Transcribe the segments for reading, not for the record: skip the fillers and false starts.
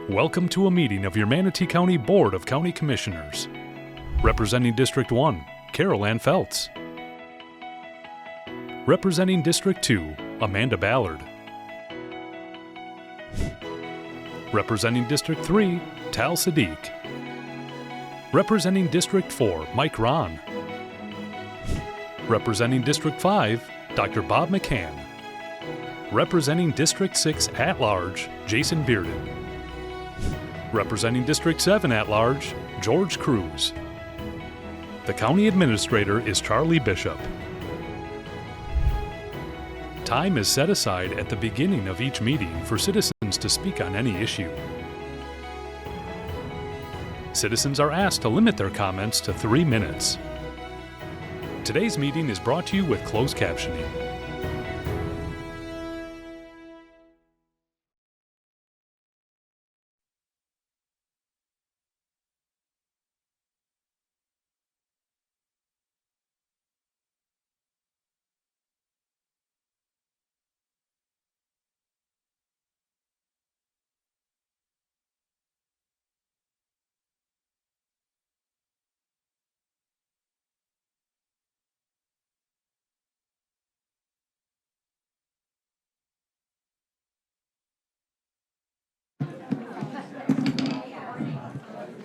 Welcome to a meeting of your Manatee County Board of County Commissioners. Representing District 1, Carol Ann Feltz. Representing District 2, Amanda Ballard. Representing District 3, Tal Sadiq. Representing District 4, Mike Ron. Representing District 5, Dr. Bob McCann. Representing District 6 at-large, Jason Bearden. Representing District 7 at-large, George Cruz. The County Administrator is Charlie Bishop. Time is set aside at the beginning of each meeting for citizens to speak on any issue. Citizens are asked to limit their comments to 3 minutes. Today's meeting is brought to you with closed captioning.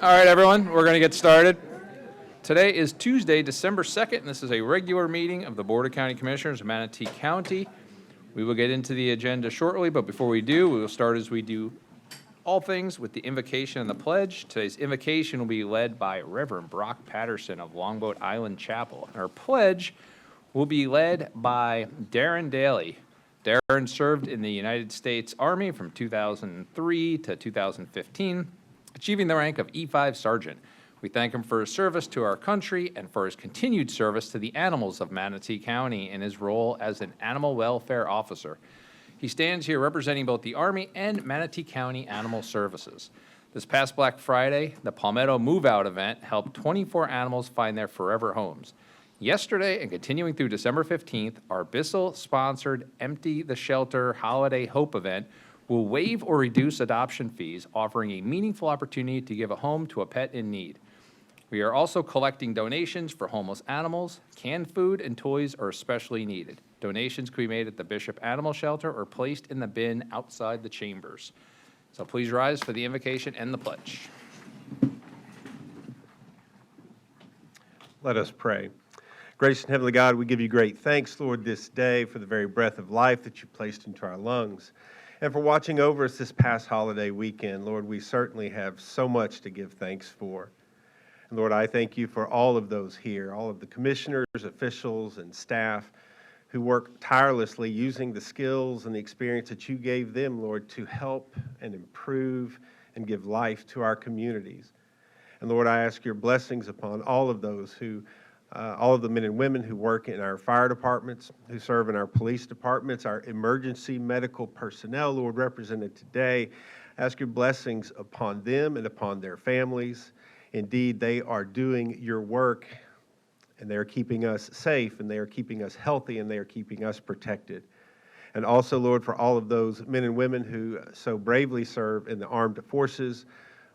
All right, everyone, we're going to get started. Today is Tuesday, December 2nd, and this is a regular meeting of the Board of County Commissioners of Manatee County. We will get into the agenda shortly, but before we do, we will start as we do all things with the invocation and the pledge. Today's invocation will be led by Reverend Brock Patterson of Longboat Island Chapel. And our pledge will be led by Darren Daly. Darren served in the United States Army from 2003 to 2015. Achieving the rank of E5 Sergeant. We thank him for his service to our country and for his continued service to the animals of Manatee County in his role as an animal welfare officer. He stands here representing both the Army and Manatee County Animal Services. This past Black Friday, the Palmetto Move Out event helped 24 animals find their forever homes. Yesterday and continuing through December 15th, our Bissell-sponsored Empty the Shelter Holiday Hope event will waive or reduce adoption fees, offering a meaningful opportunity to give a home to a pet in need. We are also collecting donations for homeless animals. Canned food and toys are especially needed. Donations can be made at the Bishop Animal Shelter or placed in the bin outside the chambers. So please rise for the invocation and the pledge. Let us pray. Gracious and Heavenly God, we give you great thanks, Lord, this day for the very breath of life that you placed into our lungs. And for watching over us this past holiday weekend, Lord, we certainly have so much to give thanks for. And Lord, I thank you for all of those here, all of the commissioners, officials, and staff who work tirelessly using the skills and the experience that you gave them, Lord, to help and improve and give life to our communities. And Lord, I ask your blessings upon all of those who all of the men and women who work in our fire departments, who serve in our police departments, our emergency medical personnel, Lord, represented today. Ask your blessings upon them and upon their families. Indeed, they are doing your work, and they are keeping us safe, and they are keeping us healthy, and they are keeping us protected. And also, Lord, for all of those men and women who so bravely serve in the armed forces,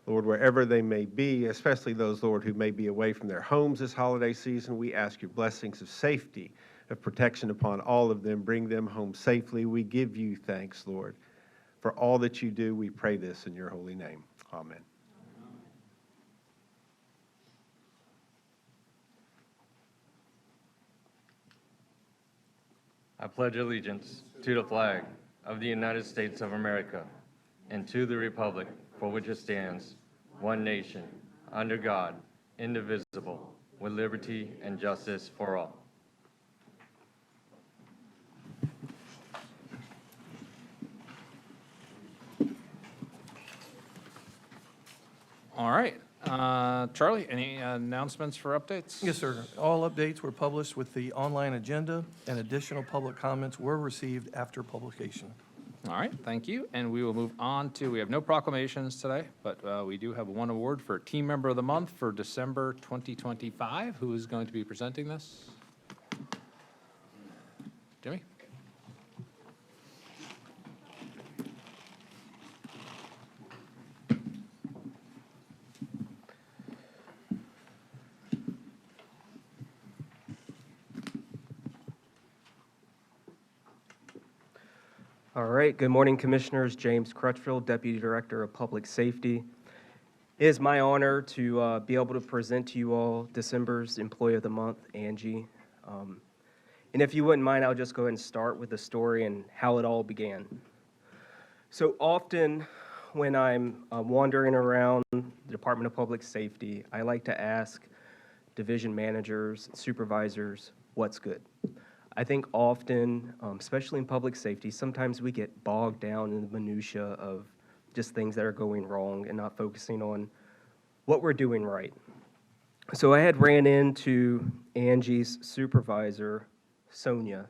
Lord, wherever they may be, especially those, Lord, who may be away from their homes this holiday season, we ask your blessings of safety, of protection upon all of them. Bring them home safely. We give you thanks, Lord. For all that you do, we pray this in your holy name. Amen. I pledge allegiance to the flag of the United States of America and to the republic for which it stands, one nation, under God, indivisible, with liberty and justice for all. All right. Charlie, any announcements for updates? Yes, sir. All updates were published with the online agenda, and additional public comments were received after publication. All right, thank you. And we will move on to, we have no proclamations today, but we do have one award for Team Member of the Month for December 2025. Who is going to be presenting this? Jimmy? All right, good morning, Commissioners. James Crutchfield, Deputy Director of Public Safety. It is my honor to be able to present to you all December's Employee of the Month, Angie. And if you wouldn't mind, I'll just go ahead and start with the story and how it all began. So often when I'm wandering around the Department of Public Safety, I like to ask division managers, supervisors, what's good? I think often, especially in public safety, sometimes we get bogged down in the minutia of just things that are going wrong and not focusing on what we're doing right. So I had ran into Angie's supervisor, Sonia,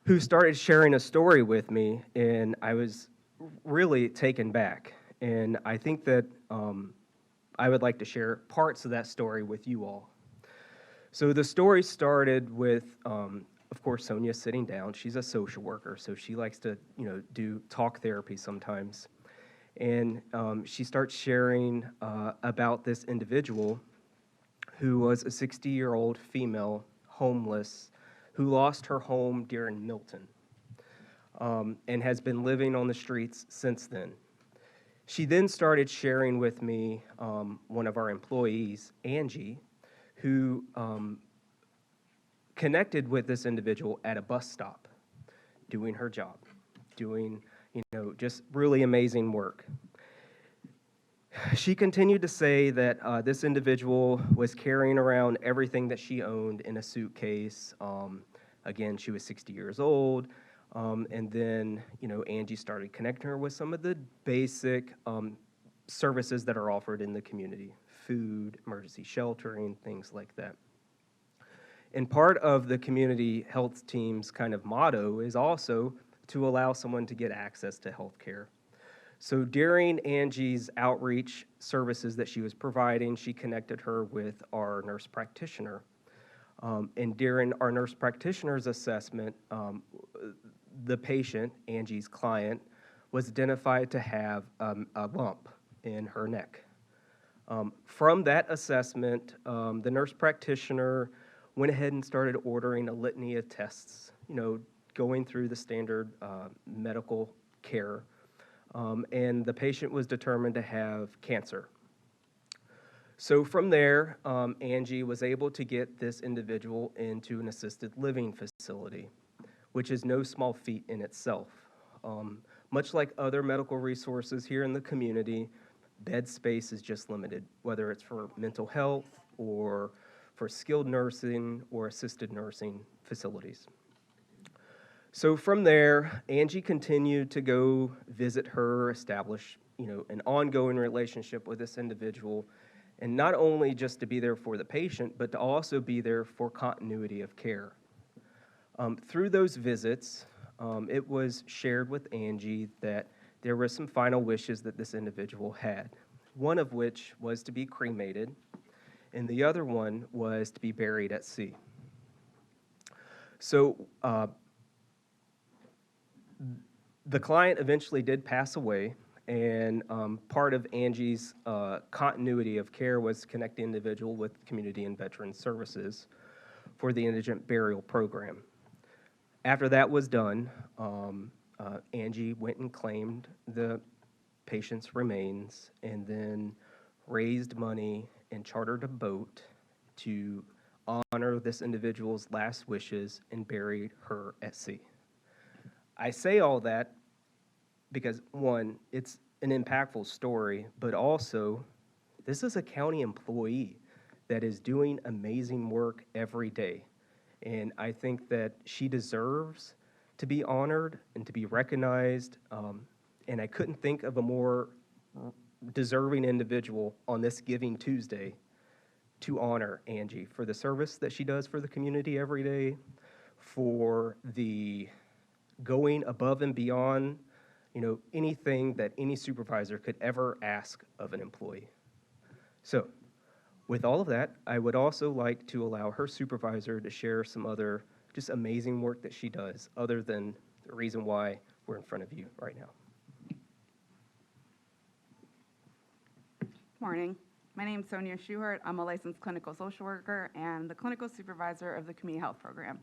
who started sharing a story with me, and I was really taken back. And I think that I would like to share parts of that story with you all. So the story started with, of course, Sonia sitting down. She's a social worker, so she likes to, do talk therapy sometimes. And she starts sharing about this individual who was a 60-year-old female, homeless, who lost her home during Milton and has been living on the streets since then. She then started sharing with me one of our employees, Angie, who connected with this individual at a bus stop, doing her job, doing, just really amazing work. She continued to say that this individual was carrying around everything that she owned in a suitcase. Again, she was 60 years old. And then, Angie started connecting her with some of the basic services that are offered in the community, food, emergency sheltering, things like that. And part of the community health team's kind of motto is also to allow someone to get access to health care. So during Angie's outreach services that she was providing, she connected her with our nurse practitioner. And during our nurse practitioner's assessment, the patient, Angie's client, was identified to have a lump in her neck. From that assessment, the nurse practitioner went ahead and started ordering a litany of tests, going through the standard medical care. And the patient was determined to have cancer. So from there, Angie was able to get this individual into an assisted living facility, which is no small feat in itself. Much like other medical resources here in the community, bed space is just limited, whether it's for mental health or for skilled nursing or assisted nursing facilities. So from there, Angie continued to go visit her, establish, an ongoing relationship with this individual, and not only just to be there for the patient, but to also be there for continuity of care. Through those visits, it was shared with Angie that there were some final wishes that this individual had, one of which was to be cremated, and the other one was to be buried at sea. So the client eventually did pass away, and part of Angie's continuity of care was to connect the individual with Community and Veterans Services for the indigent burial program. After that was done, Angie went and claimed the patient's remains and then raised money and chartered a boat to honor this individual's last wishes and bury her at sea. I say all that because, one, it's an impactful story, but also this is a county employee that is doing amazing work every day. And I think that she deserves to be honored and to be recognized. And I couldn't think of a more deserving individual on this Giving Tuesday to honor Angie for the service that she does for the community every day, for the going above and beyond, anything that any supervisor could ever ask of an employee. So, with all of that, I would also like to allow her supervisor to share some other just amazing work that she does, other than the reason why we're in front of you right now. Morning. My name is Sonia Schuhart. I'm a licensed clinical social worker and the clinical supervisor of the Community Health Program.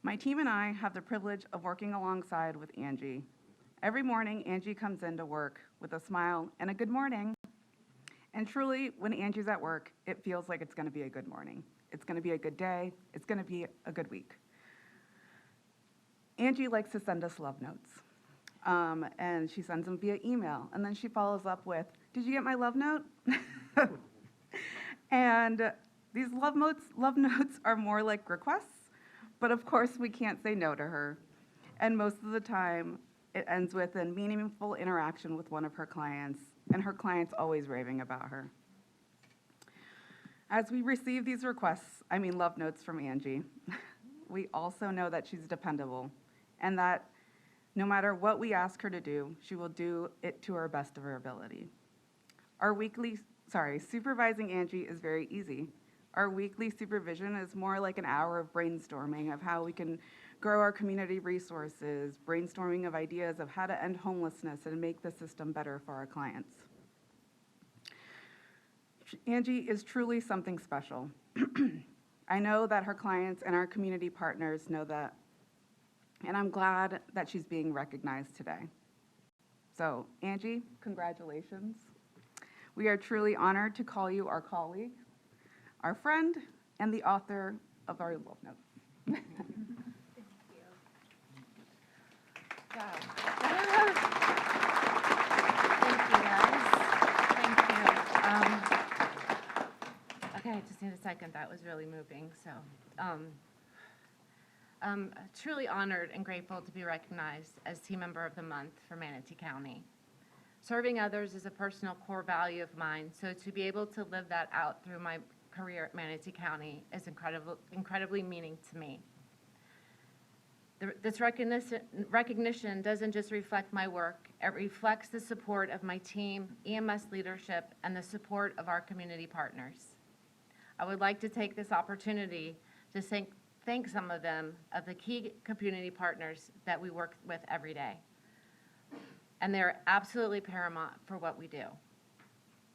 My team and I have the privilege of working alongside with Angie. Every morning, Angie comes into work with a smile and a good morning. And truly, when Angie's at work, it feels like it's going to be a good morning. It's going to be a good day. It's going to be a good week. Angie likes to send us love notes. And she sends them via email. And then she follows up with, "Did you get my love note?" And these love notes are more like requests, but of course we can't say no to her. And most of the time, it ends with a meaningful interaction with one of her clients, and her client's always raving about her. As we receive these love notes from Angie, we also know that she's dependable, and that no matter what we ask her to do, she will do it to her best of her ability. Supervising Angie is very easy. Our weekly supervision is more like an hour of brainstorming of how we can grow our community resources, brainstorming of ideas of how to end homelessness and make the system better for our clients. Angie is truly something special. I know that her clients and our community partners know that, and I'm glad that she's being recognized today. So, Angie, congratulations. We are truly honored to call you our colleague, our friend, and the author of our love note. Thank you, guys. Thank you. Okay, I just need a second. That was really moving. So, I'm truly honored and grateful to be recognized as Team Member of the Month for Manatee County. Serving others is a personal core value of mine, so to be able to live that out through my career at Manatee County is incredibly meaning to me. This recognition doesn't just reflect my work, it reflects the support of my team, EMS leadership, and the support of our community partners. I would like to take this opportunity to thank some of them, of the key community partners that we work with every day. And they're absolutely paramount for what we do.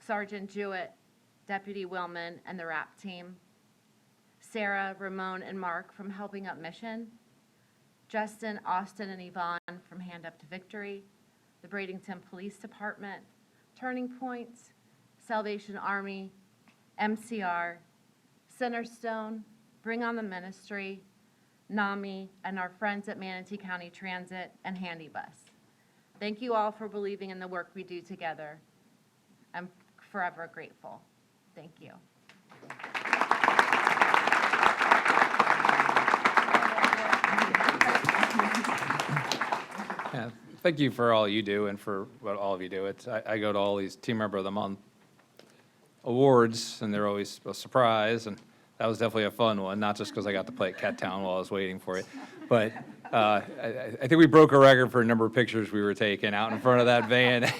Sergeant Jewett, Deputy Willman, and the RAP team, Sarah, Ramon, and Mark from Helping Up Mission, Justin, Austin, and Yvonne from Hand Up to Victory, the Bradenton Police Department, Turning Point, Salvation Army, MCR, Centerstone, Bring on the Ministry, NAMI, and our friends at Manatee County Transit and Handy Bus. Thank you all for believing in the work we do together. I'm forever grateful. Thank you. Yeah, thank you for all you do and for what all of you do. I go to all these Team Member of the Month awards, and they're always a surprise, and that was definitely a fun one, not just because I got to play at Cat Town while I was waiting for it, but I think we broke a record for a number of pictures we were taking out in front of that van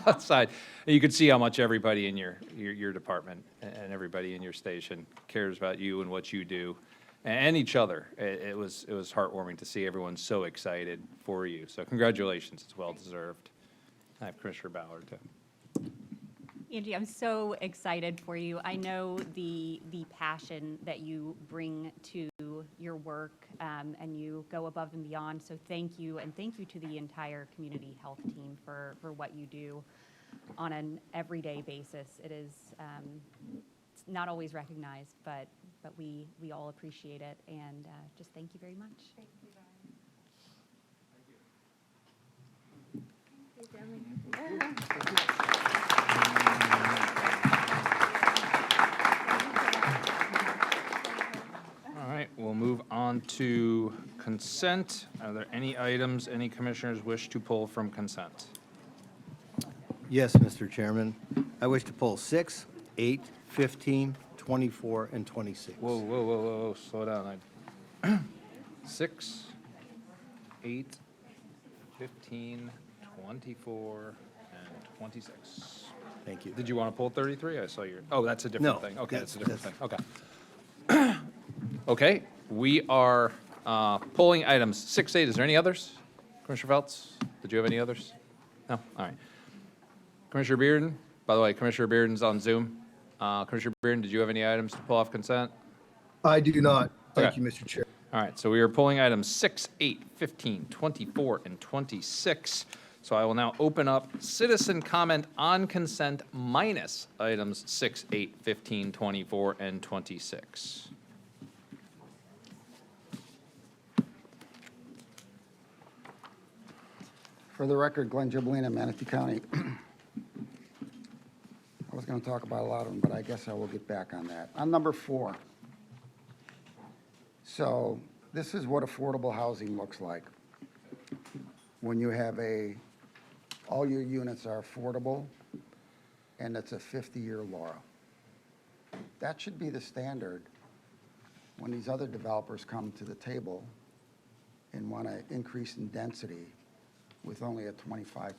outside. And you could see how much everybody in your department and everybody in your station cares about you and what you do and each other. It was heartwarming to see everyone so excited for you. So congratulations, it's well deserved. I have Commissioner Ballard too. Angie, I'm so excited for you. I know the passion that you bring to your work, and you go above and beyond. So thank you, and thank you to the entire community health team for what you do on an everyday basis. It is it's not always recognized, but we all appreciate it, and just thank you very much. Thank you, guys. Thank you, All right, we'll move on to consent. Are there any items any commissioners wish to pull from consent? Yes, Mr. Chairman. I wish to pull 6, 8, 15, 24, and 26. Whoa, slow down. 6, 8, 15, 24, and 26. Thank you. Did you want to pull 33? I saw your, oh, that's a different No, thing. Okay, that's a different thing. that's- Okay. Okay, we are pulling items 6, 8. Is there any others? Commissioner Feltz, did you have any others? No? All right. Commissioner Bearden, by the way, Commissioner Bearden's on Zoom. Commissioner Bearden, did you have any items to pull off consent? I do not. Thank Okay. you, Mr. Chair. All right, so we are pulling items 6, 8, 15, 24, and 26. So I will now open up citizen comment on consent minus items 6, 8, 15, 24, and 26. For the record, Glenn Gibolina, Manatee County. I was going to talk about a lot of them, but I guess I will get back on that. On number 4. So this is what affordable housing looks like. When you have all your units are affordable, and it's a 50-year law. That should be the standard when these other developers come to the table and want to increase in density with only a 25%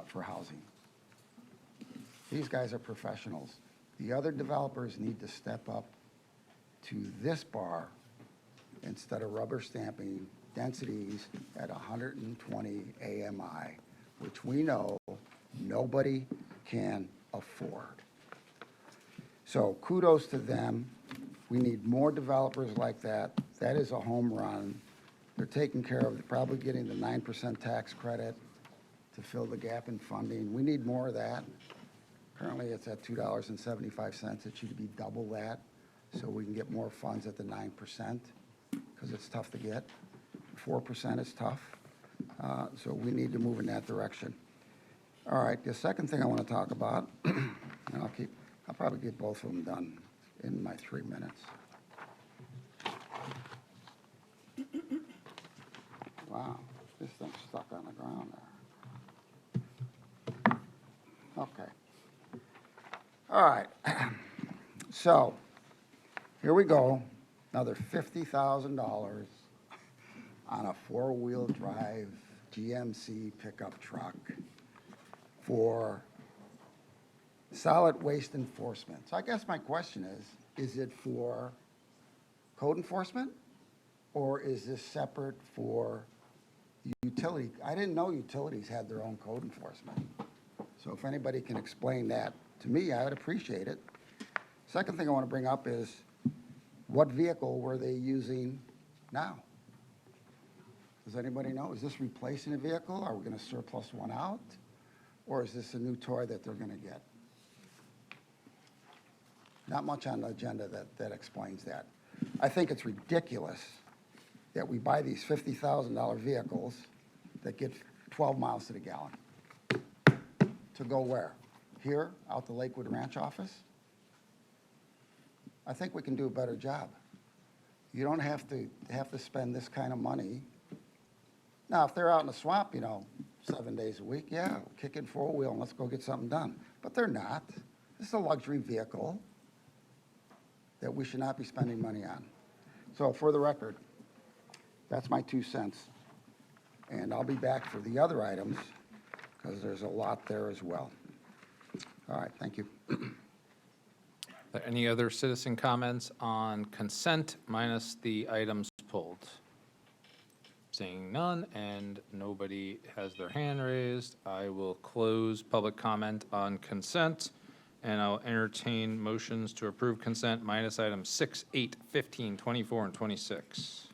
for housing. These guys are professionals. The other developers need to step up to this bar instead of rubber stamping densities at 120 AMI, which we know nobody can afford. So kudos to them. We need more developers like that. That is a home run. They're taking care of, probably getting the 9% tax credit to fill the gap in funding. We need more of that. Currently, it's at $2.75. It should be double that, so we can get more funds at the 9%, because it's tough to get. 4% is tough, so we need to move in that direction. All right, the second thing I want to talk about, and I'll probably get both of them done in my 3 minutes. Wow, this thing's stuck on the ground there. Okay. All right. So, here we go. Another $50,000 on a four-wheel drive GMC pickup truck for solid waste enforcement. So I guess my question is it for code enforcement, or is this separate for utility? I didn't know utilities had their own code enforcement. So if anybody can explain that to me, I would appreciate it. Second thing I want to bring up is, what vehicle were they using now? Does anybody know? Is this replacing a vehicle? Are we going to surplus one out? Or is this a new toy that they're going to get? Not much on the agenda that explains that. I think it's ridiculous that we buy these $50,000 vehicles that get 12 miles to the gallon. To go where? Here, out the Lakewood Ranch office? I think we can do a better job. You don't have to spend this kind of money. Now, if they're out in the swamp, 7 days a week, yeah, kick in four-wheel and let's go get something done. But they're not. This is a luxury vehicle that we should not be spending money on. So for the record, that's my 2 cents. And I'll be back for the other items because there's a lot there as well. All right, thank you. Are there any other citizen comments on consent minus the items pulled? Seeing none and nobody has their hand raised, I will close public comment on consent, and I'll entertain motions to approve consent minus items 6, 8, 15, 24, and 26.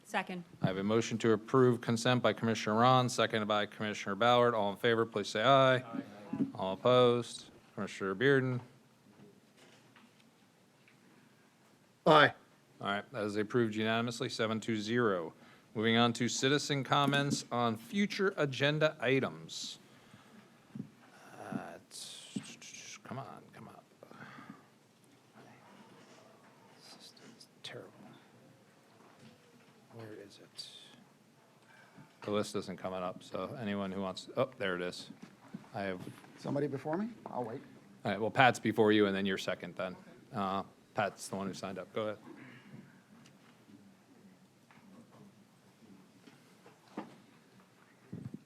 Second. I have a motion to approve consent by Commissioner Ron, seconded by Commissioner Ballard. All in favor, please say aye. Aye. All opposed? Commissioner Bearden? Aye. All right, that is approved unanimously, 7-0. Moving on to citizen comments on future agenda items. Come on. This is terrible. Where is it? The list isn't coming up, so anyone who wants, oh, there it is. I have, Somebody before me? I'll wait. all right, well, Pat's before you, and then you're second then. Pat's the one who signed up. Go ahead.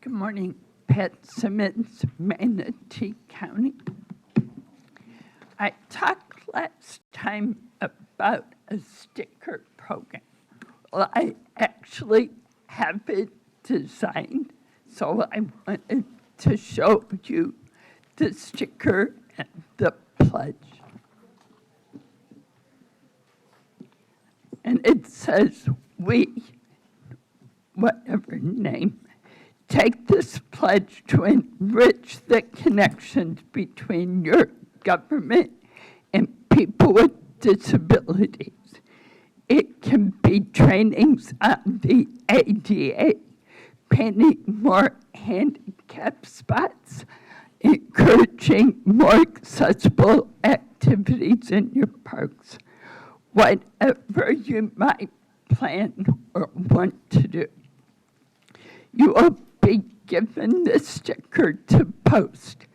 Good morning, Pat Simmons, Manatee County. I talked last time about a sticker program. Well, I actually have it designed, so I wanted to show you the sticker and the pledge. and it says, "We," whatever name, "take this pledge to enrich the connections between your government and people with disabilities. It can be trainings on the ADA, painting more handicap spots, encouraging more accessible activities in your parks, whatever you might plan or want to do. You will be given the sticker to post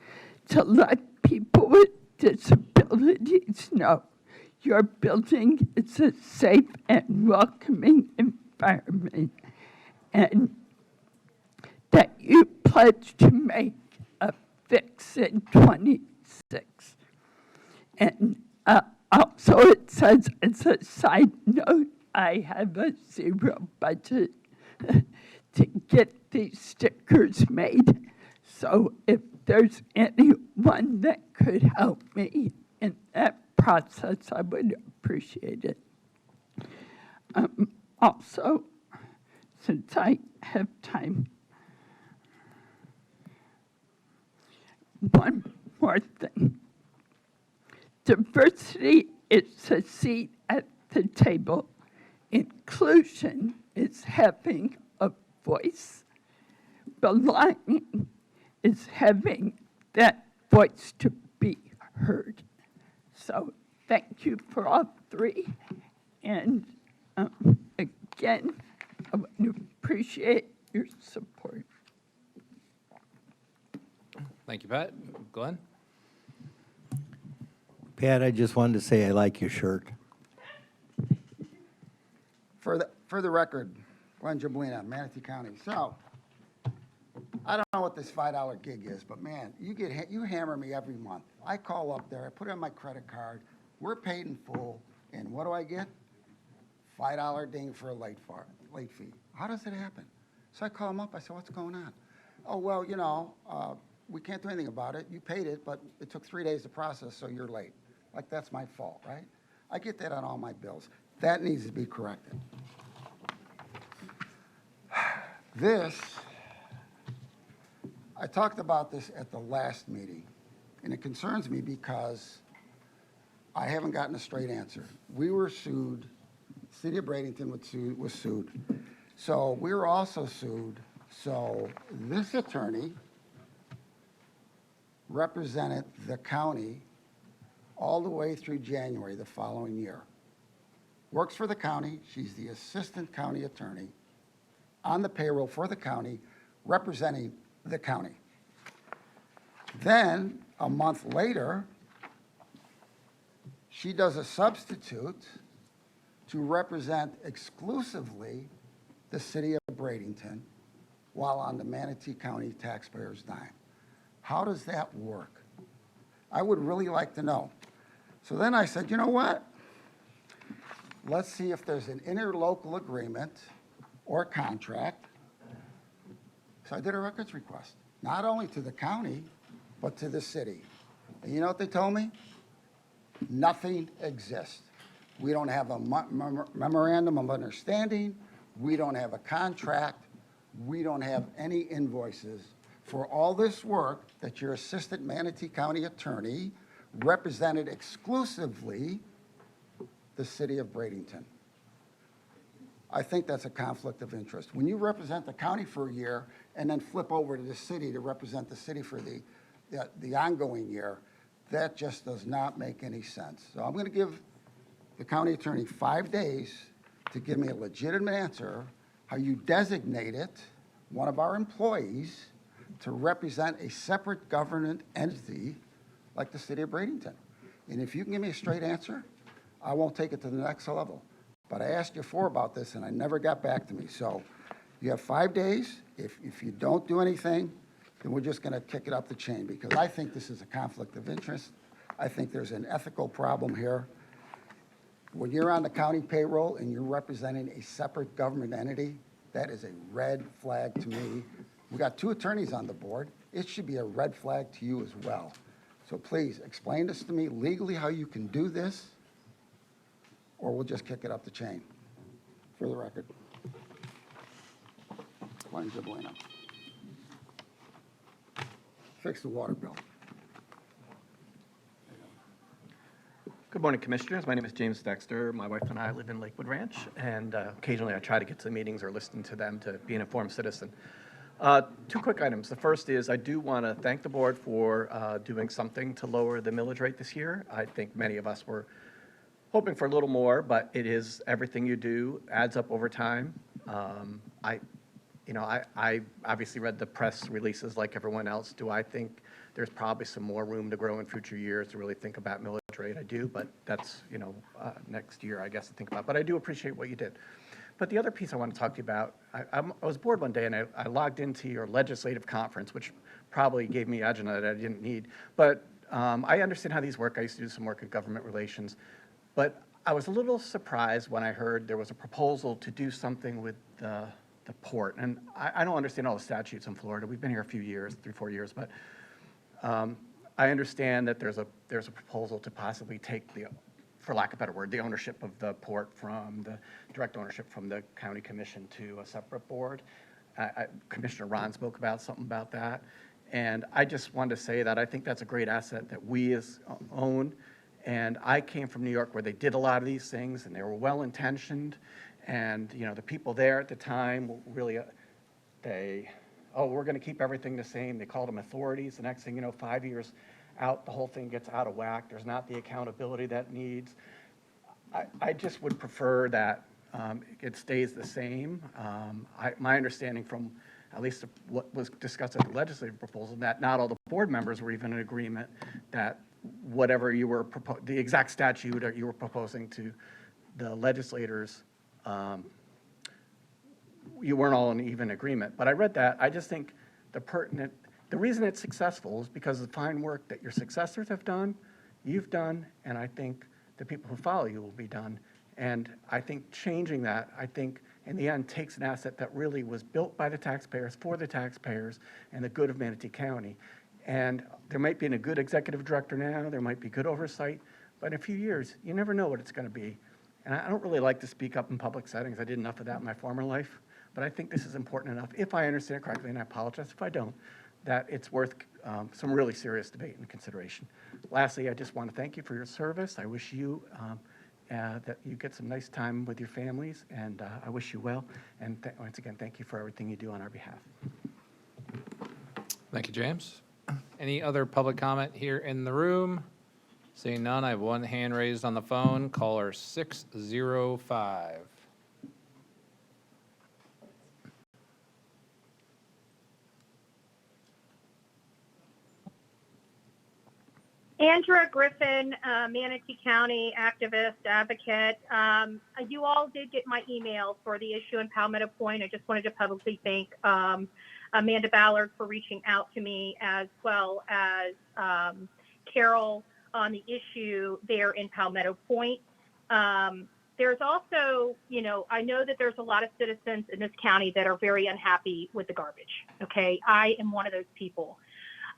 to let people with disabilities know your building is a safe and welcoming environment, and that you pledge to make a fix in 26. And also it says, as a side note, I have a zero budget to get these stickers made. So if there's anyone that could help me in that process, I would appreciate it. Also, since I have time, one more thing. Diversity is a seat at the table. Inclusion is having a voice. Belonging is having that voice to be heard. So thank you for all three. And again, I would appreciate your support. Thank you, Pat. Glenn? Pat, I just wanted to say I like your shirt. For the record, Glenn Jablina, Manatee County. So, I don't know what this $5 gig is, but man, you hammer me every month. I call up there, I put it on my credit card, we're paid in full, and what do I get? $5 ding for a late fee. How does it happen? So I call them up, I said, what's going on? Oh, well, you know, we can't do anything about it. You paid it, but it took 3 days to process, so you're late. Like, that's my fault, right? I get that on all my bills. That needs to be corrected. I talked about this at the last meeting, and it concerns me because I haven't gotten a straight answer. We were sued, City of Bradenton was sued. So we were also sued. So this attorney represented the county all the way through January the following year. Works for the county. She's the assistant county attorney on the payroll for the county, representing the county. Then, a month later, she does a substitute to represent exclusively the city of Bradenton while on the Manatee County taxpayers' dime. How does that work? I would really like to know. So then I said, you know what? Let's see if there's an interlocal agreement or contract. So I did a records request, not only to the county, but to the city. And you know what they told me? Nothing exists. We don't have a memorandum of understanding. We don't have a contract. We don't have any invoices for all this work that your assistant Manatee County attorney represented exclusively the city of Bradenton. I think that's a conflict of interest. When you represent the county for a year and then flip over to the city to represent the city for the ongoing year, that just does not make any sense. So I'm going to give the county attorney 5 days to give me a legitimate answer how you designated one of our employees to represent a separate government entity like the city of Bradenton. And if you can give me a straight answer, I won't take it to the next level. But I asked you about this, and I never got back to me. So you have 5 days. If you don't do anything, then we're just going to kick it up the chain, because I think this is a conflict of interest. I think there's an ethical problem here. When you're on the county payroll and you're representing a separate government entity, that is a red flag to me. We got 2 attorneys on the board. It should be a red flag to you as well. So please, explain this to me legally how you can do this, or we'll just kick it up the chain. For the record. Plain Jablino. Fix the water bill. Good morning, Commissioners. My name is James Dexter. My wife and I live in Lakewood Ranch, and occasionally I try to get to the meetings or listen to them to be an informed citizen. Two quick items. The first is I do want to thank the board for doing something to lower the millage rate this year. I think many of us were hoping for a little more, but it is everything you do adds up over time. I obviously read the press releases like everyone else. Do I think there's probably some more room to grow in future years to really think about millage rate? I do, but that's, next year, I guess, to think about. But I do appreciate what you did. But the other piece I want to talk to you about, I was bored one day and I logged into your legislative conference, which probably gave me agenda that I didn't need. But I understand how these work. I used to do some work in government relations. But I was a little surprised when I heard there was a proposal to do something with the port. And I don't understand all the statutes in Florida. We've been here a few years, 3-4 years, but I understand that there's a proposal to possibly take the, for lack of a better word, the ownership of the port from the direct ownership from the county commission to a separate board. Commissioner Ron spoke about something about that. And I just wanted to say that I think that's a great asset that we own. And I came from New York where they did a lot of these things and they were well-intentioned. And, the people there at the time really, we're going to keep everything the same. They called them authorities. The next thing 5 years out, the whole thing gets out of whack. There's not the accountability that it needs. I just would prefer that it stays the same. My understanding from at least what was discussed at the legislative proposal, that not all the board members were even in agreement that whatever you were the exact statute that you were proposing to the legislators, you weren't all in even agreement. But I read that. I just think the reason it's successful is because of the fine work that your successors have done, you've done, and I think the people who follow you will be done. And I think changing that, in the end, takes an asset that really was built by the taxpayers, for the taxpayers, and the good of Manatee County. And there might be a good executive director now, there might be good oversight, but in a few years, you never know what it's going to be. And I don't really like to speak up in public settings. I did enough of that in my former life. But I think this is important enough, if I understand it correctly, and I apologize if I don't, that it's worth some really serious debate and consideration. Lastly, I just want to thank you for your service. I wish you that you get some nice time with your families, and I wish you well. And once again, thank you for everything you do on our behalf. Thank you, James. Any other public comment here in the room? Seeing none, I have one hand raised on the phone. Caller 605. Andrea Griffin, Manatee County activist, advocate. You all did get my email for the issue in Palmetto Point. I just wanted to publicly thank Amanda Ballard for reaching out to me, as well as Carol on the issue there in Palmetto Point. There's also, I know that there's a lot of citizens in this county that are very unhappy with the garbage. Okay, I am one of those people.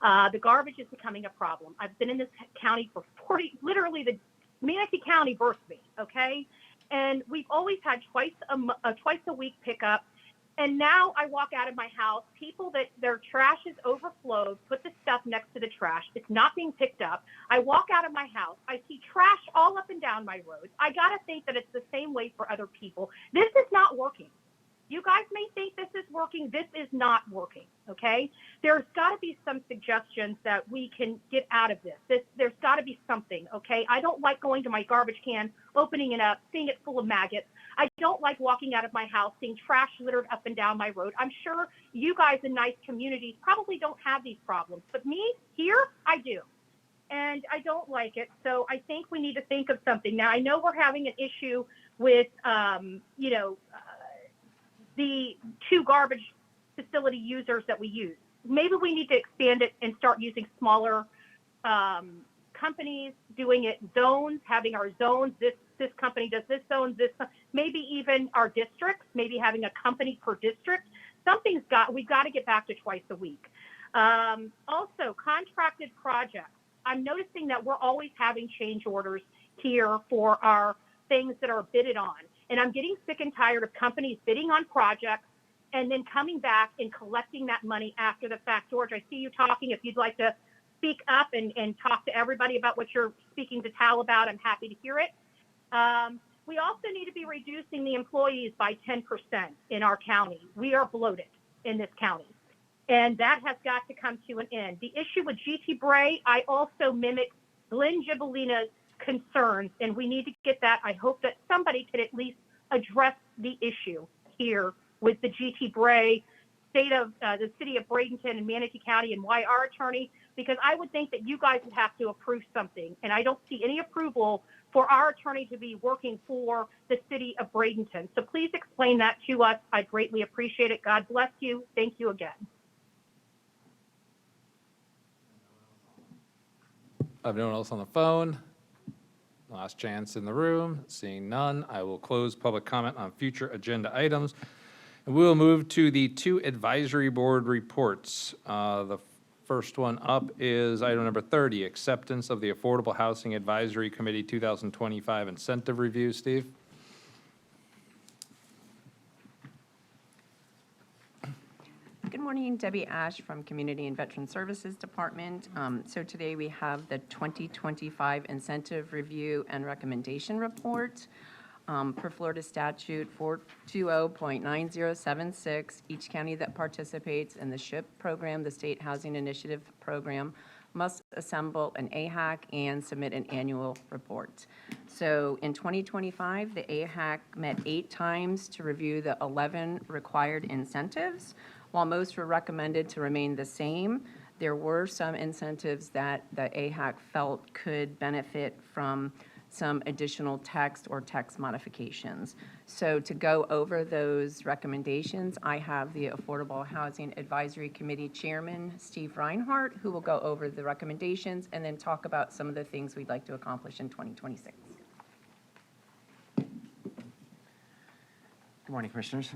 The garbage is becoming a problem. I've been in this county for literally the Manatee County birthed me, okay? And we've always had twice a week pickup. And now I walk out of my house, people that their trash is overflowed, put the stuff next to the trash. It's not being picked up. I walk out of my house. I see trash all up and down my road. I got to think that it's the same way for other people. This is not working. You guys may think this is working. This is not working, okay? There's got to be some suggestions that we can get out of this. There's got to be something, okay? I don't like going to my garbage can, opening it up, seeing it full of maggots. I don't like walking out of my house, seeing trash littered up and down my road. I'm sure you guys in nice communities probably don't have these problems, but me, here, I do. And I don't like it, so I think we need to think of something. Now, I know we're having an issue with, the two garbage facility users that we use. Maybe we need to expand it and start using smaller companies, doing it zones, having our zones. This company does this zone, maybe even our districts, maybe having a company per district. We've got to get back to twice a week. Also, contracted projects. I'm noticing that we're always having change orders here for our things that are bidded on. And I'm getting sick and tired of companies bidding on projects and then coming back and collecting that money after the fact. George, I see you talking. If you'd like to speak up and talk to everybody about what you're speaking to Tal about, I'm happy to hear it. We also need to be reducing the employees by 10% in our county. We are bloated in this county, and that has got to come to an end. The issue with GT Bray, I also mimic Glenn Gibolina's concerns, and we need to get that. I hope that somebody could at least address the issue here with the GT Bray, the city of Bradenton and Manatee County, and why our attorney, because I would think that you guys would have to approve something, and I don't see any approval for our attorney to be working for the city of Bradenton. So please explain that to us. I greatly appreciate it. God bless you. Thank you again. I have no one else on the phone. Last chance in the room. Seeing none, I will close public comment on future agenda items. And we will move to the 2 advisory board reports. The first one up is item number 30, acceptance of the Affordable Housing Advisory Committee 2025 incentive review. Steve? Good morning, Debbie Ash from Community and Veteran Services Department. So today we have the 2025 Incentive Review and Recommendation Report. Per Florida Statute 420.9076, each county that participates in the SHIP program, the State Housing Initiative Program, must assemble an AHAC and submit an annual report. So in 2025, the AHAC met 8 times to review the 11 required incentives. While most were recommended to remain the same, there were some incentives that the AHAC felt could benefit from some additional text or text modifications. So to go over those recommendations, I have the Affordable Housing Advisory Committee Chairman, Steve Reinhardt, who will go over the recommendations and then talk about some of the things we'd like to accomplish in 2026. Good morning, Commissioners.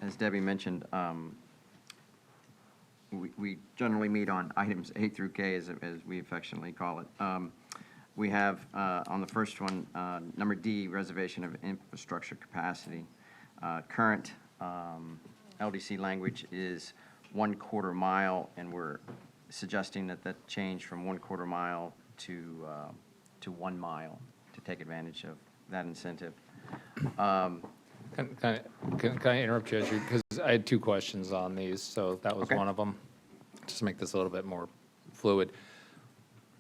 As Debbie mentioned, we generally meet on items A through K, as we affectionately call it. We have, on the first one, number D, reservation of infrastructure capacity. Current LDC language is 1/4 mile, and we're suggesting that change from 1/4 mile to 1 mile to take advantage of that incentive. Can I interrupt you, because I had 2 questions on these, so that was one of them. Just to make this a little bit more fluid.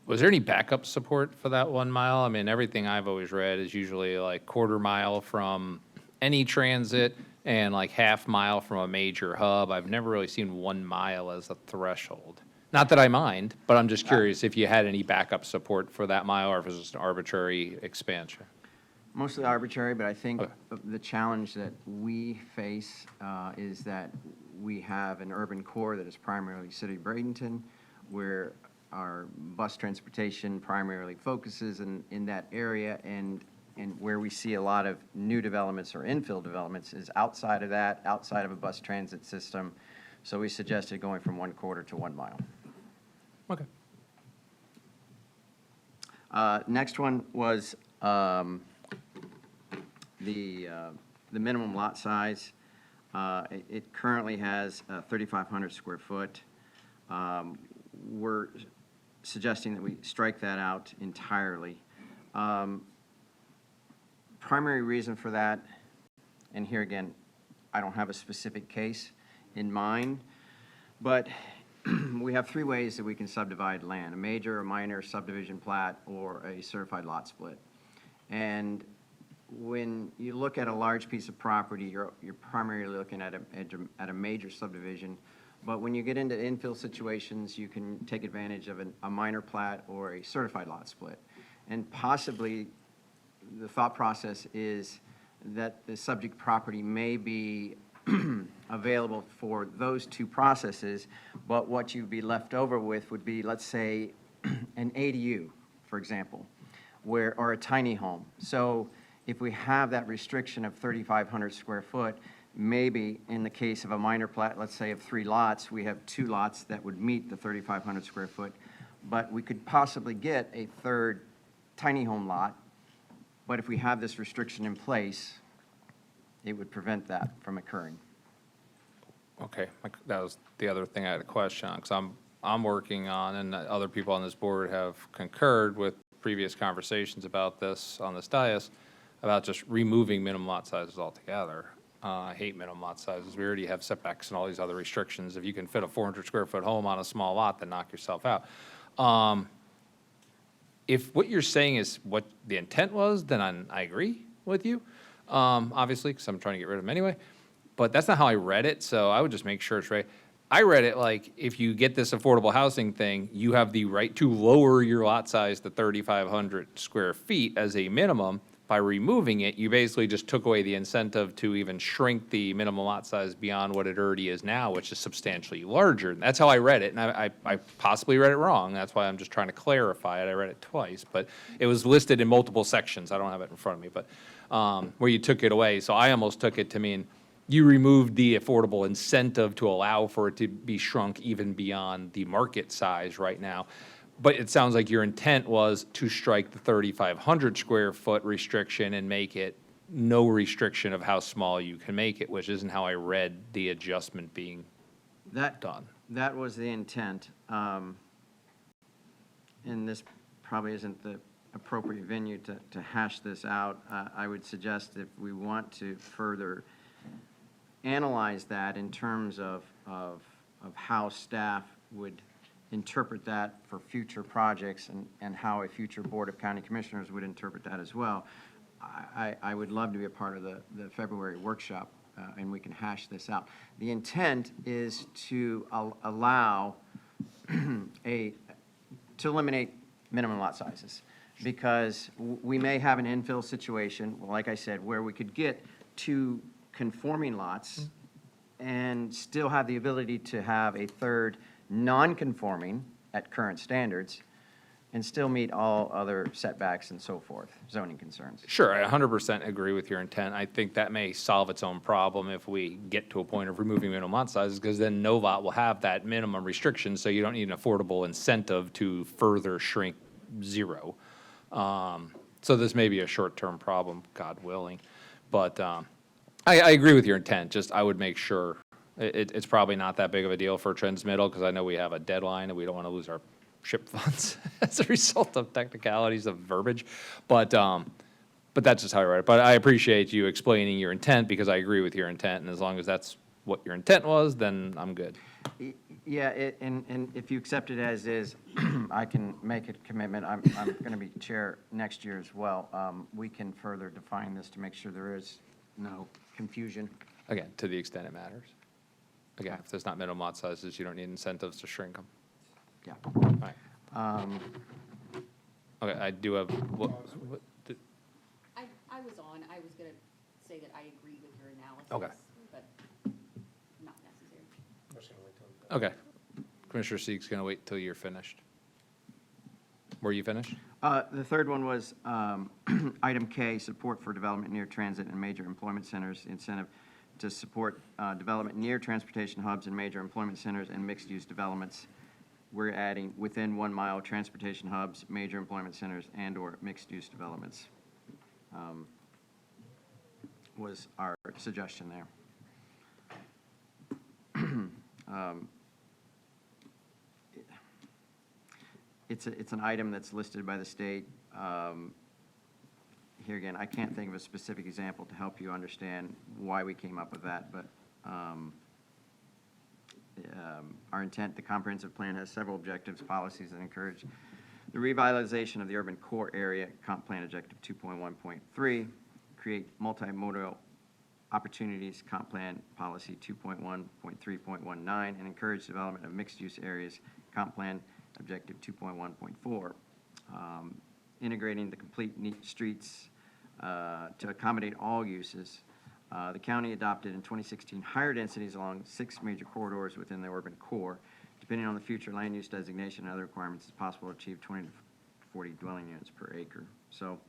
Was there any backup support for that 1 mile? I mean, everything I've always read is usually like 1/4 mile from any transit and like 1/2 mile from a major hub. I've never really seen 1 mile as a threshold. Not that I mind, but I'm just curious if you had any backup support for that mile or if it was just an arbitrary expansion. Mostly arbitrary, but I think the challenge that we face is that we have an urban core that is primarily City of Bradenton, where our bus transportation primarily focuses in that area, and where we see a lot of new developments or infill developments is outside of that, outside of a bus transit system. So we suggested going from 1/4 to 1 mile. Okay. Next one was the minimum lot size. It currently has 3,500 square foot. We're suggesting that we strike that out entirely. Primary reason for that, and here again, I don't have a specific case in mind, but we have 3 ways that we can subdivide land: a major, a minor subdivision plat, or a certified lot split. And when you look at a large piece of property, you're primarily looking at a major subdivision. But when you get into infill situations, you can take advantage of a minor plat or a certified lot split. And possibly the thought process is that the subject property may be available for those 2 processes, but what you'd be left over with would be, let's say, an ADU, for example, or a tiny home. So if we have that restriction of 3,500 square foot, maybe in the case of a minor plat, let's say of 3 lots, we have 2 lots that would meet the 3,500 square foot, but we could possibly get a 3rd tiny home lot But if we have this restriction in place, it would prevent that from occurring. Okay, that was the other thing I had a question on, because I'm working on, and other people on this board have concurred with previous conversations about this on this dais, about just removing minimum lot sizes altogether. I hate minimum lot sizes. We already have setbacks and all these other restrictions. If you can fit a 400 square foot home on a small lot, then knock yourself out. If what you're saying is what the intent was, then I agree with you, obviously, because I'm trying to get rid of them anyway. But that's not how I read it, so I would just make sure it's right. I read it like, if you get this affordable housing thing, you have the right to lower your lot size to 3,500 square feet as a minimum. By removing it, you basically just took away the incentive to even shrink the minimum lot size beyond what it already is now, which is substantially larger. That's how I read it, and I possibly read it wrong. That's why I'm just trying to clarify it. I read it twice, but it was listed in multiple sections. I don't have it in front of me, but where you took it away. So I almost took it to mean you removed the affordable incentive to allow for it to be shrunk even beyond the market size right now. But it sounds like your intent was to strike the 3,500 square foot restriction and make it no restriction of how small you can make it, which isn't how I read the adjustment being done. That was the intent. And this probably isn't the appropriate venue to hash this out. I would suggest if we want to further analyze that in terms of how staff would interpret that for future projects and how a future Board of County Commissioners would interpret that as well. I would love to be a part of the February workshop, and we can hash this out. The intent is to allow to eliminate minimum lot sizes, because we may have an infill situation, like I said, where we could get two conforming lots and still have the ability to have a third non-conforming at current standards and still meet all other setbacks and so forth, zoning concerns. Sure, I 100% agree with your intent. I think that may solve its own problem if we get to a point of removing minimum lot sizes, because then no lot will have that minimum restriction, so you don't need an affordable incentive to further shrink zero. So this may be a short-term problem, God willing. But I agree with your intent, just I would make sure it's probably not that big of a deal for Transmittal, because I know we have a deadline and we don't want to lose our SHIP funds as a result of technicalities of verbiage. But that's just how I read it. But I appreciate you explaining your intent, because I agree with your intent, and as long as that's what your intent was, then I'm good. Yeah, and if you accept it as is, I can make a commitment. I'm going to be chair next year as well. We can further define this to make sure there is no confusion. Again, to the extent it matters. Again, if there's not minimum lot sizes, you don't need incentives to shrink them. Yeah. All right. Okay, I do have, I was on, I was going to say that I agree with your analysis. Okay. But not necessary. okay. Commissioner Seek's going to wait till you're finished. Were you finished? The third one was item K, support for development near transit and major employment centers, incentive to support development near transportation hubs and major employment centers and mixed-use developments. We're adding within 1 mile transportation hubs, major employment centers, and/or mixed-use developments. Was our suggestion there. It's an item that's listed by the state. Here again, I can't think of a specific example to help you understand why we came up with that, but our intent, the comprehensive plan has several objectives, policies that encourage the revitalization of the urban core area, comp plan objective 2.1.3, create multimodal opportunities, comp plan policy 2.1.3.19, and encourage development of mixed-use areas, comp plan objective 2.1.4. Integrating the complete neat streets to accommodate all uses. The county adopted in 2016 higher densities along 6 major corridors within the urban core. Depending on the future land use designation and other requirements, it's possible to achieve 20 to 40 dwelling units per acre. So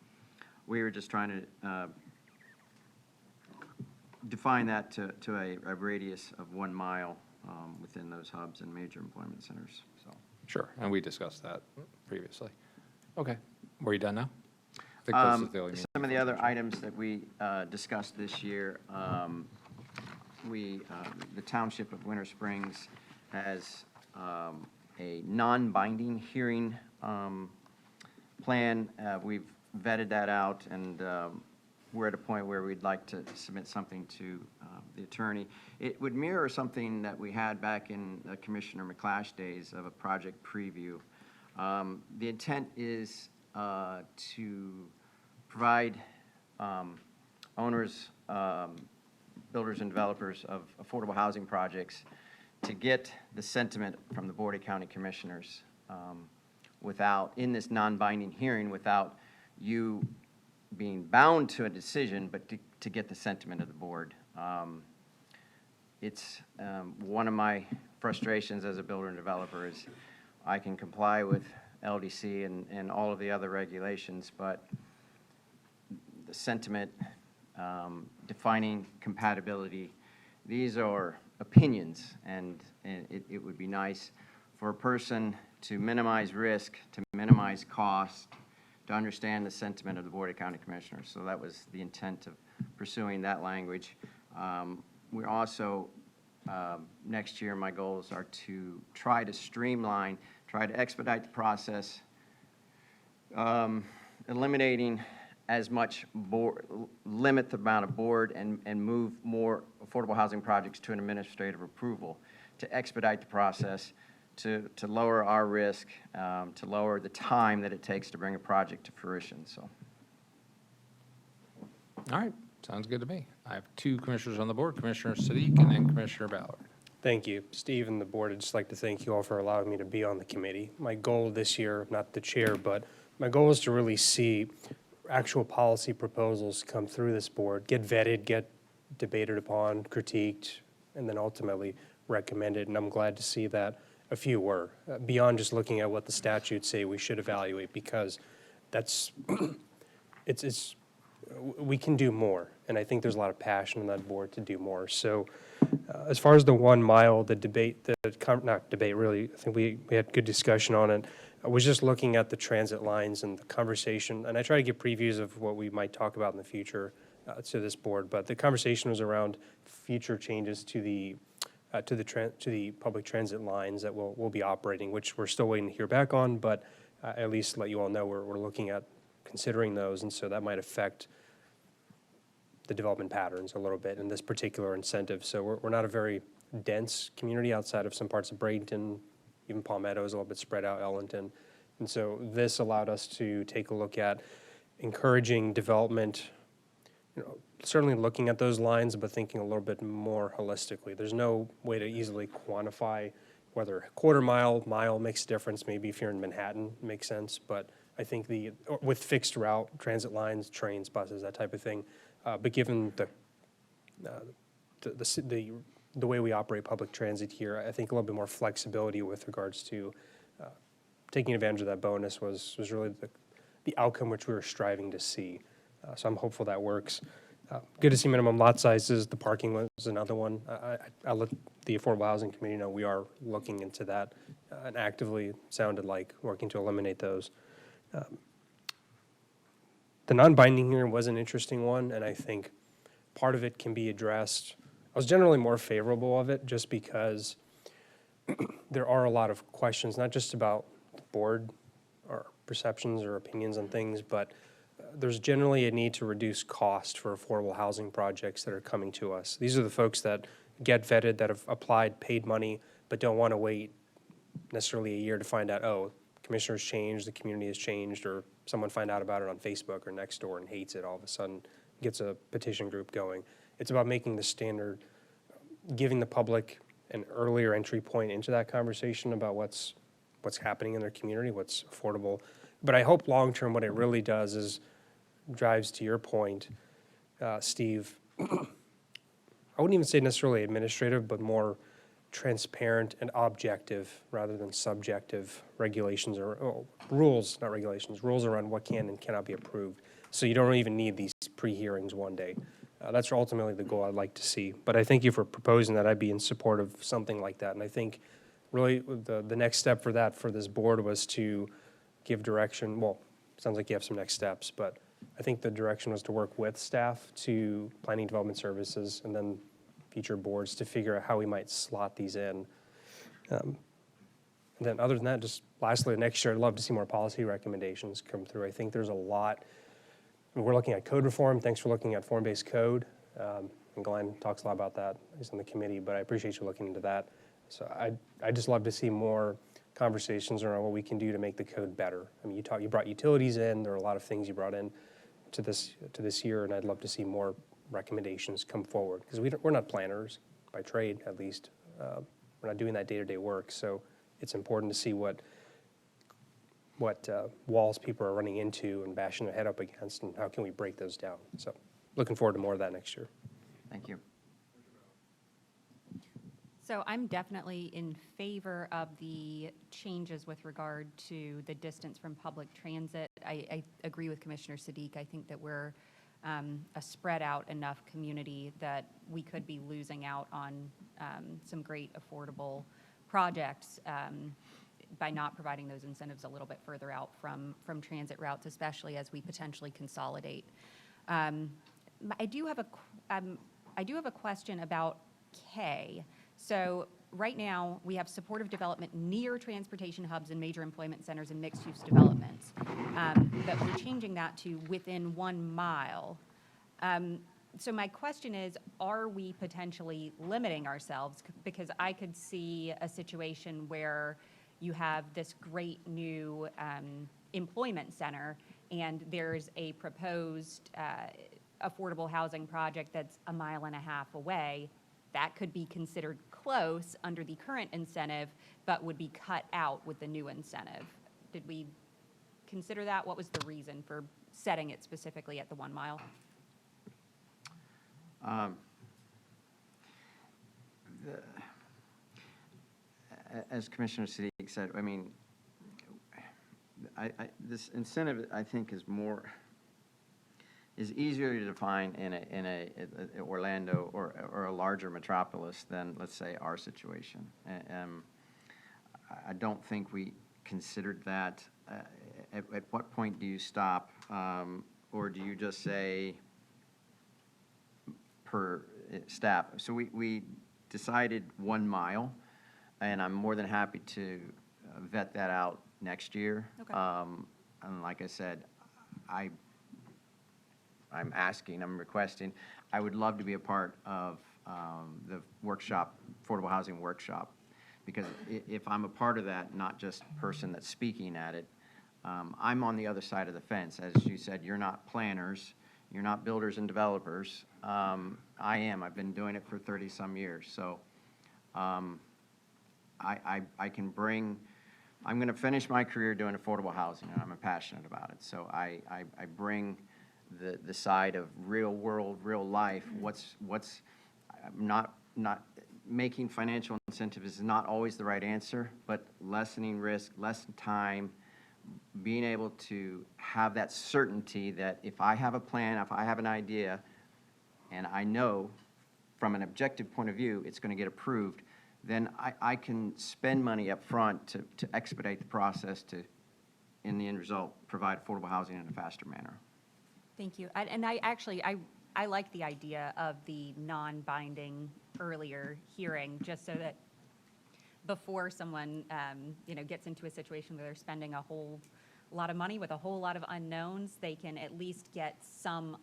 we were just trying to define that to a radius of 1 mile within those hubs and major employment centers. So Sure, and we discussed that previously. Okay, were you done now? think this is the only Some of the other items that we discussed this year, the Township of Winter Springs has a non-binding hearing plan. We've vetted that out, and we're at a point where we'd like to submit something to the attorney. It would mirror something that we had back in Commissioner McClash days of a project preview. The intent is to provide owners, builders and developers of affordable housing projects to get the sentiment from the Board of County Commissioners without, in this non-binding hearing, without you being bound to a decision, but to get the sentiment of the board. It's one of my frustrations as a builder and developer is I can comply with LDC and all of the other regulations, but the sentiment, defining compatibility, these are opinions, and it would be nice for a person to minimize risk, to minimize cost, to understand the sentiment of the Board of County Commissioners. So that was the intent of pursuing that language. We're also, next year, my goals are to try to streamline, try to expedite the process, eliminating as much board, limit the amount of board and move more affordable housing projects to an administrative approval to expedite the process, to lower our risk, to lower the time that it takes to bring a project to fruition. So, All right, sounds good to me. I have two commissioners on the board, Commissioner Siddiq and then Commissioner Ballard. Thank you. Steve and the board, I'd just like to thank you all for allowing me to be on the committee. My goal this year, not the chair, but my goal is to really see actual policy proposals come through this board, get vetted, get debated upon, critiqued, and then ultimately recommended. And I'm glad to see that a few were, beyond just looking at what the statutes say we should evaluate, because that's, we can do more. And I think there's a lot of passion on that board to do more. So as far as the 1 mile, the debate, not debate really, I think we had good discussion on it. I was just looking at the transit lines and the conversation, and I try to give previews of what we might talk about in the future to this board, but the conversation was around future changes to the public transit lines that we'll be operating, which we're still waiting to hear back on, but at least let you all know we're looking at considering those, and so that might affect the development patterns a little bit in this particular incentive. So we're not a very dense community outside of some parts of Bradenton, even Palmetto is a little bit spread out, Ellington. And so this allowed us to take a look at encouraging development, certainly looking at those lines, but thinking a little bit more holistically. There's no way to easily quantify whether a quarter mile makes a difference. Maybe if you're in Manhattan, it makes sense. But I think with fixed route, transit lines, trains, buses, that type of thing. But given the way we operate public transit here, I think a little bit more flexibility with regards to taking advantage of that bonus was really the outcome which we were striving to see. So I'm hopeful that works. Good to see minimum lot sizes. The parking was another one. I let the Affordable Housing Committee know we are looking into that and actively sounded like working to eliminate those. The non-binding hearing was an interesting one, and I think part of it can be addressed. I was generally more favorable of it just because there are a lot of questions, not just about the board or perceptions or opinions on things, but there's generally a need to reduce cost for affordable housing projects that are coming to us. These are the folks that get vetted, that have applied, paid money, but don't want to wait necessarily a year to find out, oh, commissioners changed, the community has changed, or someone find out about it on Facebook or Nextdoor and hates it all of a sudden, gets a petition group going. It's about making the standard, giving the public an earlier entry point into that conversation about what's happening in their community, what's affordable. But I hope long-term what it really does is drives to your point, Steve, I wouldn't even say necessarily administrative, but more transparent and objective rather than subjective regulations or rules, not regulations, rules around what can and cannot be approved. So you don't even need these pre-hearings one day. That's ultimately the goal I'd like to see. But I thank you for proposing that. I'd be in support of something like that. And I think really the next step for that for this board was to give direction. Well, it sounds like you have some next steps, but I think the direction was to work with staff to planning development services and then future boards to figure out how we might slot these in. And then other than that, just lastly, next year, I'd love to see more policy recommendations come through. I think there's a lot. I mean, we're looking at code reform. Thanks for looking at form-based code. And Glenn talks a lot about that. He's on the committee, but I appreciate you looking into that. So I just love to see more conversations around what we can do to make the code better. I mean, you brought utilities in. There are a lot of things you brought in to this year, and I'd love to see more recommendations come forward because we're not planners by trade, at least. We're not doing that day-to-day work, so it's important to see what walls people are running into and bashing their head up against, and how can we break those down. So looking forward to more of that next year. Thank you. So I'm definitely in favor of the changes with regard to the distance from public transit. I agree with Commissioner Sadiq. I think that we're a spread out enough community that we could be losing out on some great affordable projects by not providing those incentives a little bit further out from transit routes, especially as we potentially consolidate. I do have a question about K. So right now, we have supportive development near transportation hubs and major employment centers and mixed-use developments. But we're changing that to within 1 mile. So my question is, are we potentially limiting ourselves? Because I could see a situation where you have this great new employment center, and there's a proposed affordable housing project that's 1.5 miles away. That could be considered close under the current incentive, but would be cut out with the new incentive. Did we consider that? What was the reason for setting it specifically at the 1 mile? As Commissioner Sadiq said, I mean, this incentive, I think, is easier to define in a Orlando or a larger metropolis than, let's say, our situation. I don't think we considered that. At what point do you stop, or do you just say per staff? So we decided 1 mile, and I'm more than happy to vet that out next year. Okay. And like I said, I'm requesting, I would love to be a part of the workshop, affordable housing workshop, because if I'm a part of that, not just a person that's speaking at it, I'm on the other side of the fence. As you said, you're not planners, you're not builders and developers. I am. I've been doing it for 30-some years. So I can bring, I'm going to finish my career doing affordable housing, and I'm passionate about it. So I bring the side of real world, real life. What's not making financial incentives is not always the right answer, but lessening risk, lessen time, being able to have that certainty that if I have a plan, if I have an idea, and I know from an objective point of view it's going to get approved, then I can spend money up front to expedite the process to, in the end result, provide affordable housing in a faster manner. Thank you. And I like the idea of the non-binding earlier hearing, just so that before someone gets into a situation where they're spending a whole lot of money with a whole lot of unknowns, they can at least get some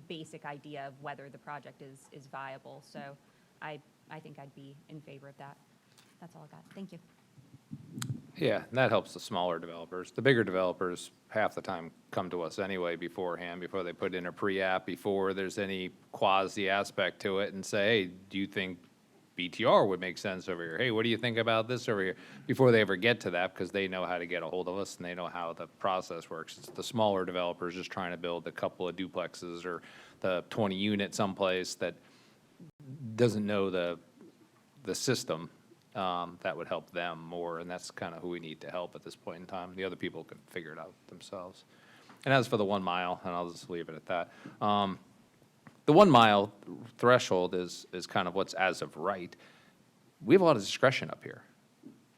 basic idea of whether the project is viable. So I think I'd be in favor of that. That's all I got. Thank you. Yeah, and that helps the smaller developers. The bigger developers, half the time, come to us anyway beforehand, before they put in a pre-app, before there's any quasi aspect to it, and say, hey, do you think BTR would make sense over here? Hey, what do you think about this over here? Before they ever get to that, because they know how to get a hold of us and they know how the process works. It's the smaller developers just trying to build a couple of duplexes or the 20 unit someplace that doesn't know the system. That would help them more, and that's kind of who we need to help at this point in time. The other people can figure it out themselves. And as for the 1 mile, and I'll just leave it at that, the 1 mile threshold is kind of what's as of right. We have a lot of discretion up here.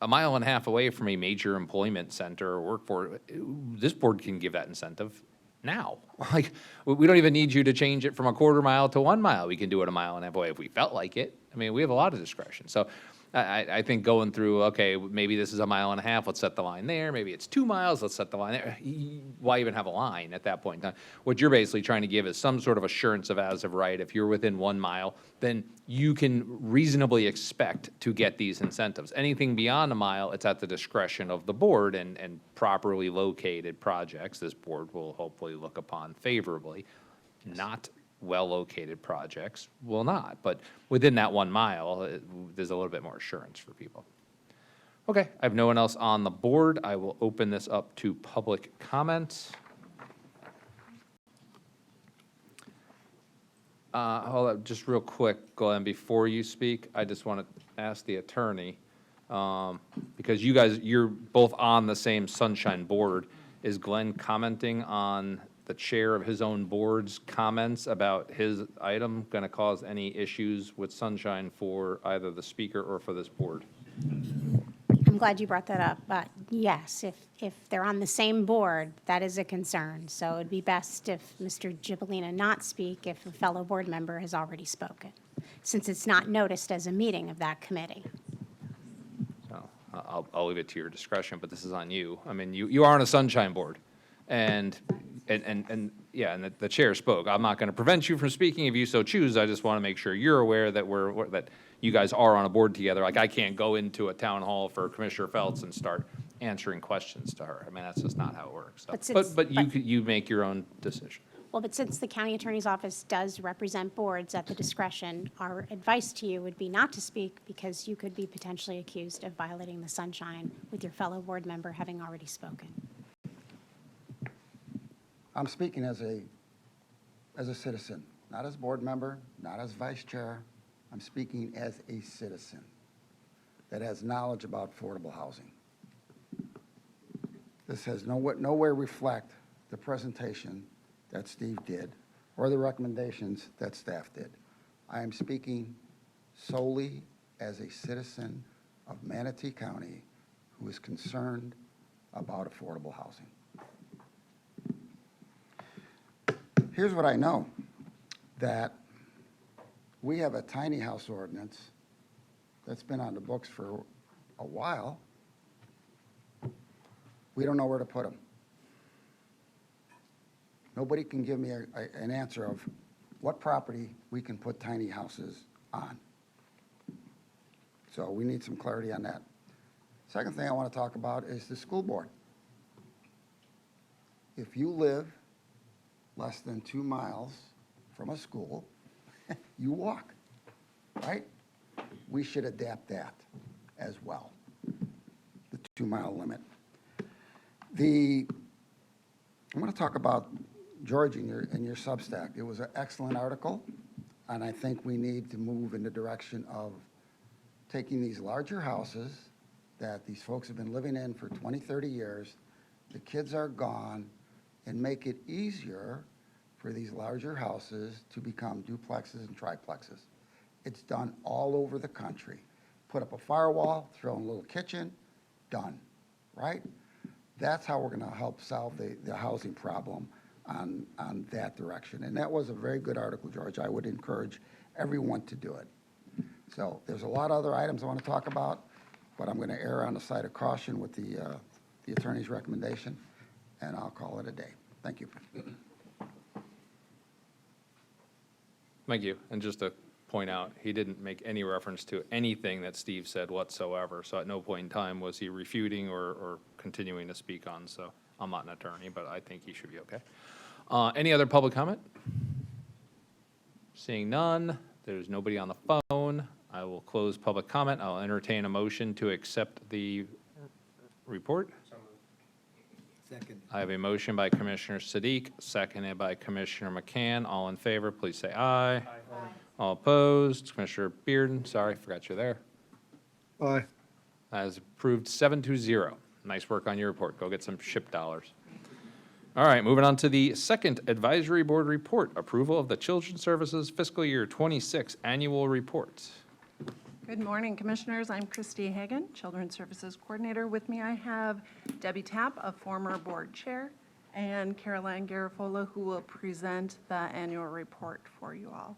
1.5 miles away from a major employment center or workforce, this board can give that incentive. now. Like, we don't even need you to change it from a quarter mile to 1 mile. We can do it a mile and a half away if we felt like it. I mean, we have a lot of discretion. So I think going through, okay, maybe this is a mile and a half, let's set the line there. Maybe it's 2 miles, let's set the line there. Why even have a line at that point in time? What you're basically trying to give is some sort of assurance of as of right. If you're within 1 mile, then you can reasonably expect to get these incentives. Anything beyond a mile, it's at the discretion of the board, and properly located projects, this board will hopefully look upon favorably. Not well-located projects will not, but within that 1 mile, there's a little bit more assurance for people. Okay, I have no one else on the board. I will open this up to public comments. Hold up, just real quick, Glenn, before you speak, I just want to ask the attorney, because you guys, you're both on the same Sunshine Board. Is Glenn commenting on the chair of his own board's comments about his item going to cause any issues with Sunshine for either the speaker or for this board? I'm glad you brought that up, but yes, if they're on the same board, that is a concern. So it'd be best if Mr. Gibolina not speak if a fellow board member has already spoken, since it's not noticed as a meeting of that committee. So I'll leave it to your discretion, but this is on you. I mean, you are on a Sunshine Board, and yeah, and the chair spoke. I'm not going to prevent you from speaking if you so choose. I just want to make sure you're aware that that you guys are on a board together. Like, I can't go into a town hall for Commissioner Feltz and start answering questions to her. I mean, that's just not how it works. So, but you make your own decision. Well, but since the county attorney's office does represent boards at the discretion, our advice to you would be not to speak because you could be potentially accused of violating the Sunshine with your fellow board member having already spoken. I'm speaking as a citizen, not as board member, not as vice chair. I'm speaking as a citizen that has knowledge about affordable housing. This has nowhere reflect the presentation that Steve did or the recommendations that staff did. I am speaking solely as a citizen of Manatee County who is concerned about affordable housing. Here's what I know, that we have a tiny house ordinance that's been on the books for a while. We don't know where to put them. Nobody can give me an answer of what property we can put tiny houses on. So we need some clarity on that. Second thing I want to talk about is the school board. If you live less than 2 miles from a school, you walk, right? We should adapt that as well, the 2-mile limit. I'm going to talk about George in your Substack. It was an excellent article, and I think we need to move in the direction of taking these larger houses that these folks have been living in for 20, 30 years, the kids are gone, and make it easier for these larger houses to become duplexes and triplexes. It's done all over the country. Put up a firewall, throw in a little kitchen, done, right? That's how we're going to help solve the housing problem on that direction. And that was a very good article, George. I would encourage everyone to do it. So there's a lot of other items I want to talk about, but I'm going to err on the side of caution with the attorney's recommendation, and I'll call it a day. Thank you. Thank you. And just to point out, he didn't make any reference to anything that Steve said whatsoever. So at no point in time was he refuting or continuing to speak on. So I'm not an attorney, but I think he should be okay. Any other public comment? Seeing none, there's nobody on the phone. I will close public comment. I'll entertain a motion to accept the report. Second. I have a motion by Commissioner Sadiq, seconded by Commissioner McCann. All in favor, please say aye. Aye. All opposed, Commissioner Bearden, sorry, forgot you're there. Aye. That is approved 7-0. Nice work on your report. Go get some SHIP dollars. All right, moving on to the second advisory board report, approval of the Children's Services Fiscal Year 26 Annual Report. Good morning, Commissioners. I'm Christy Hagan, Children's Services Coordinator. With me, I have Debbie Tapp, a former board chair, and Caroline Garofalo, who will present the annual report for you all.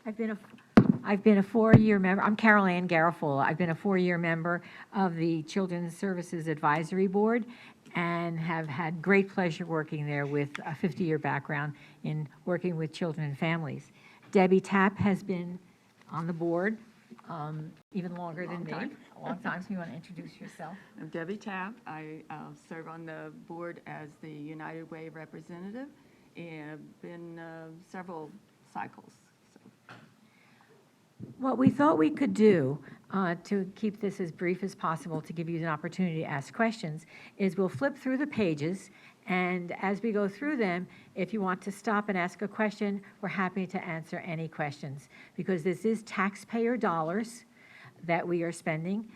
I've been a 4-year member. I'm Carol Ann Garofalo. I've been a 4-year member of the Children's Services Advisory Board and have had great pleasure working there with a 50-year background in working with children and families. Debbie Tapp has been on the board even longer than me. A long time. So you want to introduce yourself? I'm Debbie Tapp. I serve on the board as the United Way representative and been several cycles. What we thought we could do to keep this as brief as possible to give you an opportunity to ask questions is we'll flip through the pages, and as we go through them, if you want to stop and ask a question, we're happy to answer any questions, because this is taxpayer dollars that we are spending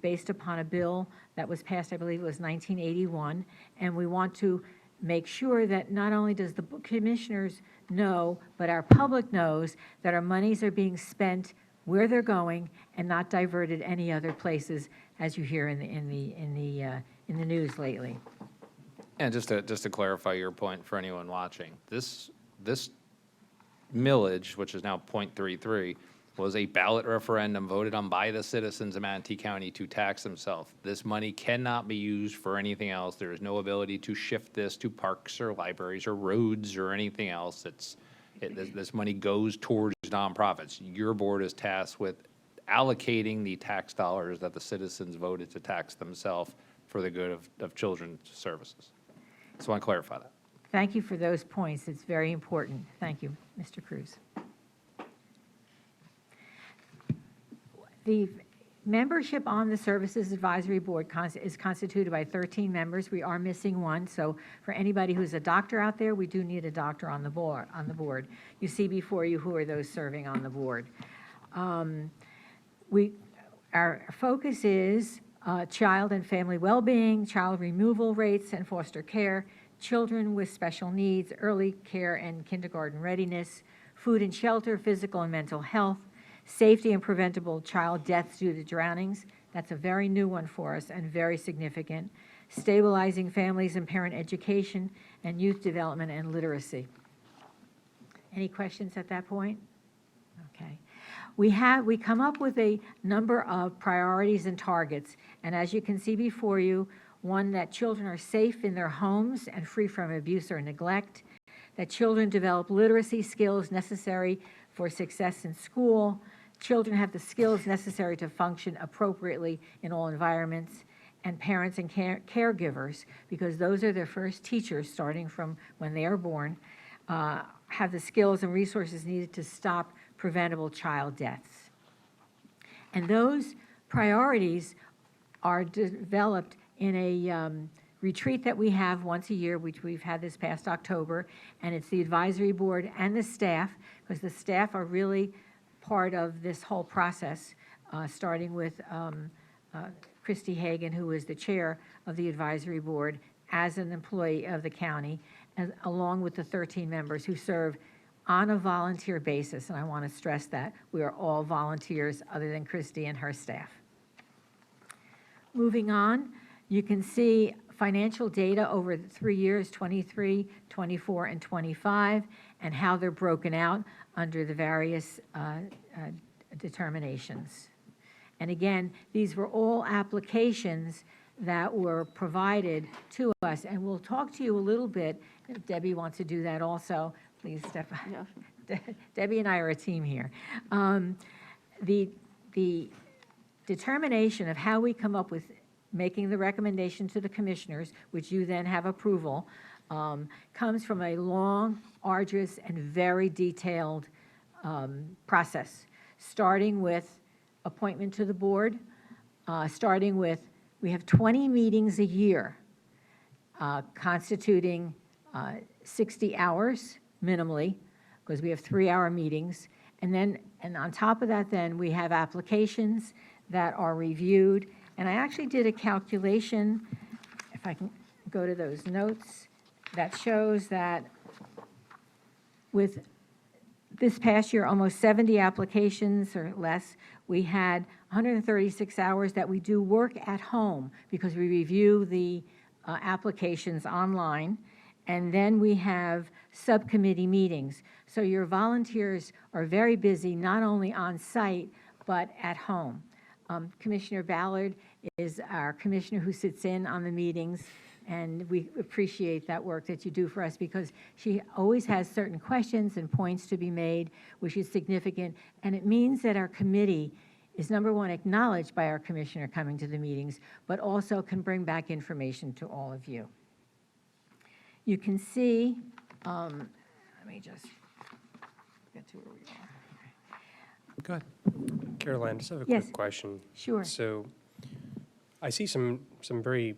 based upon a bill that was passed, I believe it was 1981, and we want to make sure that not only does the commissioners know, but our public knows that our monies are being spent where they're going and not diverted any other places, as you hear in the news lately. And just to clarify your point for anyone watching, this millage, which is now 0.33, was a ballot referendum voted on by the citizens of Manatee County to tax themselves. This money cannot be used for anything else. There is no ability to shift this to parks or libraries or roads or anything else. This money goes towards nonprofits. Your board is tasked with allocating the tax dollars that the citizens voted to tax themselves for the good of children's services. Just want to clarify that. Thank you for those points. It's very important. Thank you, Mr. Cruz. The membership on the Services Advisory Board is constituted by 13 members. We are missing one, so for anybody who's a doctor out there, we do need a doctor on the board. You see before you who are those serving on the board. Our focus is child and family well-being, child removal rates and foster care, children with special needs, early care and kindergarten readiness, food and shelter, physical and mental health, safety and preventable child deaths due to drownings. That's a very new one for us and very significant. Stabilizing families and parent education, and youth development and literacy. Any questions at that point? Okay. We come up with a number of priorities and targets, and as you can see before you, one, that children are safe in their homes and free from abuse or neglect, that children develop literacy skills necessary for success in school, children have the skills necessary to function appropriately in all environments, and parents and caregivers, because those are their first teachers starting from when they are born, have the skills and resources needed to stop preventable child deaths. And those priorities are developed in a retreat that we have once a year, which we've had this past October, and it's the advisory board and the staff, because the staff are really part of this whole process, starting with Christy Hagan, who is the chair of the advisory board as an employee of the county, and along with the 13 members who serve on a volunteer basis, and I want to stress that we are all volunteers other than Christy and her staff. Moving on, you can see financial data over the 3 years, 23, 24, and 25, and how they're broken out under the various determinations. And again, these were all applications that were provided to us, and we'll talk to you a little bit, if Debbie wants to do that also. Please step up. Yeah. Debbie and I are a team here. The determination of how we come up with making the recommendation to the commissioners, which you then have approval, comes from a long, arduous, and very detailed process, starting with appointment to the board, starting with, we have 20 meetings a year, constituting 60 hours minimally, because we have 3-hour meetings. And on top of that, then we have applications that are reviewed. And I actually did a calculation, if I can go to those notes, that shows that with This past year, almost 70 applications or less. We had 136 hours that we do work at home because we review the applications online. And then we have subcommittee meetings. So your volunteers are very busy, not only on site, but at home. Commissioner Ballard is our commissioner who sits in on the meetings, and we appreciate that work that you do for us because she always has certain questions and points to be made, which is significant. And it means that our committee is, number one, acknowledged by our commissioner coming to the meetings, but also can bring back information to all of you. You can see, let me just get to where we are. Go ahead. Caroline, just have a Yes. quick question. Sure. So I see some very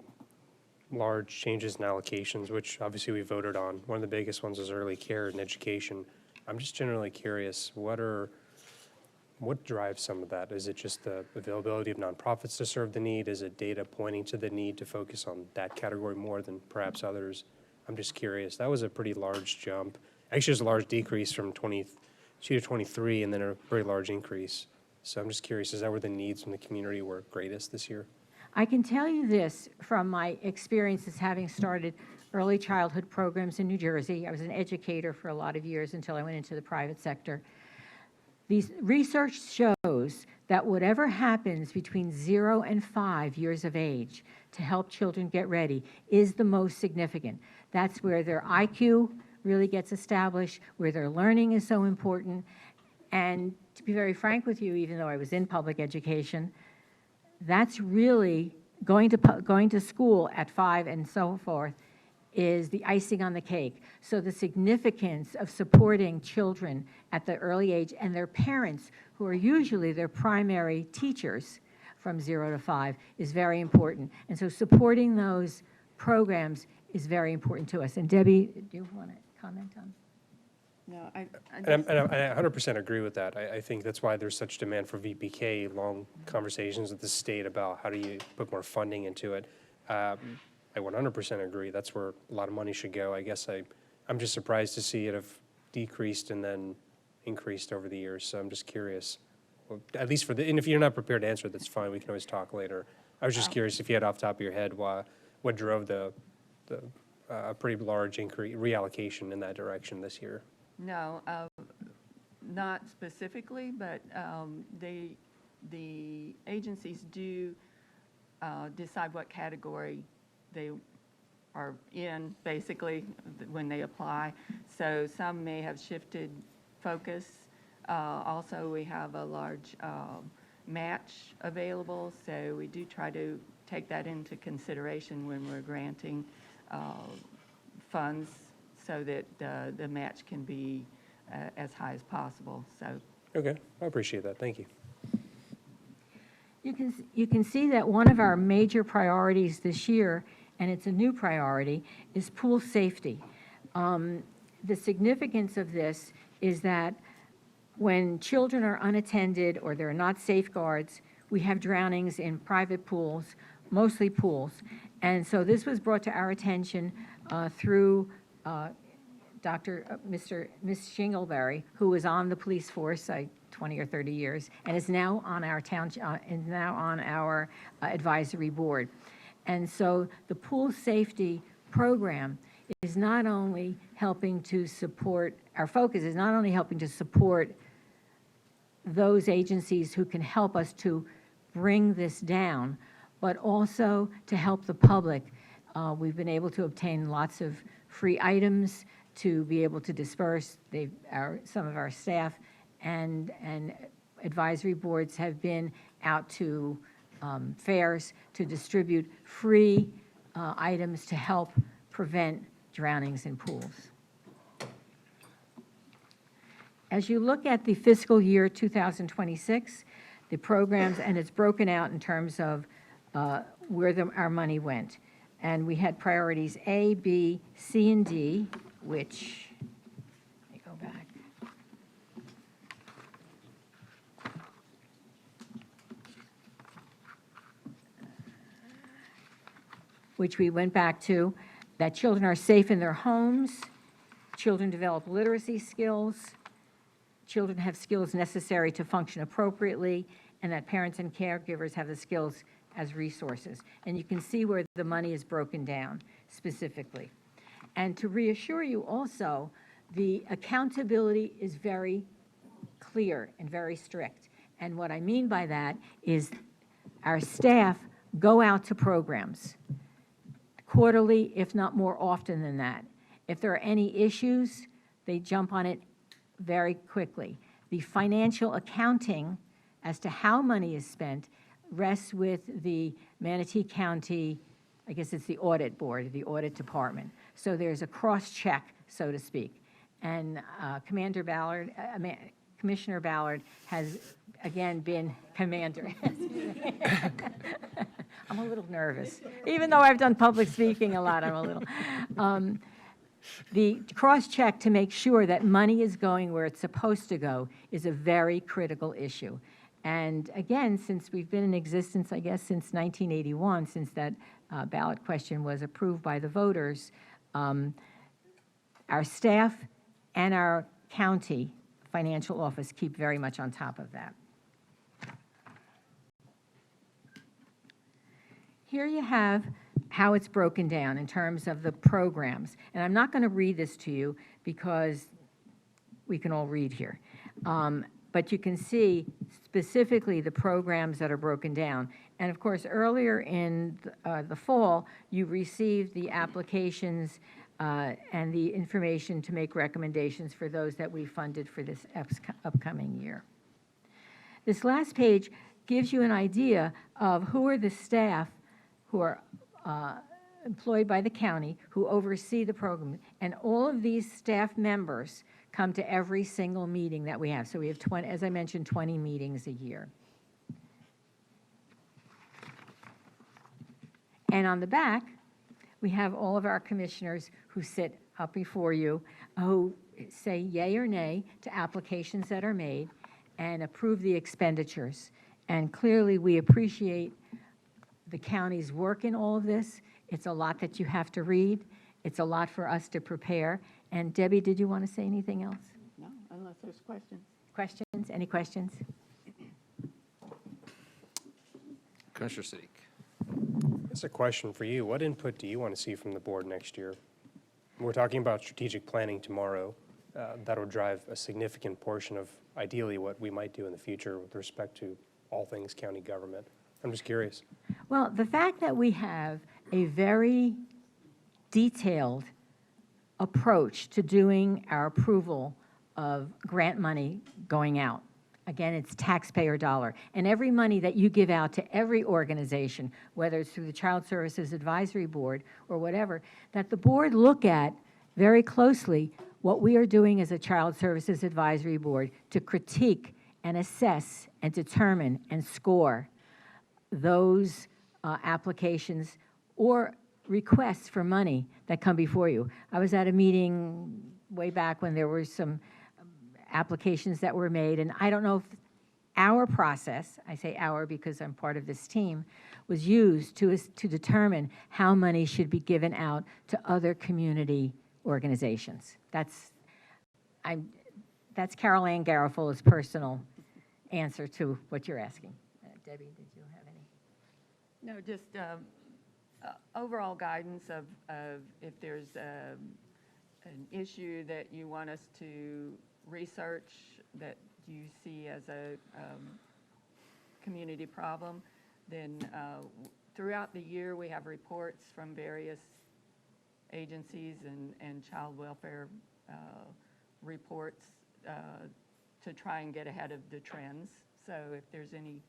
large changes in allocations, which obviously we voted on. One of the biggest ones is early care and education. I'm just generally curious, what drives some of that? Is it just the availability of nonprofits to serve the need? Is it data pointing to the need to focus on that category more than perhaps others? I'm just curious. That was a pretty large jump. Actually, it was a large decrease from 22 to 23 and then a very large increase. So I'm just curious, is that where the needs from the community were greatest this year? I can tell you this from my experiences having started early childhood programs in New Jersey. I was an educator for a lot of years until I went into the private sector. These research shows that whatever happens between 0 and 5 years of age to help children get ready is the most significant. That's where their IQ really gets established, where their learning is so important. And to be very frank with you, even though I was in public education, that's really going to school at 5 and so forth is the icing on the cake. So the significance of supporting children at the early age and their parents, who are usually their primary teachers from 0 to 5, is very important. And so supporting those programs is very important to us. And Debbie, do you want to comment on? No, I And I 100% agree with that. I think that's why there's such demand for VPK, long conversations with the state about how do you put more funding into it. I 100% agree. That's where a lot of money should go. I guess I'm just surprised to see it have decreased and then increased over the years. So I'm just curious, well, at least and if you're not prepared to answer, that's fine. We can always talk later. I was just curious if you had off the top of your head what drove the pretty large reallocation in that direction this year. No, not specifically, but the agencies do decide what category they are in, basically, when they apply. So some may have shifted focus. Also, we have a large match available, so we do try to take that into consideration when we're granting funds, so that the match can be as high as possible. So. Okay, I appreciate that. Thank you. You can see that one of our major priorities this year, and it's a new priority, is pool safety. The significance of this is that when children are unattended or there are not safeguards, we have drownings in private pools, mostly pools. And so this was brought to our attention through Miss Shingleberry, who was on the police force 20 or 30 years, and is now on our advisory board. And so the pool safety program is not only helping to support, our focus is not only helping to support those agencies who can help us to bring this down, but also to help the public. We've been able to obtain lots of free items to be able to disperse. Some of our staff and advisory boards have been out to fairs to distribute free items to help prevent drownings in pools. As you look at the fiscal year 2026, the programs, and it's broken out in terms of where our money went. And we had priorities A, B, C, and D, which, let me go back. Which we went back to, that children are safe in their homes, children develop literacy skills, children have skills necessary to function appropriately, and that parents and caregivers have the skills as resources. And you can see where the money is broken down specifically. And to reassure you also, the accountability is very clear and very strict. And what I mean by that is our staff go out to programs quarterly, if not more often than that. If there are any issues, they jump on it very quickly. The financial accounting as to how money is spent rests with the Manatee County, I guess it's the audit board, the audit department. So there's a cross-check, so to speak. And Commissioner Ballard has, again, been commander. I'm a little nervous. Even though I've done public speaking a lot, I'm a little. The cross-check to make sure that money is going where it's supposed to go is a very critical issue. And again, since we've been in existence, I guess, since 1981, since that ballot question was approved by the voters, our staff and our county financial office keep very much on top of that. Here you have how it's broken down in terms of the programs. And I'm not going to read this to you because we can all read here. But you can see specifically the programs that are broken down. And of course, earlier in the fall, you received the applications and the information to make recommendations for those that we funded for this upcoming year. This last page gives you an idea of who are the staff who are employed by the county who oversee the program. And all of these staff members come to every single meeting that we have. So we have 20, as I mentioned, 20 meetings a year. And on the back, we have all of our commissioners who sit up before you, who say yay or nay to applications that are made and approve the expenditures. And clearly, we appreciate the county's work in all of this. It's a lot that you have to read. It's a lot for us to prepare. And Debbie, did you want to say anything else? No, unless there's questions. Questions? Any questions? Commissioner Siddiq. It's a question for you. What input do you want to see from the board next year? We're talking about strategic planning tomorrow. That'll drive a significant portion of ideally what we might do in the future with respect to all things county government. I'm just curious. Well, the fact that we have a very detailed approach to doing our approval of grant money going out. Again, it's taxpayer dollar. And every money that you give out to every organization, whether it's through the Child Services Advisory Board or whatever, that the board look at very closely what we are doing as a Child Services Advisory Board to critique and assess and determine and score those applications or requests for money that come before you. I was at a meeting way back when there were some applications that were made, and I don't know if our process, I say our because I'm part of this team, was used to determine how money should be given out to other community organizations. That's Carol Ann Garofalo's personal answer to what you're asking. Debbie, did you have any? No, just overall guidance of if there's an issue that you want us to research that you see as a community problem, then throughout the year we have reports from various agencies and child welfare reports to try and get ahead of the trends. So if there's any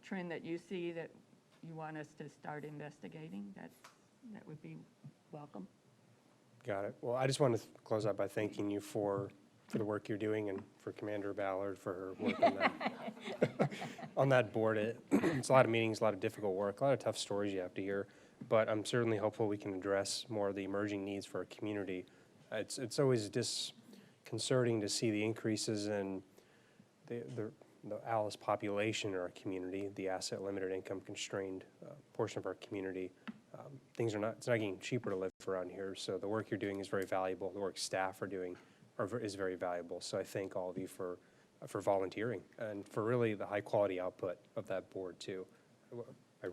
trend that you see that you want us to start investigating, that would be welcome. Got it. Well, I just want to close out by thanking you for the work you're doing and for Commander Ballard for her work on that, on that board. It's a lot of meetings, a lot of difficult work, a lot of tough stories you have to hear, but I'm certainly hopeful we can address more of the emerging needs for our community. It's always disconcerting to see the increases in the Alice population in our community, the asset limited income constrained portion of our community. It's not getting cheaper to live around here, so the work you're doing is very valuable. The work staff are doing is very valuable. So I thank all of you for volunteering and for really the high quality output of that board too. I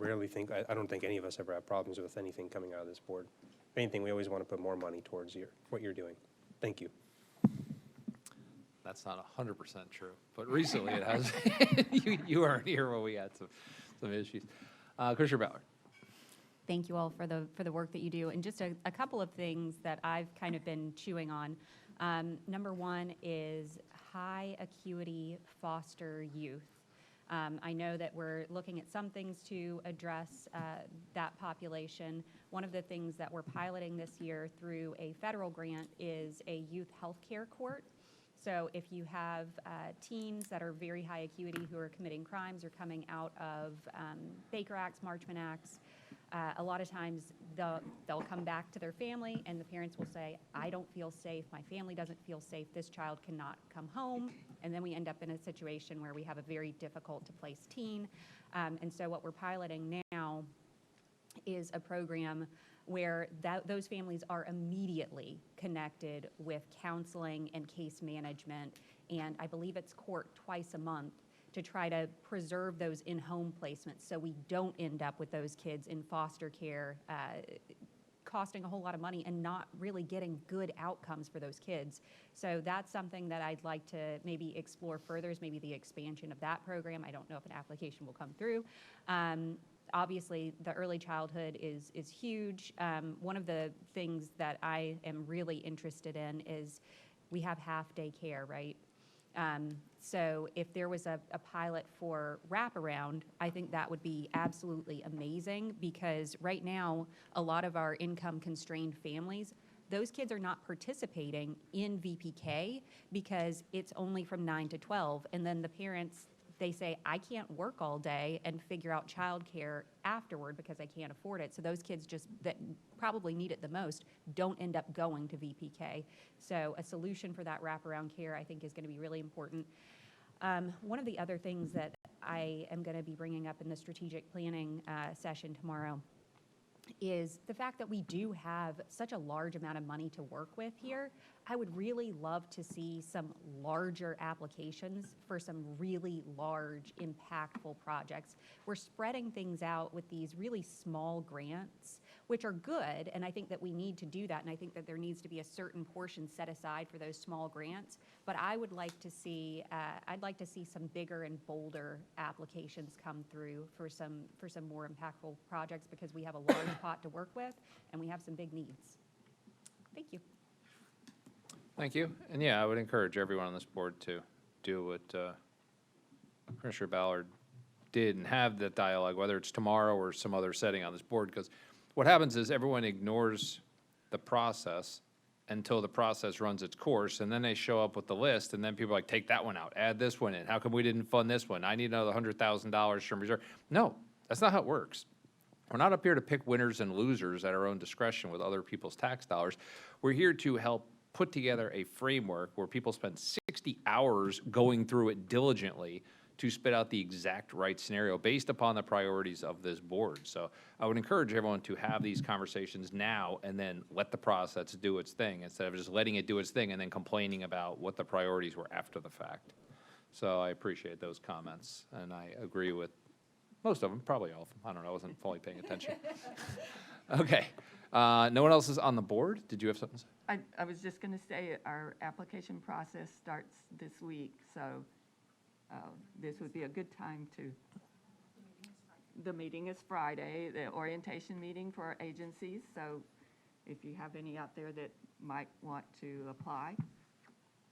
don't think any of us ever have problems with anything coming out of this board. If anything, we always want to put more money towards what you're doing. Thank you. That's not 100% true, but recently it has. You weren't here when we had some issues. Commissioner Ballard. Thank you all for the work that you do. And just a couple of things that I've kind of been chewing on. Number one is high acuity foster youth. I know that we're looking at some things to address that population. One of the things that we're piloting this year through a federal grant is a youth health care court. So if you have teens that are very high acuity who are committing crimes or coming out of Baker Acts, Marchman Acts, a lot of times they'll come back to their family and the parents will say, I don't feel safe, my family doesn't feel safe, this child cannot come home. And then we end up in a situation where we have a very difficult to place teen. And so what we're piloting now is a program where those families are immediately connected with counseling and case management, and I believe it's court twice a month to try to preserve those in-home placements so we don't end up with those kids in foster care costing a whole lot of money and not really getting good outcomes for those kids. So that's something that I'd like to maybe explore further, is maybe the expansion of that program. I don't know if an application will come through. Obviously, the early childhood is huge. One of the things that I am really interested in is we have half-day care, right? So if there was a pilot for wraparound, I think that would be absolutely amazing, because right now, a lot of our income-constrained families, those kids are not participating in VPK because it's only from 9 to 12, and then the parents, they say, I can't work all day and figure out childcare afterward because I can't afford it. So those kids that probably need it the most don't end up going to VPK. So a solution for that wraparound care, I think, is going to be really important. One of the other things that I am going to be bringing up in the strategic planning session tomorrow is the fact that we do have such a large amount of money to work with here. I would really love to see some larger applications for some really large, impactful projects. We're spreading things out with these really small grants, which are good, and I think that we need to do that, and I think that there needs to be a certain portion set aside for those small grants. But I would like to see, I'd like to see some bigger and bolder applications come through for some more impactful projects, because we have a large pot to work with, and we have some big needs. Thank you. Thank you. And yeah, I would encourage everyone on this board to do what Commissioner Ballard did and have that dialogue, whether it's tomorrow or some other setting on this board, because what happens is everyone ignores the process until the process runs its course, and then they show up with the list, and then people are like, take that one out, add this one in. How come we didn't fund this one? I need another $100,000 from reserve. No, that's not how it works. We're not up here to pick winners and losers at our own discretion with other people's tax dollars. We're here to help put together a framework where people spend 60 hours going through it diligently to spit out the exact right scenario based upon the priorities of this board. So I would encourage everyone to have these conversations now and then let the process do its thing, instead of just letting it do its thing and then complaining about what the priorities were after the fact. So I appreciate those comments, and I agree with most of them, probably all of them. I don't know, I wasn't fully paying attention. Okay. No one else is on the board? Did you have something to say? I was just going to say our application process starts this week, so this would be a good time to. The meeting is Friday, the orientation meeting for our agencies. So if you have any out there that might want to apply.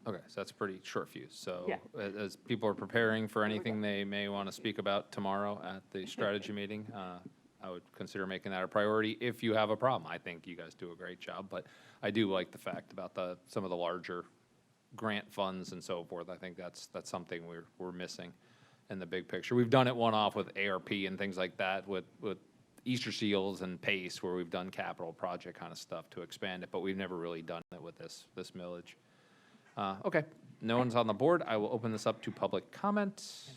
Okay, so that's a pretty short fuse. So Yeah. as people are preparing for anything they may want to speak about tomorrow at the strategy meeting, I would consider making that a priority if you have a problem. I think you guys do a great job, but I do like the fact about some of the larger grant funds and so forth. I think that's something we're missing in the big picture. We've done it one-off with ARP and things like that, with Easter Seals and PACE, where we've done capital project kind of stuff to expand it, but we've never really done it with this millage. Okay, no one's on the board. I will open this up to public comment.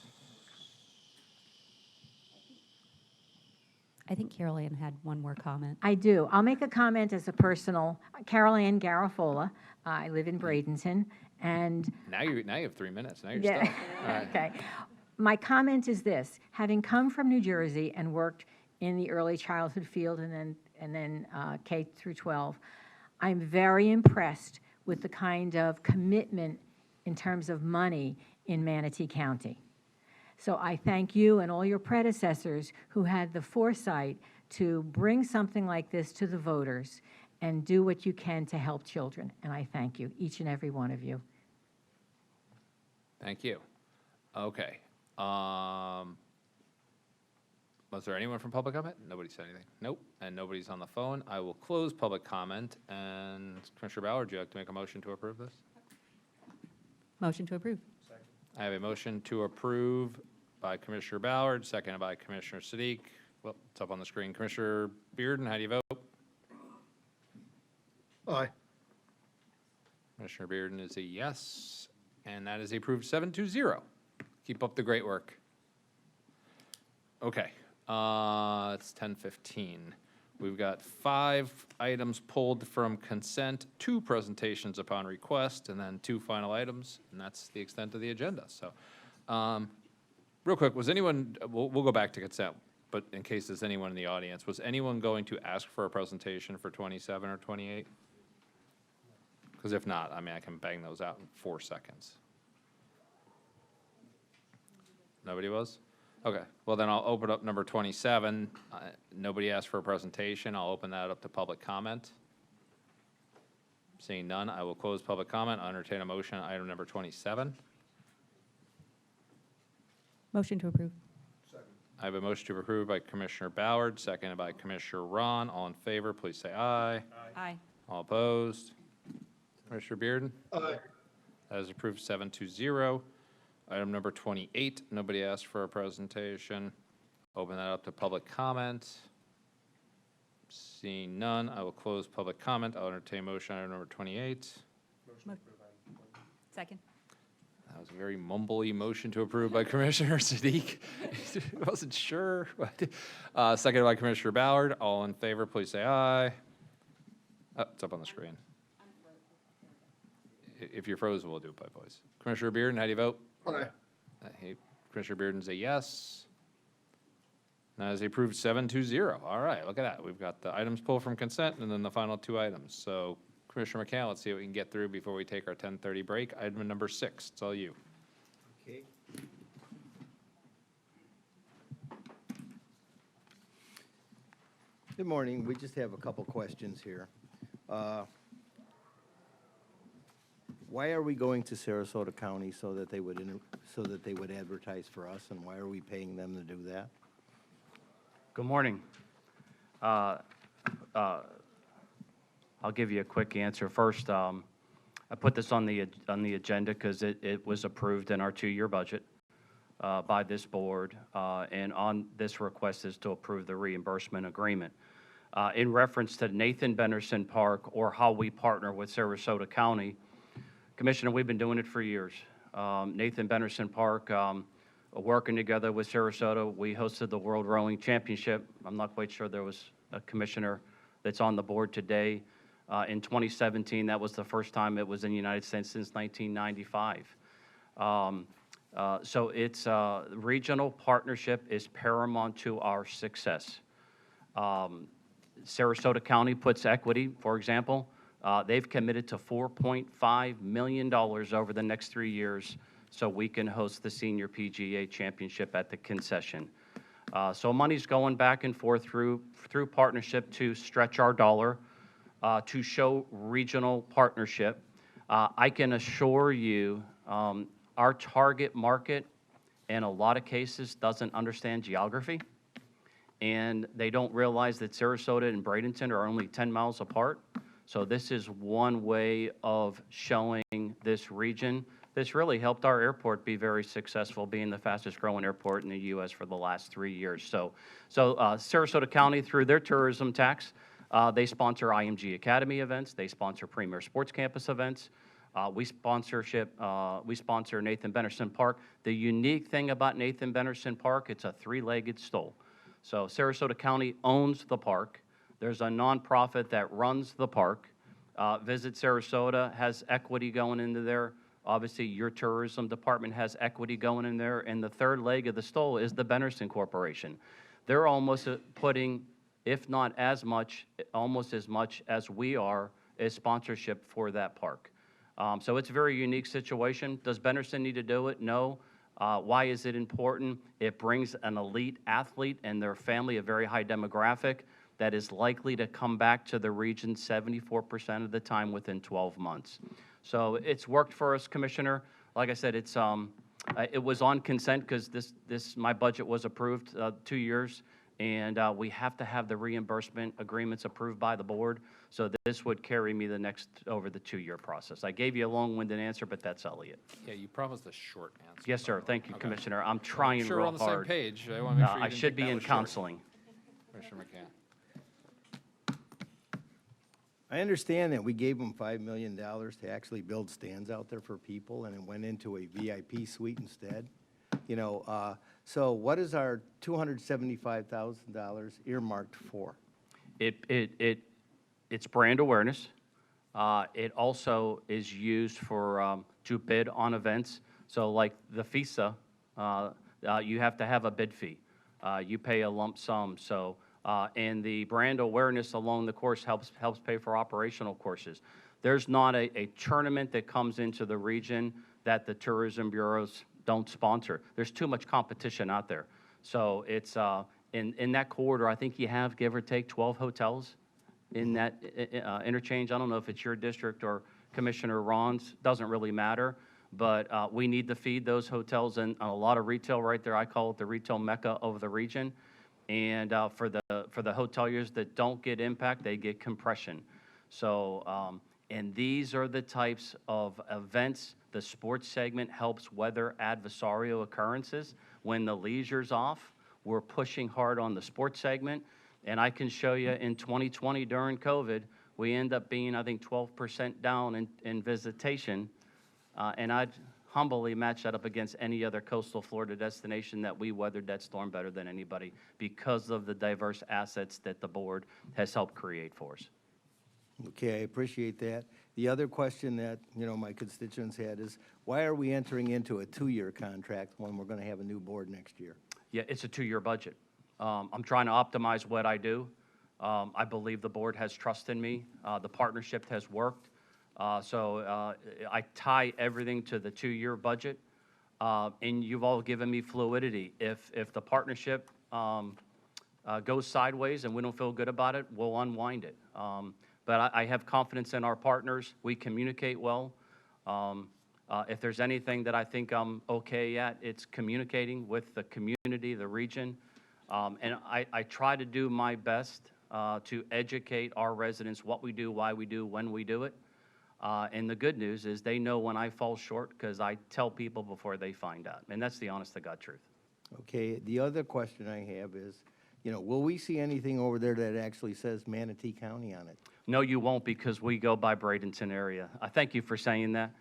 I think Carol Ann had one more comment. I do. I'll make a comment as a personal. Carol Ann Garafola. I live in Bradenton, and Now you have 3 minutes. Now you're yeah. stuck. All right. Okay. My comment is this: having come from New Jersey and worked in the early childhood field and then K through 12, I'm very impressed with the kind of commitment in terms of money in Manatee County. So I thank you and all your predecessors who had the foresight to bring something like this to the voters and do what you can to help children. And I thank you, each and every one of you. Thank you. Okay. Was there anyone from public comment? Nobody said anything. Nope. And nobody's on the phone. I will close public comment. And Commissioner Ballard, would you like to make a motion to approve this? Motion to approve. I have a motion to approve by Commissioner Ballard, seconded by Commissioner Siddiq. Well, it's up on the screen. Commissioner Bearden, how do you vote? Aye. Commissioner Bearden is a yes, and that is approved 7-0. Keep up the great work. Okay, it's 10:15. We've got 5 items pulled from consent, 2 presentations upon request, and then 2 final items, and that's the extent of the agenda. So, real quick, was anyone, we'll go back to consent, but in case there's anyone in the audience, was anyone going to ask for a presentation for 27 or 28? Because if not, I mean, I can bang those out in 4 seconds. Nobody was? Okay, well then I'll open up number 27. Nobody asked for a presentation. I'll open that up to public comment. Seeing none, I will close public comment. I'll entertain a motion on item number 27. Motion to approve. I have a motion to approve by Commissioner Ballard, seconded by Commissioner Ron. All in favor, please say aye. Aye. All opposed? Commissioner Bearden? Aye. That is approved 7-0. Item number 28, nobody asked for a presentation. Open that up to public comment. Seeing none, I will close public comment. I'll entertain a motion on item number 28. Second. That was a very mumbly motion to approve by Commissioner Siddiq. I wasn't sure. Seconded by Commissioner Ballard. All in favor, please say aye. Oh, it's up on the screen. If you're frozen, we'll do it by voice. Commissioner Bearden, how do you vote? Aye. Commissioner Bearden's a yes. That is approved 7-0. All right, look at that. We've got the items pulled from consent and then the final 2 items. So Commissioner McCann, let's see what we can get through before we take our 10:30 break. Item number 6, it's all you. Okay. Good morning. We just have a couple questions here. Why are we going to Sarasota County so that they would advertise for us, and why are we paying them to do that? Good morning. I'll give you a quick answer. First, I put this on the agenda because it was approved in our 2-year budget by this board, and on this request is to approve the reimbursement agreement. In reference to Nathan Benderson Park, or how we partner with Sarasota County, Commissioner, we've been doing it for years. Nathan Benderson Park, working together with Sarasota, we hosted the World Rowing Championship. I'm not quite sure there was a commissioner that's on the board today. In 2017, that was the first time it was in the United States since 1995. So it's regional partnership is paramount to our success. Sarasota County puts equity, for example. They've committed to $4.5 million over the next 3 years so we can host the Senior PGA Championship at the concession. So money's going back and forth through partnership to stretch our dollar, to show regional partnership. I can assure you our target market in a lot of cases doesn't understand geography, and they don't realize that Sarasota and Bradenton are only 10 miles apart. So this is one way of showing this region. This really helped our airport be very successful, being the fastest growing airport in the U.S. for the last 3 years. So Sarasota County, through their tourism tax, they sponsor IMG Academy events. They sponsor Premier Sports Campus events. We sponsor Nathan Benderson Park. The unique thing about Nathan Benderson Park, it's a 3-legged stool. So Sarasota County owns the park. There's a nonprofit that runs the park. Visit Sarasota has equity going into there. Obviously, your tourism department has equity going in there. And the third leg of the stool is the Benderson Corporation. They're almost putting, if not as much, almost as much as we are, as sponsorship for that park. So it's a very unique situation. Does Benderson need to do it? No. Why is it important? It brings an elite athlete and their family, a very high demographic, that is likely to come back to the region 74% of the time within 12 months. So it's worked for us, Commissioner. Like I said, it was on consent because my budget was approved 2 years, and we have to have the reimbursement agreements approved by the board. So this would carry me over the 2-year process. I gave you a long-winded answer, but that's Elliot. Yeah, you promised a short answer. Yes, sir. Thank you, Okay. Commissioner. I'm trying sure real we're on the same hard. page. I wanna make sure you I didn't should think be that in was short. counseling. Commissioner McCann. I understand that we gave them $5 million to actually build stands out there for people, and it went into a VIP suite instead. You know, so what is our $275,000 earmarked for? It's brand awareness. It also is used for, to bid on events. So like the FISA, you have to have a bid fee. You pay a lump sum. So, and the brand awareness along the course helps pay for operational courses. There's not a tournament that comes into the region that the tourism bureaus don't sponsor. There's too much competition out there. So it's, in that corridor, I think you have, give or take, 12 hotels in that interchange. I don't know if it's your district or Commissioner Ron's, doesn't really matter. But we need to feed those hotels and a lot of retail right there. I call it the retail mecca of the region. And for the hoteliers that don't get impact, they get compression. So, and these are the types of events. The sports segment helps weather adversarial occurrences. When the leisure's off, we're pushing hard on the sports segment. And I can show you in 2020 during COVID, we end up being, I think, 12% down in visitation. And I'd humbly match that up against any other coastal Florida destination that we weathered that storm better than anybody because of the diverse assets that the board has helped create for us. Okay, I appreciate that. The other question that, you know, my constituents had is, why are we entering into a 2-year contract when we're going to have a new board next year? Yeah, it's a 2-year budget. I'm trying to optimize what I do. I believe the board has trust in me. The partnership has worked. So I tie everything to the 2-year budget, and you've all given me fluidity. If the partnership goes sideways and we don't feel good about it, we'll unwind it. But I have confidence in our partners. We communicate well. If there's anything that I think I'm okay at, it's communicating with the community, the region. And I try to do my best to educate our residents what we do, why we do, when we do it. And the good news is they know when I fall short because I tell people before they find out. And that's the honest-to-God truth. Okay, the other question I have is, you know, will we see anything over there that actually says Manatee County on it? No, you won't because we go by Bradenton area. I thank you for saying that.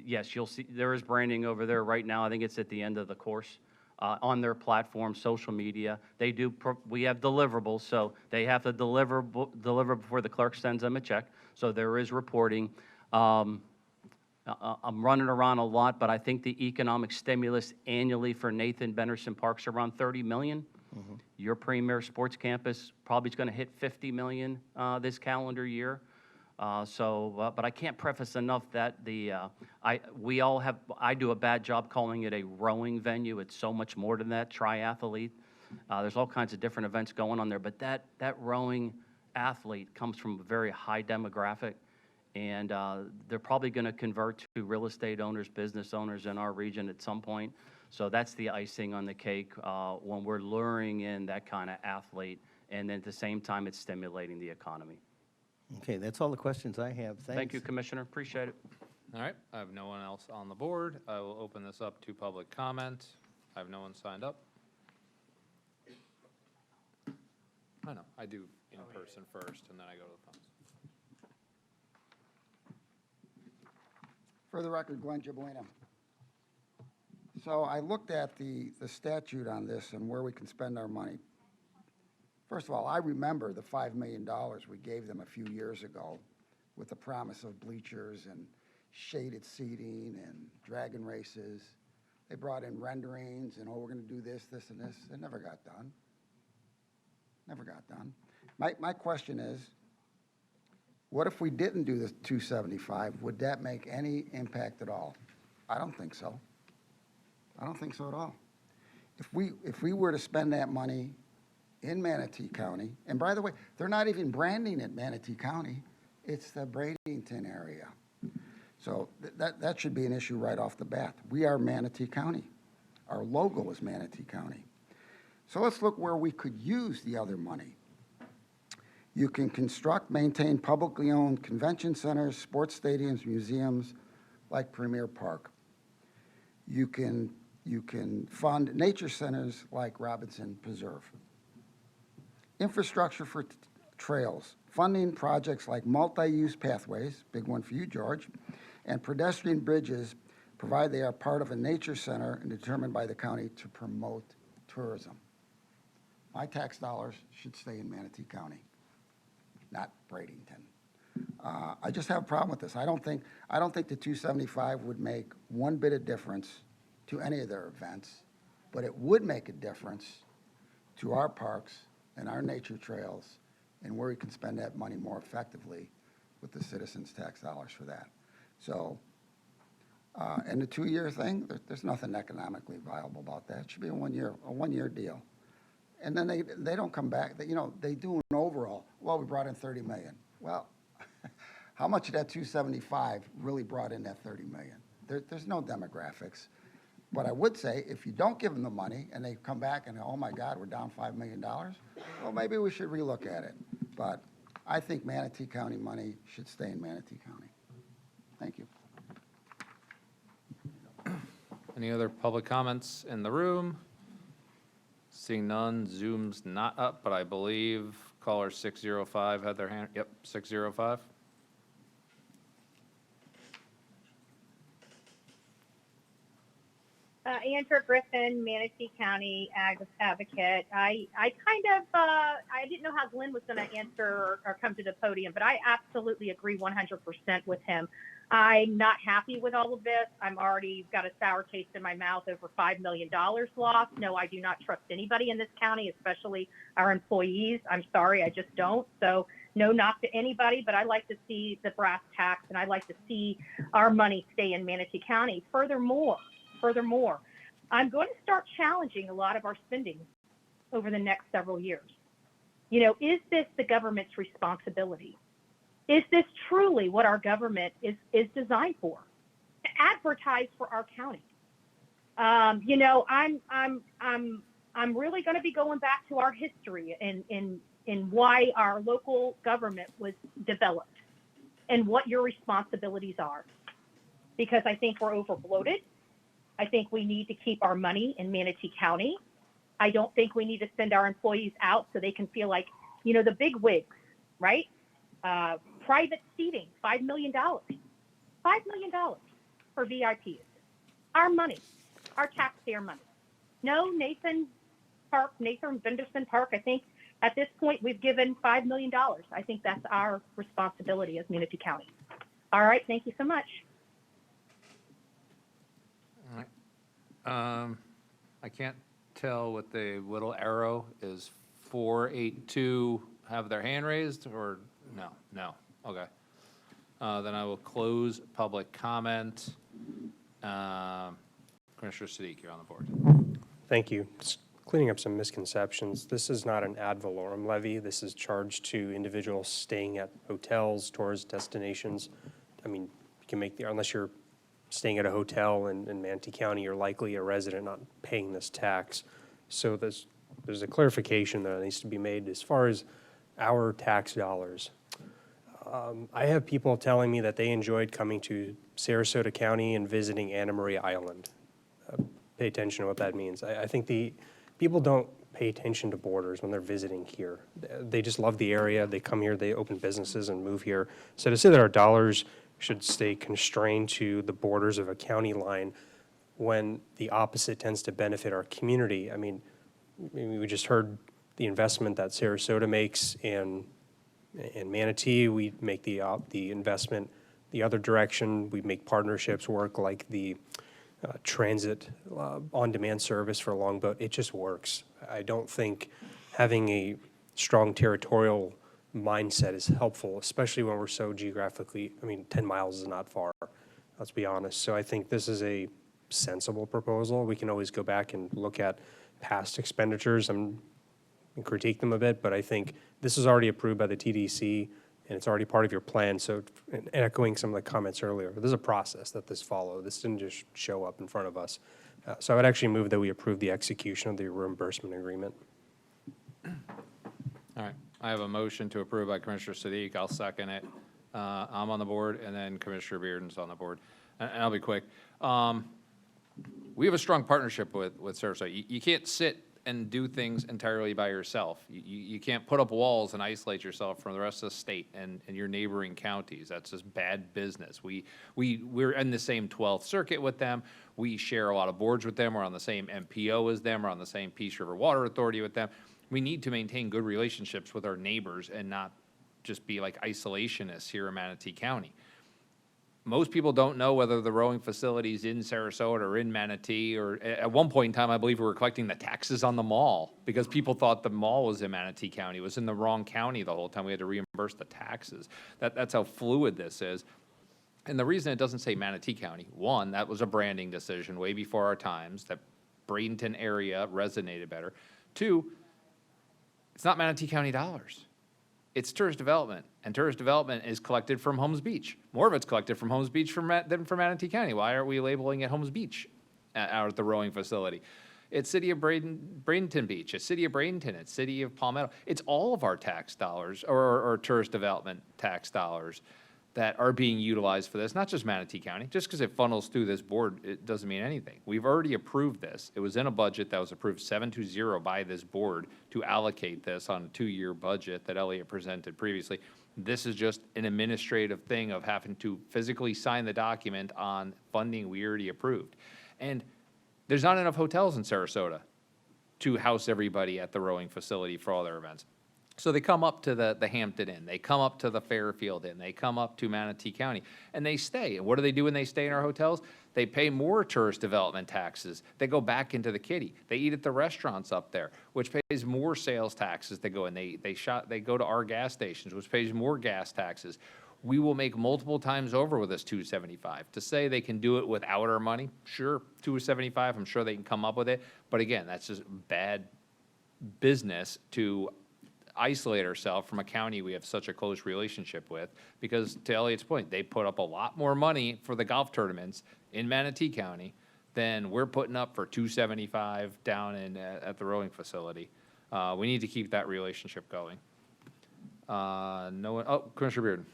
Yes, you'll see, there is branding over there right now. I think it's at the end of the course. On their platform, social media. We have deliverables, so they have to deliver before the clerk sends them a check. So there is reporting. I'm running around a lot, but I think the economic stimulus annually for Nathan Benderson Park's around $30 million. Mm-hmm. Your premier sports campus probably is going to hit $50 million this calendar year. But I can't preface enough that I do a bad job calling it a rowing venue. It's so much more than that, triathlete. There's all kinds of different events going on there, but that rowing athlete comes from a very high demographic, and they're probably going to convert to real estate owners, business owners in our region at some point. So that's the icing on the cake when we're luring in that kind of athlete, and then at the same time, it's stimulating the economy. Okay, that's all the questions I have. Thanks. Thank you, Commissioner. Appreciate it. All right, I have no one else on the board. I will open this up to public comment. I have no one signed up. I know, I do in person first, and then I go to the phones. For the record, Glenn Gibolino. So I looked at the statute on this and where we can spend our money. First of all, I remember the $5 million we gave them a few years ago with the promise of bleachers and shaded seating and dragon races. They brought in renderings and, oh, we're going to do this, this, and this. It never got done. Never got done. My question is, what if we didn't do the 275? Would that make any impact at all? I don't think so. I don't think so at all. If we were to spend that money in Manatee County, and by the way, they're not even branding it Manatee County, it's the Bradenton area. So that should be an issue right off the bat. We are Manatee County. Our logo is Manatee County. So let's look where we could use the other money. You can construct, maintain publicly owned convention centers, sports stadiums, museums, like Premier Park. You can fund nature centers like Robinson Preserve. Infrastructure for trails, funding projects like multi-use pathways, big one for you, George, and pedestrian bridges, provided they are part of a nature center and determined by the county to promote tourism. My tax dollars should stay in Manatee County, not Bradenton. I just have a problem with this. I don't think the 275 would make one bit of difference to any of their events, but it would make a difference to our parks and our nature trails and where we can spend that money more effectively with the citizens' tax dollars for that. So, and the 2-year thing, there's nothing economically viable about that. It should be a one-year deal. And then they don't come back. They do an overall. Well, we brought in 30 million. Well, how much of that 275 really brought in that 30 million? There's no demographics. But I would say, if you don't give them the money and they come back and, oh my God, we're down $5 million, well, maybe we should relook at it. But I think Manatee County money should stay in Manatee County. Thank you. Any other public comments in the room? Seeing none, Zoom's not up, but I believe caller 605 had their hand. Yep, 605. Andrew Griffin, Manatee County Advocate. I didn't know how Glenn was going to answer or come to the podium, but I absolutely agree 100% with him. I'm not happy with all of this. I'm already got a sour taste in my mouth over $5 million lost. No, I do not trust anybody in this county, especially our employees. I'm sorry, I just don't. So no knock to anybody, but I like to see the brass tacks and I like to see our money stay in Manatee County. Furthermore, I'm going to start challenging a lot of our spending over the next several years. Is this the government's responsibility? Is this truly what our government is designed for? To advertise for our county. I'm really going to be going back to our history in why our local government was developed and what your responsibilities are. Because I think we're over bloated. I think we need to keep our money in Manatee County. I don't think we need to send our employees out so they can feel like, the big wigs, right? Private seating, $5 million. $5 million for VIPs. Our money, our taxpayer money. No, Nathan Benderson Park, I think at this point we've given $5 million. I think that's our responsibility as Manatee County. All right, thank you so much. I can't tell what the little arrow is. 482 have their hand raised, or no? Okay. Then I will close public comment. Commissioner Siddiq, you're on the board. Thank you. Just cleaning up some misconceptions. This is not an ad valorem levy. This is charged to individuals staying at hotels, tourist destinations. I mean, you can make unless you're staying at a hotel in Manatee County, you're likely a resident not paying this tax. So there's a clarification that needs to be made as far as our tax dollars. I have people telling me that they enjoyed coming to Sarasota County and visiting Anna Maria Island. Pay attention to what that means. I think the people don't pay attention to borders when they're visiting here. They just love the area. They come here, they open businesses and move here. So to say that our dollars should stay constrained to the borders of a county line, when the opposite tends to benefit our community. I mean, we just heard the investment that Sarasota makes in Manatee. We make the investment the other direction. We make partnerships work, like the transit on-demand service for Longboat. It just works. I don't think having a strong territorial mindset is helpful, especially when we're so geographically, 10 miles is not far, let's be honest. So I think this is a sensible proposal. We can always go back and look at past expenditures and critique them a bit, but I think this is already approved by the TDC and it's already part of your plan. So, and echoing some of the comments earlier, there's a process that this followed. This didn't just show up in front of us. So I would actually move that we approve the execution of the reimbursement agreement. All right, I have a motion to approve by Commissioner Sadiq. I'll second it. I'm on the board, and then Commissioner Bearden's on the board. And I'll be quick. We have a strong partnership with Sarasota. You can't sit and do things entirely by yourself. You can't put up walls and isolate yourself from the rest of the state and your neighboring counties. That's just bad business. We're in the same 12th Circuit with them. We share a lot of boards with them. We're on the same MPO as them. We're on the same Peace River Water Authority with them. We need to maintain good relationships with our neighbors and not just be like isolationists here in Manatee County. Most people don't know whether the rowing facility's in Sarasota or in Manatee, or at one point in time, I believe we were collecting the taxes on the mall because people thought the mall was in Manatee County. It was in the wrong county the whole time. We had to reimburse the taxes. That's how fluid this is. And the reason it doesn't say Manatee County, one, that was a branding decision way before our times, that Bradenton area resonated better. Two, it's not Manatee County dollars. It's tourist development, and tourist development is collected from Holmes Beach. More of it's collected from Holmes Beach than from Manatee County. Why aren't we labeling it Holmes Beach out at the rowing facility? It's City of Bradenton Beach, it's City of Bradenton, it's City of Palmetto. It's all of our tax dollars, or tourist development tax dollars, that are being utilized for this, not just Manatee County. Just because it funnels through this board, it doesn't mean anything. We've already approved this. It was in a budget that was approved 7-0 by this board to allocate this on a 2-year budget that Elliott presented previously. This is just an administrative thing of having to physically sign the document on funding we already approved. And there's not enough hotels in Sarasota to house everybody at the rowing facility for all their events. So they come up to the Hampton Inn, they come up to the Fairfield Inn, they come up to Manatee County, and they stay. And what do they do when they stay in our hotels? They pay more tourist development taxes. They go back into the kitty. They eat at the restaurants up there, which pays more sales taxes. They go and they go to our gas stations, which pays more gas taxes. We will make multiple times over with this 275. To say they can do it without our money, sure, 275, I'm sure they can come up with it. But again, that's just bad business to isolate ourselves from a county we have such a close relationship with, because to Elliott's point, they put up a lot more money for the golf tournaments in Manatee County than we're putting up for 275 down at the rowing facility. We need to keep that relationship going. No one, oh, Commissioner Bearden.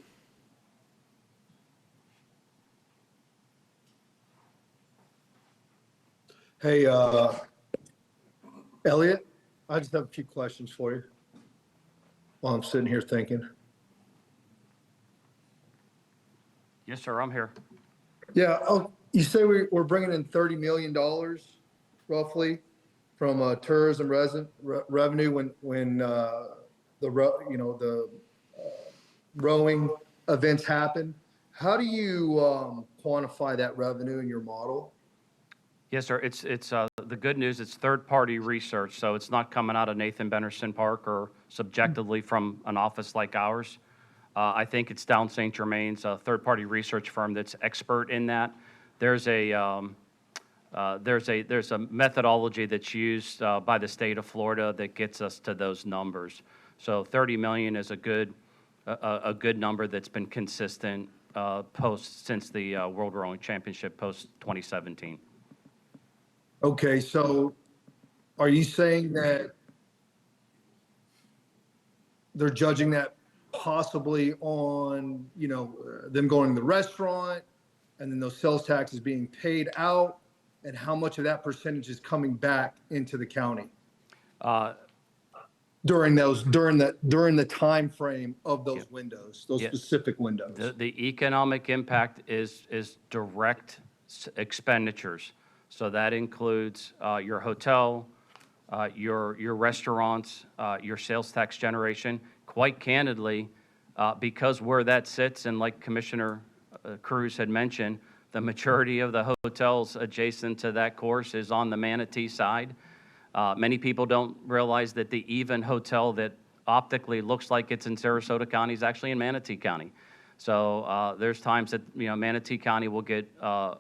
Hey, Elliot, I just have a few questions for you while I'm sitting here thinking. Yes, sir, I'm here. Yeah, you say we're bringing in $30 million roughly from tourism revenue when the rowing events happen. How do you quantify that revenue in your model? Yes, sir. It's the good news. It's third-party research, so it's not coming out of Nathan Benderson Park or subjectively from an office like ours. I think it's down St. Germain's, a third-party research firm that's expert in that. There's a methodology that's used by the state of Florida that gets us to those numbers. So 30 million is a good number that's been consistent since the World Rowing Championship post 2017. Okay, so are you saying that they're judging that possibly on, them going to the restaurant and then those sales taxes being paid out, and how much of that percentage is coming back into the county during the time frame of those windows, those specific windows? The economic impact is direct expenditures. So that includes your hotel, your restaurants, your sales tax generation. Quite candidly, because where that sits, and like Commissioner Cruz had mentioned, the majority of the hotels adjacent to that course is on the Manatee side. Many people don't realize that the Even Hotel that optically looks like it's in Sarasota County is actually in Manatee County. So there's times that, Manatee County will get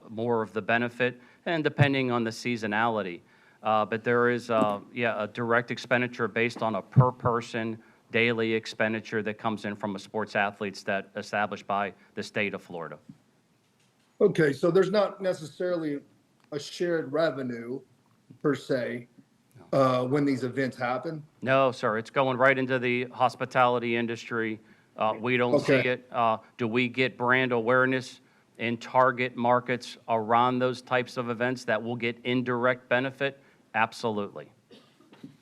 more of the benefit, and depending on the seasonality. But there is, a direct expenditure based on a per-person daily expenditure that comes in from a sports athletes that established by the state of Florida. Okay, so there's not necessarily a shared revenue per se when these events happen? No, sir, it's going right into the hospitality industry. We don't see Okay. it. Do we get brand awareness in target markets around those types of events that will get indirect benefit? Absolutely.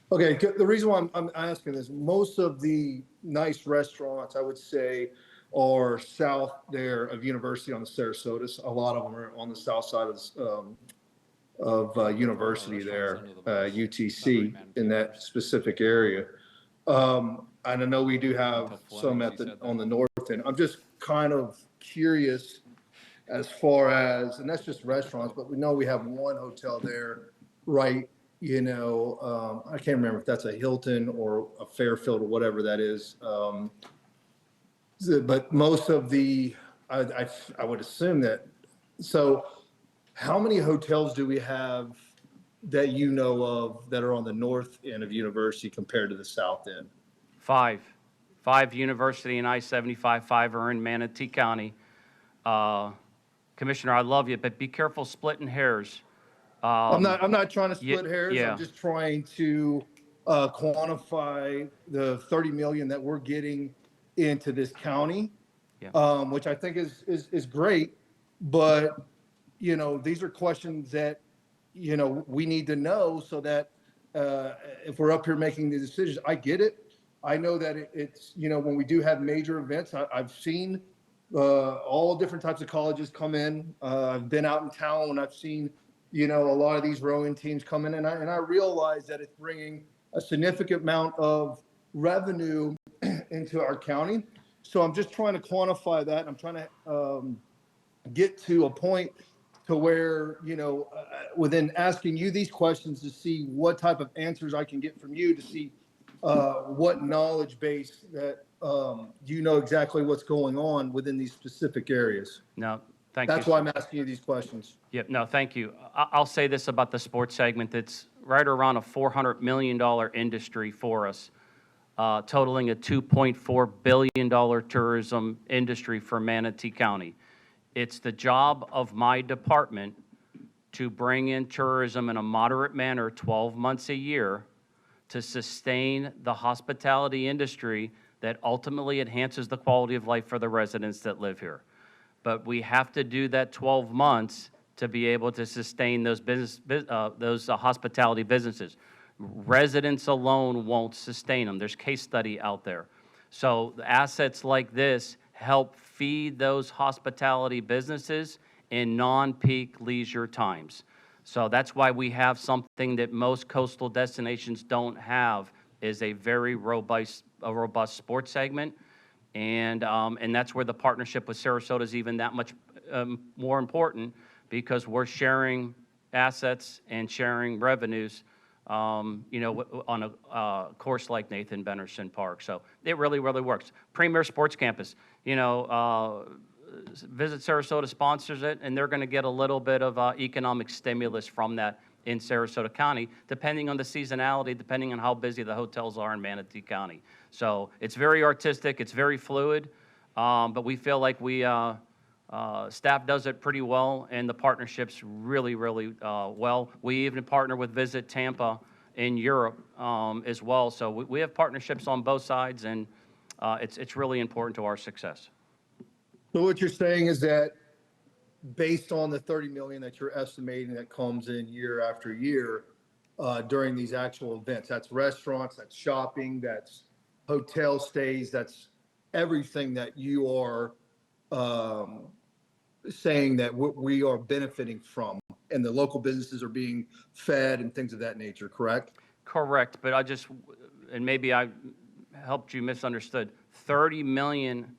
Okay, the reason why I'm asking this, most of the nice restaurants, I would say, are south there of University on the Sarasota. A lot of them are on the south side of University there, UTC, in that specific area. And I know we do have some on the north end. I'm just kind of curious as far as, and that's just restaurants, but we know we have one hotel there, right? I can't remember if that's a Hilton or a Fairfield or whatever that is. But most of I would assume that. So how many hotels do we have that you know of that are on the north end of University compared to the south end? Five University and I-75, 5 are in Manatee County. Commissioner, I love you, but be careful splitting hairs. I'm not trying to split hairs. yeah. I'm just trying to quantify the 30 million that we're getting into this county, Yeah. which I think is great. But these are questions that we need to know so that if we're up here making the decisions, I get it. I know that it's when we do have major events, I've seen all different types of colleges come in. I've been out in town when I've seen a lot of these rowing teams come in, and I realize that it's bringing a significant amount of revenue into our county. So I'm just trying to quantify that. I'm trying to get to a point to where, within asking you these questions, to see what type of answers I can get from you, to see what knowledge base that you know exactly what's going on within these specific areas. No, thank you. That's why I'm asking you these questions. Yep, no, thank you. I'll say this about the sports segment. It's right around a $400 million industry for us, totaling a $2.4 billion tourism industry for Manatee County. It's the job of my department to bring in tourism in a moderate manner 12 months a year to sustain the hospitality industry that ultimately enhances the quality of life for the residents that live here. But we have to do that 12 months to be able to sustain those hospitality businesses. Residents alone won't sustain them. There's case study out there. So the assets like this help feed those hospitality businesses in non-peak leisure times. So that's why we have something that most coastal destinations don't have, is a very robust sports segment. And that's where the partnership with Sarasota is even that much more important, because we're sharing assets and sharing revenues, on a course like Nathan Benderson Park. So it really, really works. Premier Sports Campus, Visit Sarasota sponsors it, and they're going to get a little bit of economic stimulus from that in Sarasota County, depending on the seasonality, depending on how busy the hotels are in Manatee County. So it's very artistic, it's very fluid, but we feel like staff does it pretty well, and the partnership's really, really well. We even partner with Visit Tampa in Europe as well. So we have partnerships on both sides, and it's really important to our success. So what you're saying is that based on the 30 million that you're estimating that comes in year after year during these actual events, that's restaurants, that's shopping, that's hotel stays, that's everything that you are saying that we are benefiting from and the local businesses are being fed and things of that nature, correct? Correct, but and maybe I helped you misunderstood. 30 million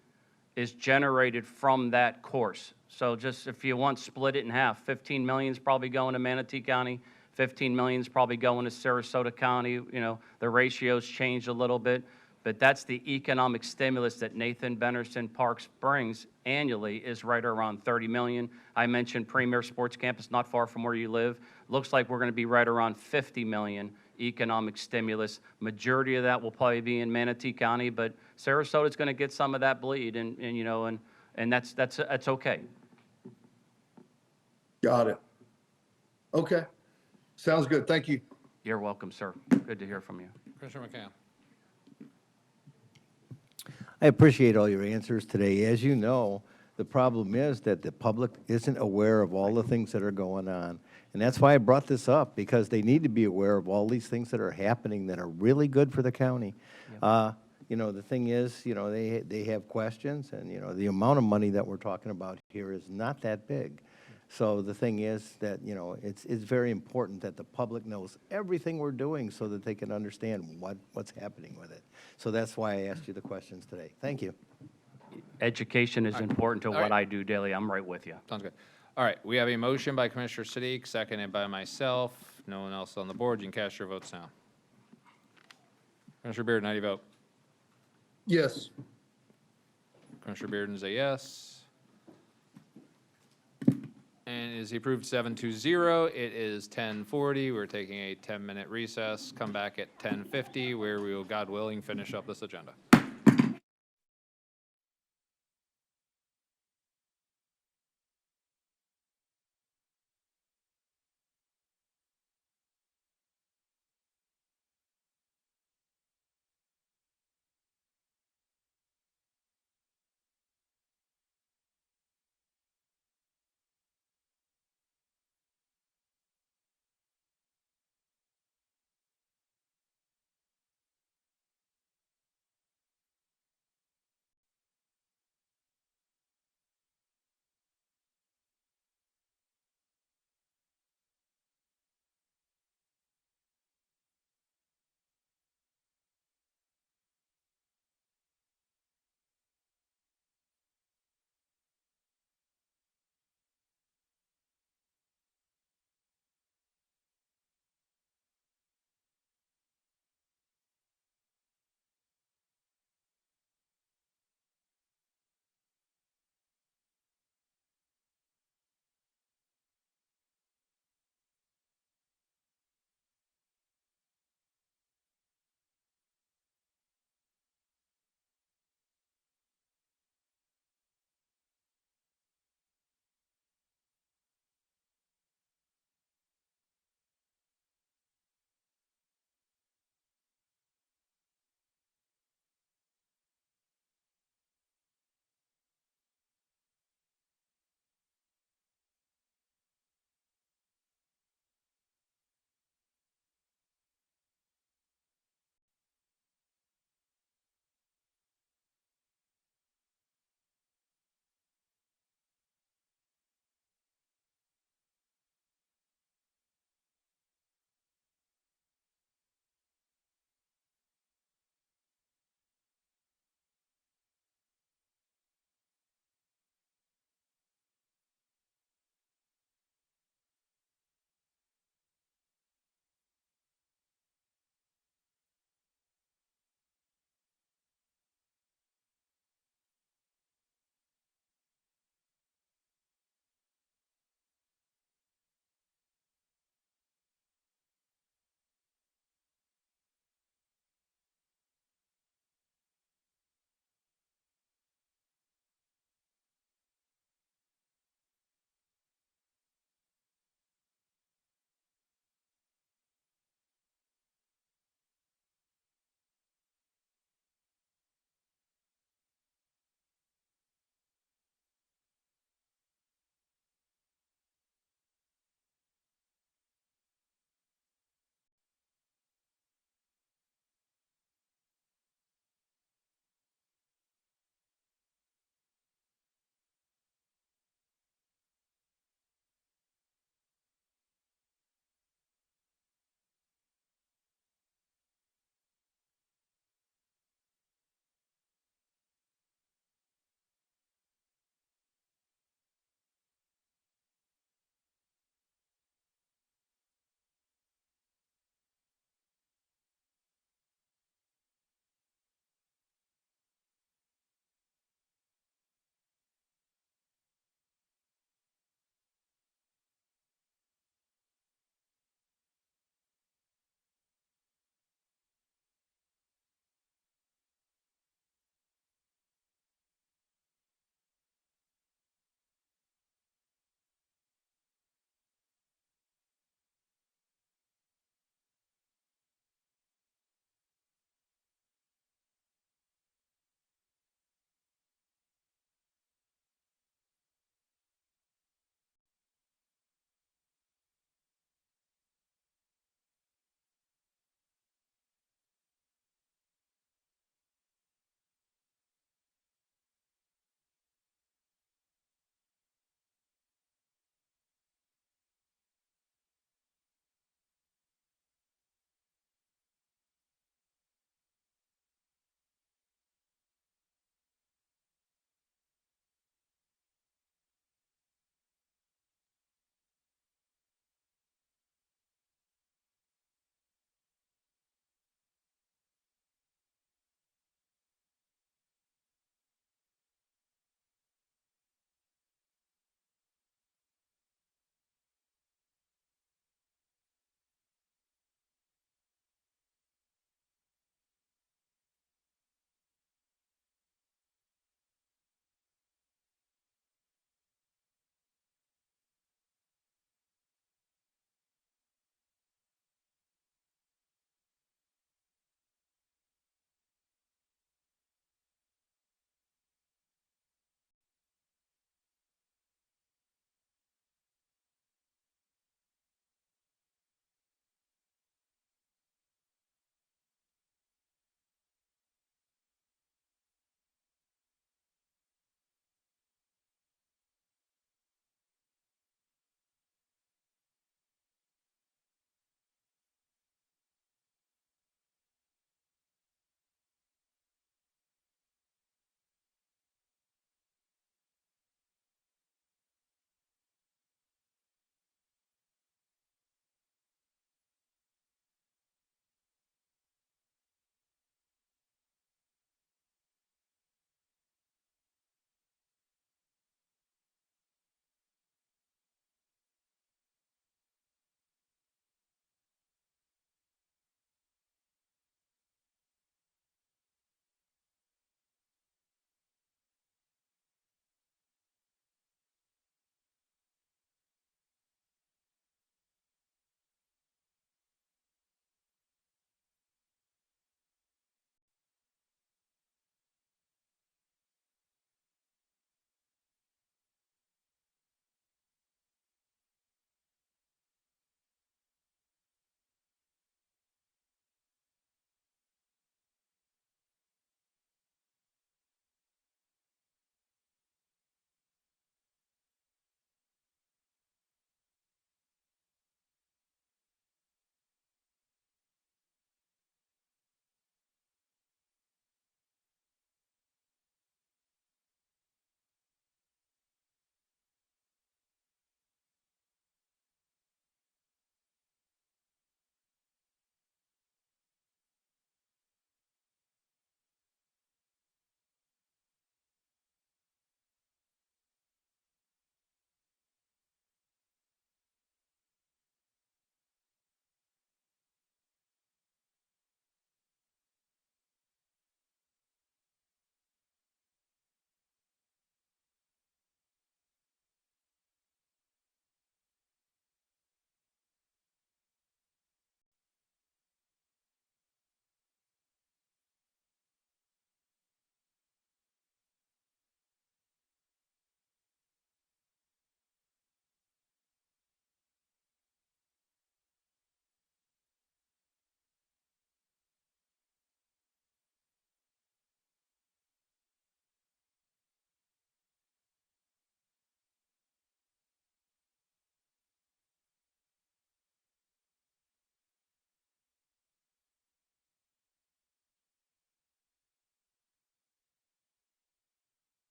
is generated from that course. So just if you want, split it in half. 15 million is probably going to Manatee County. 15 million is probably going to Sarasota County. You know, the ratios changed a little bit, but that's the economic stimulus that Nathan Benerson Parks brings annually is right around 30 million. I mentioned Premier Sports Campus not far from where you live. Looks like we're going to be right around 50 million economic stimulus. Majority of that will probably be in Manatee County, but Sarasota's going to get some of that bleed, and that's okay. Got it. Okay. Sounds good. Thank you. You're welcome, sir. Good to hear from you. Commissioner McCann. I appreciate all your answers today. As you know, the problem is that the public isn't aware of all the things that are going on. And that's why I brought this up, because they need to be aware of all these things that are happening that are really good for the county. You know, the thing is, you know, they have questions, and, you know, the amount of money that we're talking about here is not that big. So the thing is that, you know, it's very important that the public knows everything we're doing so that they can understand what's happening with it. So that's why I asked you the questions today. Thank you. Education is important to what I do daily. I'm right with you. Sounds good. All right, we have a motion by Commissioner Siddiq, seconded by myself. No one else on the board. You can cast your votes now. Commissioner Bearden, how do you vote? Yes. Commissioner Bearden is a yes. And is approved 7-0. It is 10:40. We're taking a 10-minute recess. Come back at 10:50, where we will, God willing, finish up this agenda.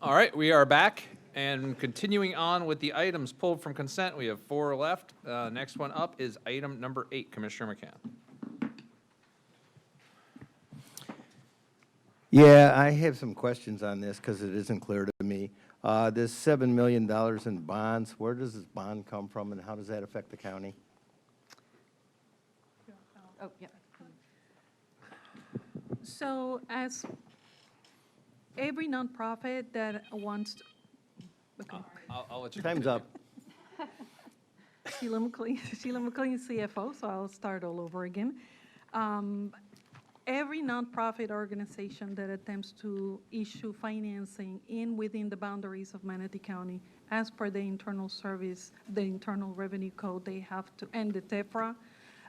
All right, we are back and continuing on with the items pulled from consent. We have 4 left. Next one up is item number 8, Commissioner McCann. Yeah, I have some questions on this because it isn't clear to me. This $7 million in bonds, where does this bond come from and how does that affect the county? Oh, yeah. So as every nonprofit that wants, okay. I'll let you. Time's up. Sheila McLean, CFO, so I'll start all over again. Every nonprofit organization that attempts to issue financing within the boundaries of Manatee County, as per the internal revenue code, they have to, and the TEFRA,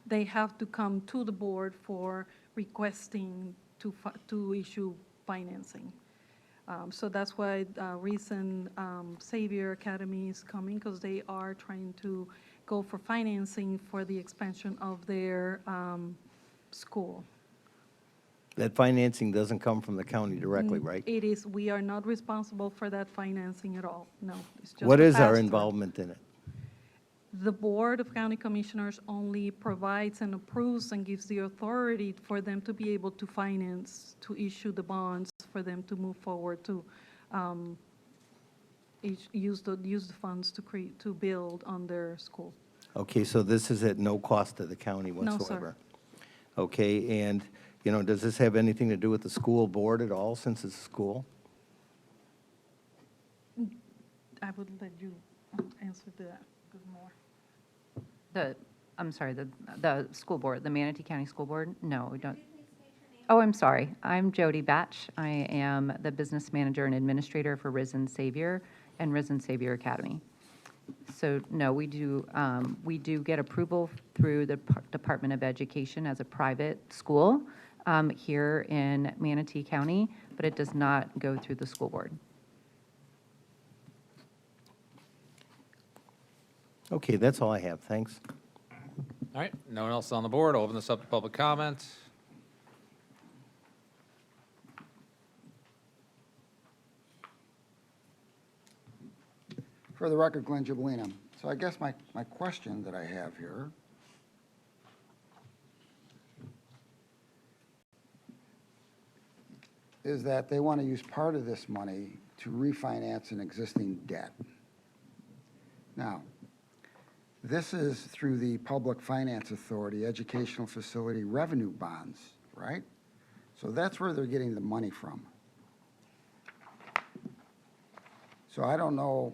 they have to come to the board for requesting to issue financing. So that's why recent Xavier Academy is coming, because they are trying to go for financing for the expansion of their school. That financing doesn't come from the county directly, right? It is, we are not responsible for that financing at all, no. It's just What a is our pass-through. involvement in it? The Board of County Commissioners only provides and approves and gives the authority for them to be able to finance, to issue the bonds, for them to move forward to use the funds to build on their school. Okay, so this is at no cost to the county No, sir. whatsoever? Okay, and, you know, does this have anything to do with the school board at all, since it's a school? I would let you answer that more. I'm sorry, the school board, the Manatee County School Board? No, we don't. Oh, I'm sorry. I'm Jody Batch. I am the business manager and administrator for Risen Savior and Risen Savior Academy. So no, we do get approval through the Department of Education as a private school here in Manatee County, but it does not go through the school board. Okay, that's all I have, thanks. All right, no one else on the board. I'll open this up to public comment. For the record, Glenn Gibolino. So I guess my question that I have here is that they want to use part of this money to refinance an existing debt. Now, this is through the Public Finance Authority Educational Facility Revenue Bonds, right? So that's where they're getting the money from. So I don't know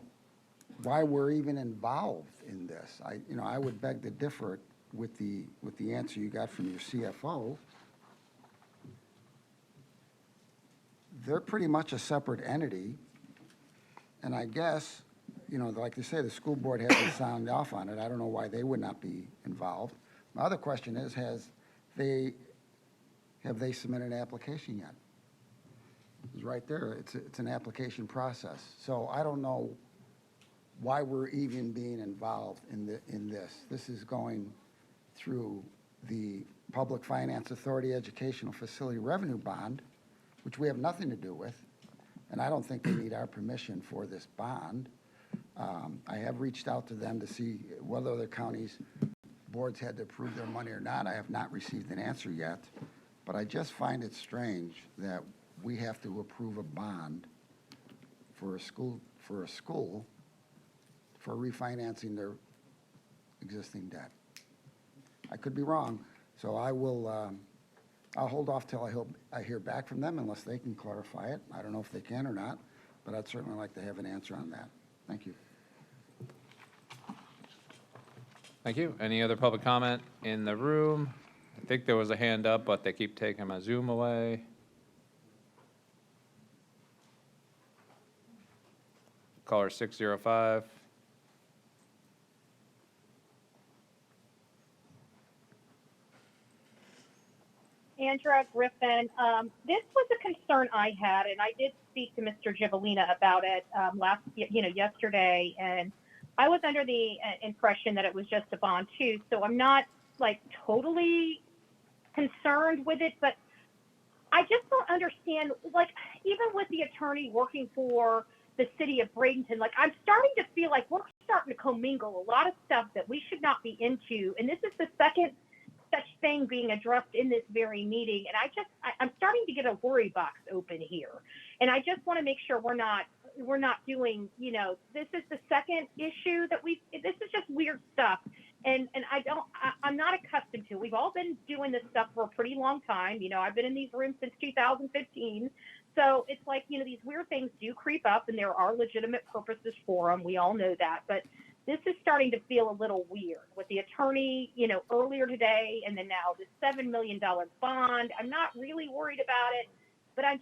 why we're even involved in this. I would beg to differ with the answer you got from your CFO. They're pretty much a separate entity, and I guess, like they say, the school board hasn't signed off on it. I don't know why they would not be involved. My other question is, have they submitted an application yet? It's right there. It's an application process. So I don't know why we're even being involved in this. This is going through the Public Finance Authority Educational Facility Revenue Bond, which we have nothing to do with, and I don't think they need our permission for this bond. I have reached out to them to see whether other counties' boards had to approve their money or not. I have not received an answer yet, but I just find it strange that we have to approve a bond for a school for refinancing their existing debt. I could be wrong, so I will. I'll hold off till I hear back from them unless they can clarify it. I don't know if they can or not, but I'd certainly like to have an answer on that. Thank you. Thank you. Any other public comment in the room? I think there was a hand up, but they keep taking my Zoom away. Caller 605. Andrea Griffin, this was a concern I had, and I did speak to Mr. Gibolina about it yesterday, and I was under the impression that it was just a bond too. So I'm not totally concerned with it, but I just don't understand, like, even with the attorney working for the city of Bradenton, like, I'm starting to feel like we're starting to commingle a lot of stuff that we should not be into. And this is the second such thing being addressed in this very meeting. And I'm starting to get a worry box open here. And I just want to make sure we're not doing, this is the second issue that this is just weird stuff. And I'm not accustomed to it. We've all been doing this stuff for a pretty long time. I've been in these rooms since 2015. So it's like, these weird things do creep up and there are legitimate purposes for them. We all know that. But this is starting to feel a little weird with the attorney, earlier today, and then now this $7 million bond. I'm not really worried about it, but I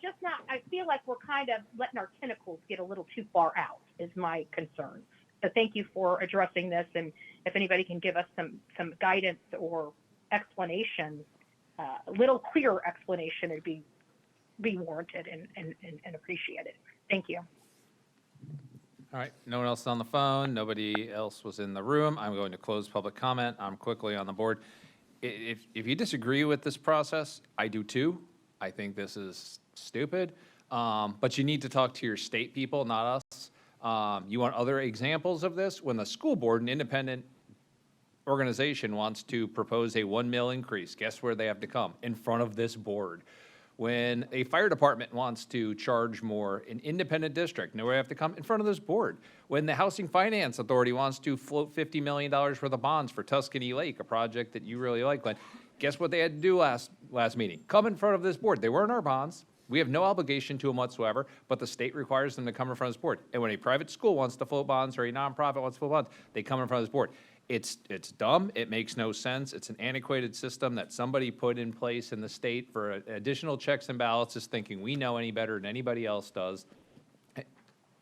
feel like we're kind of letting our tentacles get a little too far out is my concern. So thank you for addressing this. And if anybody can give us some guidance or explanation, a little clearer explanation would be warranted and appreciated. Thank you. All right, no one else is on the phone, nobody else was in the room. I'm going to close public comment. I'm quickly on the board. If you disagree with this process, I do too. I think this is stupid, but you need to talk to your state people, not us. You want other examples of this? When the school board, an independent organization, wants to propose a $1 million increase, guess where they have to come? In front of this board. When a fire department wants to charge more, an independent district, know where they have to come? In front of this board. When the Housing Finance Authority wants to float $50 million worth of bonds for Tuscany Lake, a project that you really like, Glenn, guess what they had to do last meeting? Come in front of this board. They weren't our bonds. We have no obligation to them whatsoever, but the state requires them to come in front of this board. And when a private school wants to float bonds or a nonprofit wants to float bonds, they come in front of this board. It's dumb. It makes no sense. It's an antiquated system that somebody put in place in the state for additional checks and balances, thinking we know any better than anybody else does.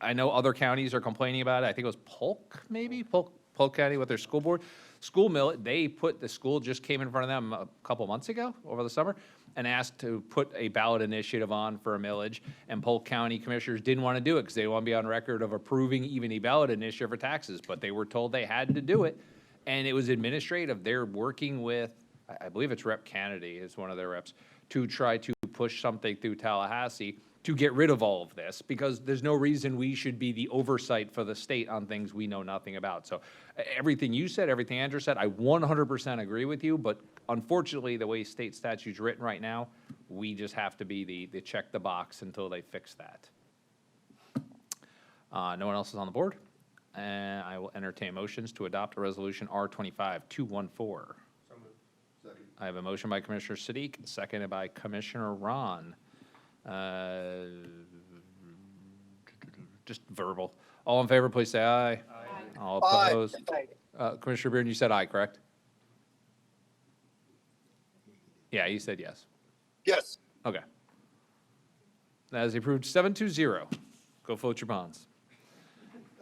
I know other counties are complaining about it. I think it was Polk, maybe? Polk County with their school board. School mill, the school just came in front of them a couple months ago, over the summer, and asked to put a ballot initiative on for a millage, and Polk County commissioners didn't want to do it because they want to be on record of approving even a ballot initiative for taxes, but they were told they had to do it, and it was administrative. They're working with, I believe it's Rep. Kennedy is one of their reps, to try to push something through Tallahassee to get rid of all of this, because there's no reason we should be the oversight for the state on things we know nothing about. So everything you said, everything Andrew said, I 100% agree with you, but unfortunately, the way state statute's written right now, we just have to be the check the box until they fix that. No one else is on the board, and I will entertain motions to adopt a resolution R-25-214. I have a motion by Commissioner Siddiq, seconded by Commissioner Ron. Just verbal. All in favor, please say aye. Aye. All opposed? Aye. Commissioner Bearden, you said aye, correct? Yeah, you said yes. Yes. Okay. That is approved 7-0. Go float your bonds.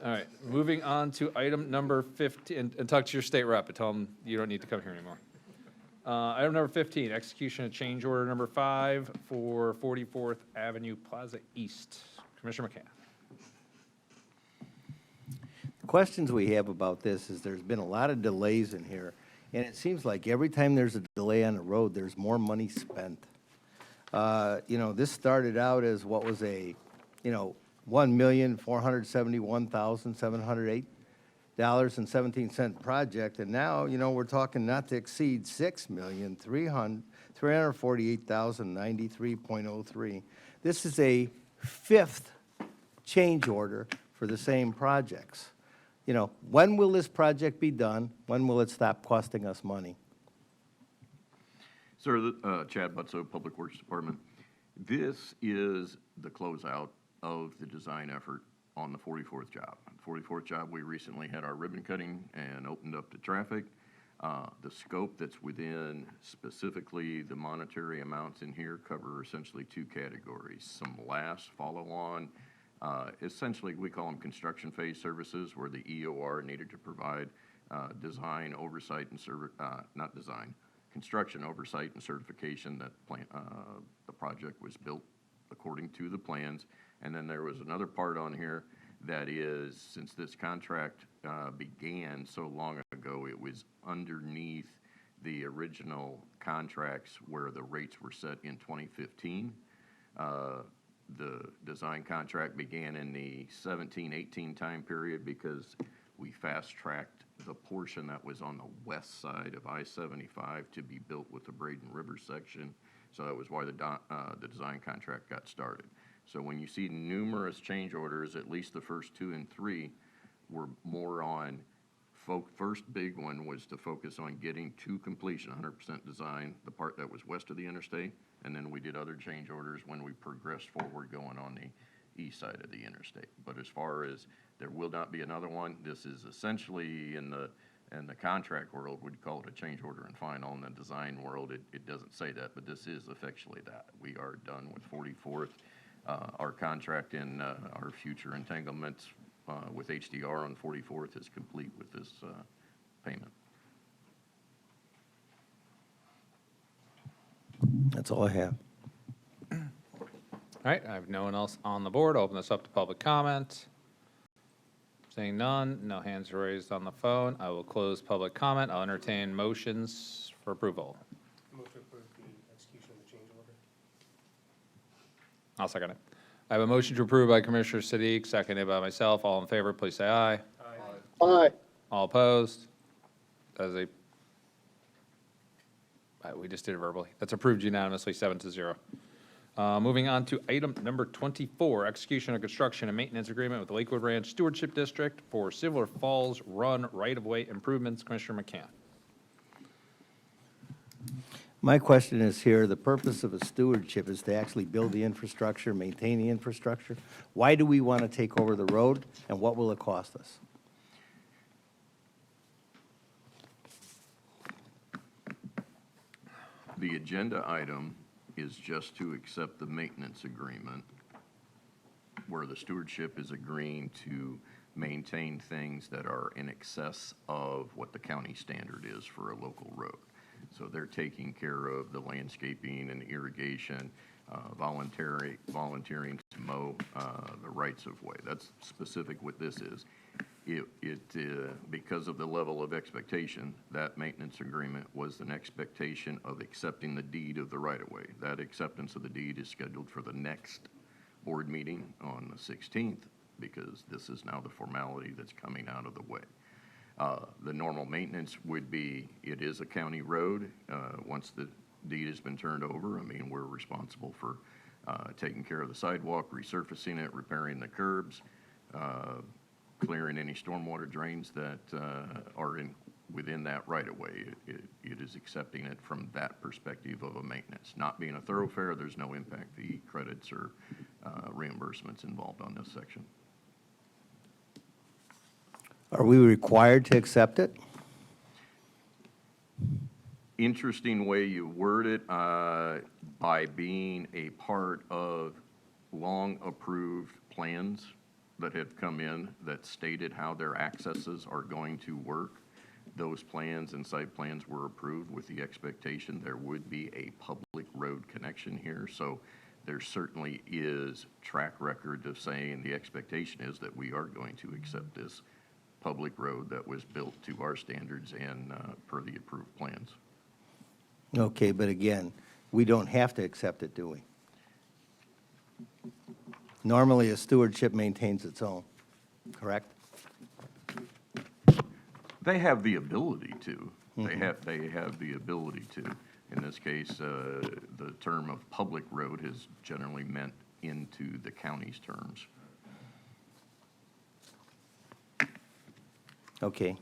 All right, moving on to item number 15, and talk to your state rep and tell them you don't need to come here anymore. Item number 15, execution of change order number 5 for 44th Avenue Plaza East. Commissioner McCann. The questions we have about this is there's been a lot of delays in here, and it seems like every time there's a delay on the road, there's more money spent. This started out as what was a, $1,471,708.17 project, and now, we're talking not to exceed $6,348,093.03. This is a fifth change order for the same projects. When will this project be done? When will it stop costing us money? Sir, Chad Butso, Public Works Department. This is the closeout of the design effort on the 44th job. 44th job, we recently had our ribbon cutting and opened up the traffic. The scope that's within specifically the monetary amounts in here cover essentially two categories. Some last follow-on, essentially we call them construction phase services, where the EOR needed to provide design oversight and construction oversight and certification that the project was built according to the plans. And then there was another part on here that is, since this contract began so long ago, it was underneath the original contracts where the rates were set in 2015. The design contract began in the 17-18 time period because we fast-tracked the portion that was on the west side of I-75 to be built with the Braden River section. So that was why the design contract got started. So when you see numerous change orders, at least the first 2 and 3 were more on, first big one was to focus on getting to completion, 100% design, the part that was west of the interstate, and then we did other change orders when we progressed forward going on the east side of the interstate. But as far as there will not be another one, this is essentially in the contract world, we'd call it a change order and final. In the design world, it doesn't say that, but this is effectually that. We are done with 44th. Our contract in our future entanglements with HDR on 44th is complete with this payment. That's all I have. All right, I have no one else on the board. Open this up to public comment. Seeing none, no hands raised on the phone. I will close public comment. I'll entertain motions for approval. Move to approve the execution of the change order. I'll second it. I have a motion to approve by Commissioner Siddiq, seconded by myself. All in favor, please say aye. Aye. All opposed? That is we just did it verbally. That's approved unanimously, 7-0. Moving on to item number 24, execution of construction and maintenance agreement with the Lakewood Ranch Stewardship District for Silver Falls Run right-of-way improvements. Commissioner McCann. My question is here, the purpose of a stewardship is to actually build the infrastructure, maintain the infrastructure. Why do we want to take over the road, and what will it cost us? The agenda item is just to accept the maintenance agreement where the stewardship is agreeing to maintain things that are in excess of what the county standard is for a local road. So they're taking care of the landscaping and irrigation, volunteering to mow the rights of way. That's specific what this is. Because of the level of expectation, that maintenance agreement was an expectation of accepting the deed of the right-of-way. That acceptance of the deed is scheduled for the next board meeting on the 16th, because this is now the formality that's coming out of the way. The normal maintenance would be, it is a county road. Once the deed has been turned over, I mean, we're responsible for taking care of the sidewalk, resurfacing it, repairing the curbs, clearing any stormwater drains that are within that right-of-way. It is accepting it from that perspective of a maintenance. Not being a thoroughfare, there's no impact fee, credits, or reimbursements involved on this section. Are we required to accept it? Interesting way you word it, by being a part of long-approved plans that have come in that stated how their accesses are going to work. Those plans and site plans were approved with the expectation there would be a public road connection here. So there certainly is track record of saying the expectation is that we are going to accept this public road that was built to our standards and per the approved plans. Okay, but again, we don't have to accept it, do we? Normally, a stewardship maintains its own, correct? They have the ability to. They have the ability to. In this case, the term of public road has generally meant into the county's terms. Okay,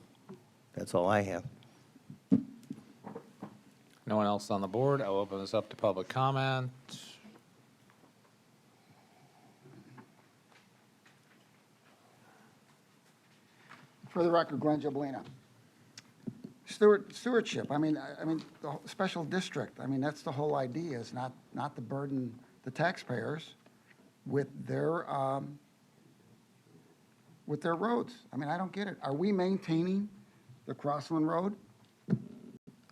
that's all I have. No one else on the board. I'll open this up to public comment. For the record, Glenn Jablina. Stewardship, I mean, the special district, I mean, that's the whole idea, is not to burden the taxpayers with their roads. I mean, I don't get it. Are we maintaining the Crossland Road?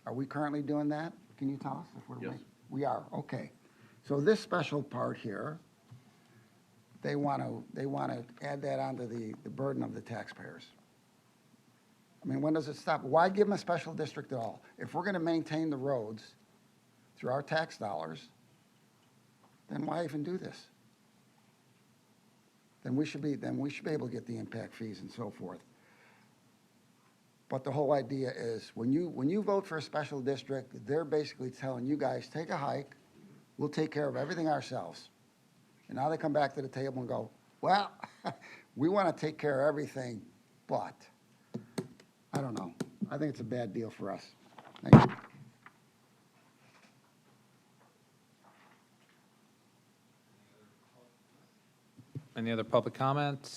Are we currently doing that? Can you tell us if we're? Yes. We are, okay. So this special part here, they want to add that onto the burden of the taxpayers. I mean, when does it stop? Why give them a special district at all? If we're going to maintain the roads through our tax dollars, then why even do this? Then we should be able to get the impact fees and so forth. But the whole idea is when you vote for a special district, they're basically telling you guys, take a hike, we'll take care of everything ourselves. And now they come back to the table and go, well, we want to take care of everything, but I don't know. I think it's a bad deal for us. Thank you. Any other public comments?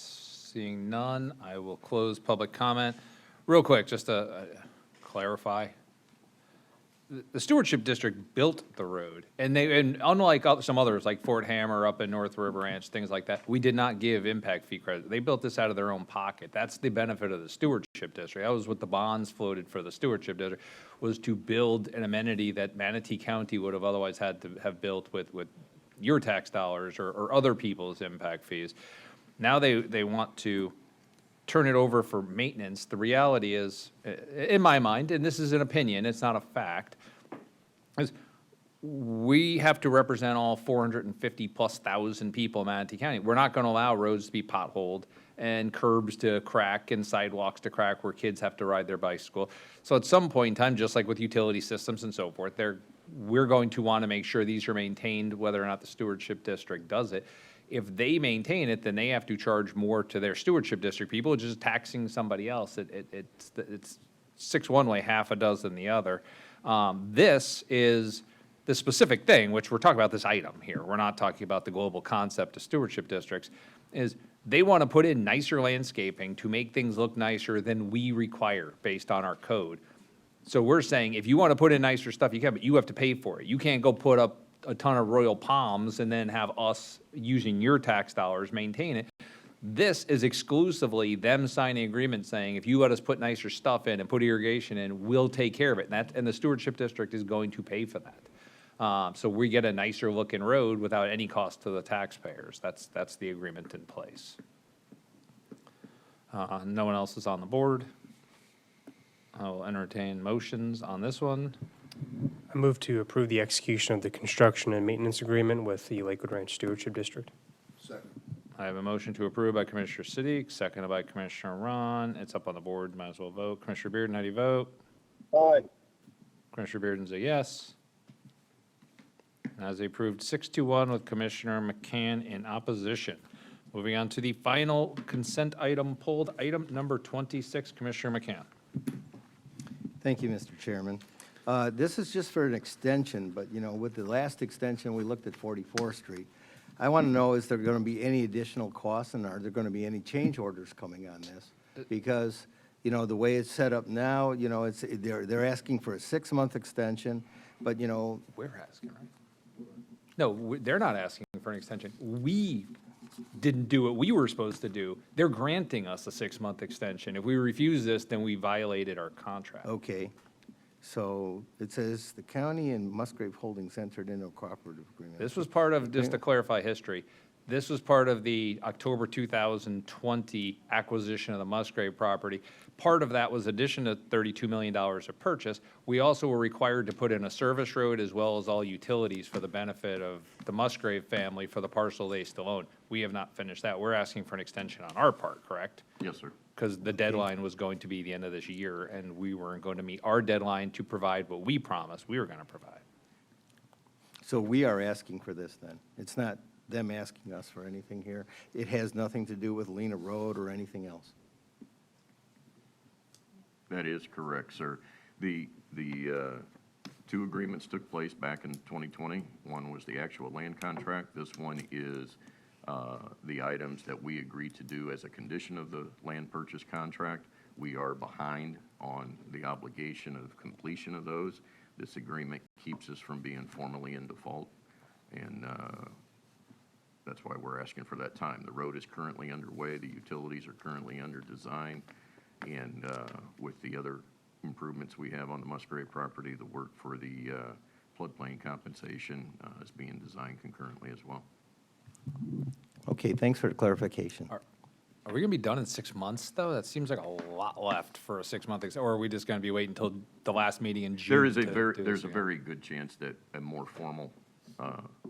Seeing none, I will close public comment. Real quick, just to clarify, the Stewardship District built the road, and unlike some others, like Fort Hammer up in North River Ranch, things like that, we did not give impact fee credit. They built this out of their own pocket. That's the benefit of the Stewardship District. That was what the bonds floated for the Stewardship District, was to build an amenity that Manatee County would have otherwise had to have built with your tax dollars or other people's impact fees. Now they want to turn it over for maintenance. The reality is, in my mind, and this is an opinion, it's not a fact, is we have to represent all 450,000+ people in Manatee County. We're not going to allow roads to be potholed and curbs to crack and sidewalks to crack where kids have to ride their bicycle. So at some point in time, just like with utility systems and so forth, we're going to want to make sure these are maintained, whether or not the Stewardship District does it. If they maintain it, then they have to charge more to their Stewardship District people, which is taxing somebody else. It's six one way, half a dozen the other. This is the specific thing, which we're talking about this item here. We're not talking about the global concept of stewardship districts, is they want to put in nicer landscaping to make things look nicer than we require based on our code. So we're saying, if you want to put in nicer stuff, you can, but you have to pay for it. You can't go put up a ton of royal palms and then have us, using your tax dollars, maintain it. This is exclusively them signing an agreement saying, if you let us put nicer stuff in and put irrigation in, we'll take care of it. And the Stewardship District is going to pay for that. So we get a nicer looking road without any cost to the taxpayers. That's the agreement in place. No one else is on the board. I will entertain motions on this one. I move to approve the execution of the construction and maintenance agreement with the Lakewood Ranch Stewardship District. Second. I have a motion to approve by Commissioner Siddiq, seconded by Commissioner Ron. It's up on the board, might as well vote. Commissioner Bearden, how do you vote? Aye. Commissioner Bearden's a yes. As approved 6-1 with Commissioner McCann in opposition. Moving on to the final consent item pulled, item number 26, Commissioner McCann. Thank you, Mr. Chairman. This is just for an extension, but, you know, with the last extension, we looked at 44th Street. I want to know, is there going to be any additional costs, and are there going to be any change orders coming on this? Because, you know, the way it's set up now, you know, they're asking for a 6-month extension, but, you know. We're asking, right? No, they're not asking for an extension. We didn't do what we were supposed to do. They're granting us a 6-month extension. If we refuse this, then we violated our contract. Okay. So it says the county and Musgrave Holdings entered into a cooperative agreement. This was part of, just to clarify history, this was part of the October 2020 acquisition of the Musgrave property. Part of that was addition to $32 million of purchase. We also were required to put in a service road as well as all utilities for the benefit of the Musgrave family for the parcel they still own. We have not finished that. We're asking for an extension on our part, correct? Yes, sir. Because the deadline was going to be the end of this year, and we weren't going to meet our deadline to provide what we promised we were going to provide. So we are asking for this then? It's not them asking us for anything here? It has nothing to do with Lena Road or anything else? That is correct, sir. The two agreements took place back in 2020. One was the actual land contract. This one is the items that we agreed to do as a condition of the land purchase contract. We are behind on the obligation of completion of those. This agreement keeps us from being formally in default, and that's why we're asking for that time. The road is currently underway. The utilities are currently under design, and with the other improvements we have on the Musgrave property, the work for the floodplain compensation is being designed concurrently as well. Okay, thanks for the clarification. Are Are we gonna be done in 6 months, though? That seems like a lot left for a 6-month, or are we just gonna be waiting until the last meeting in June? There is to do this there's a again? very good chance that a more formal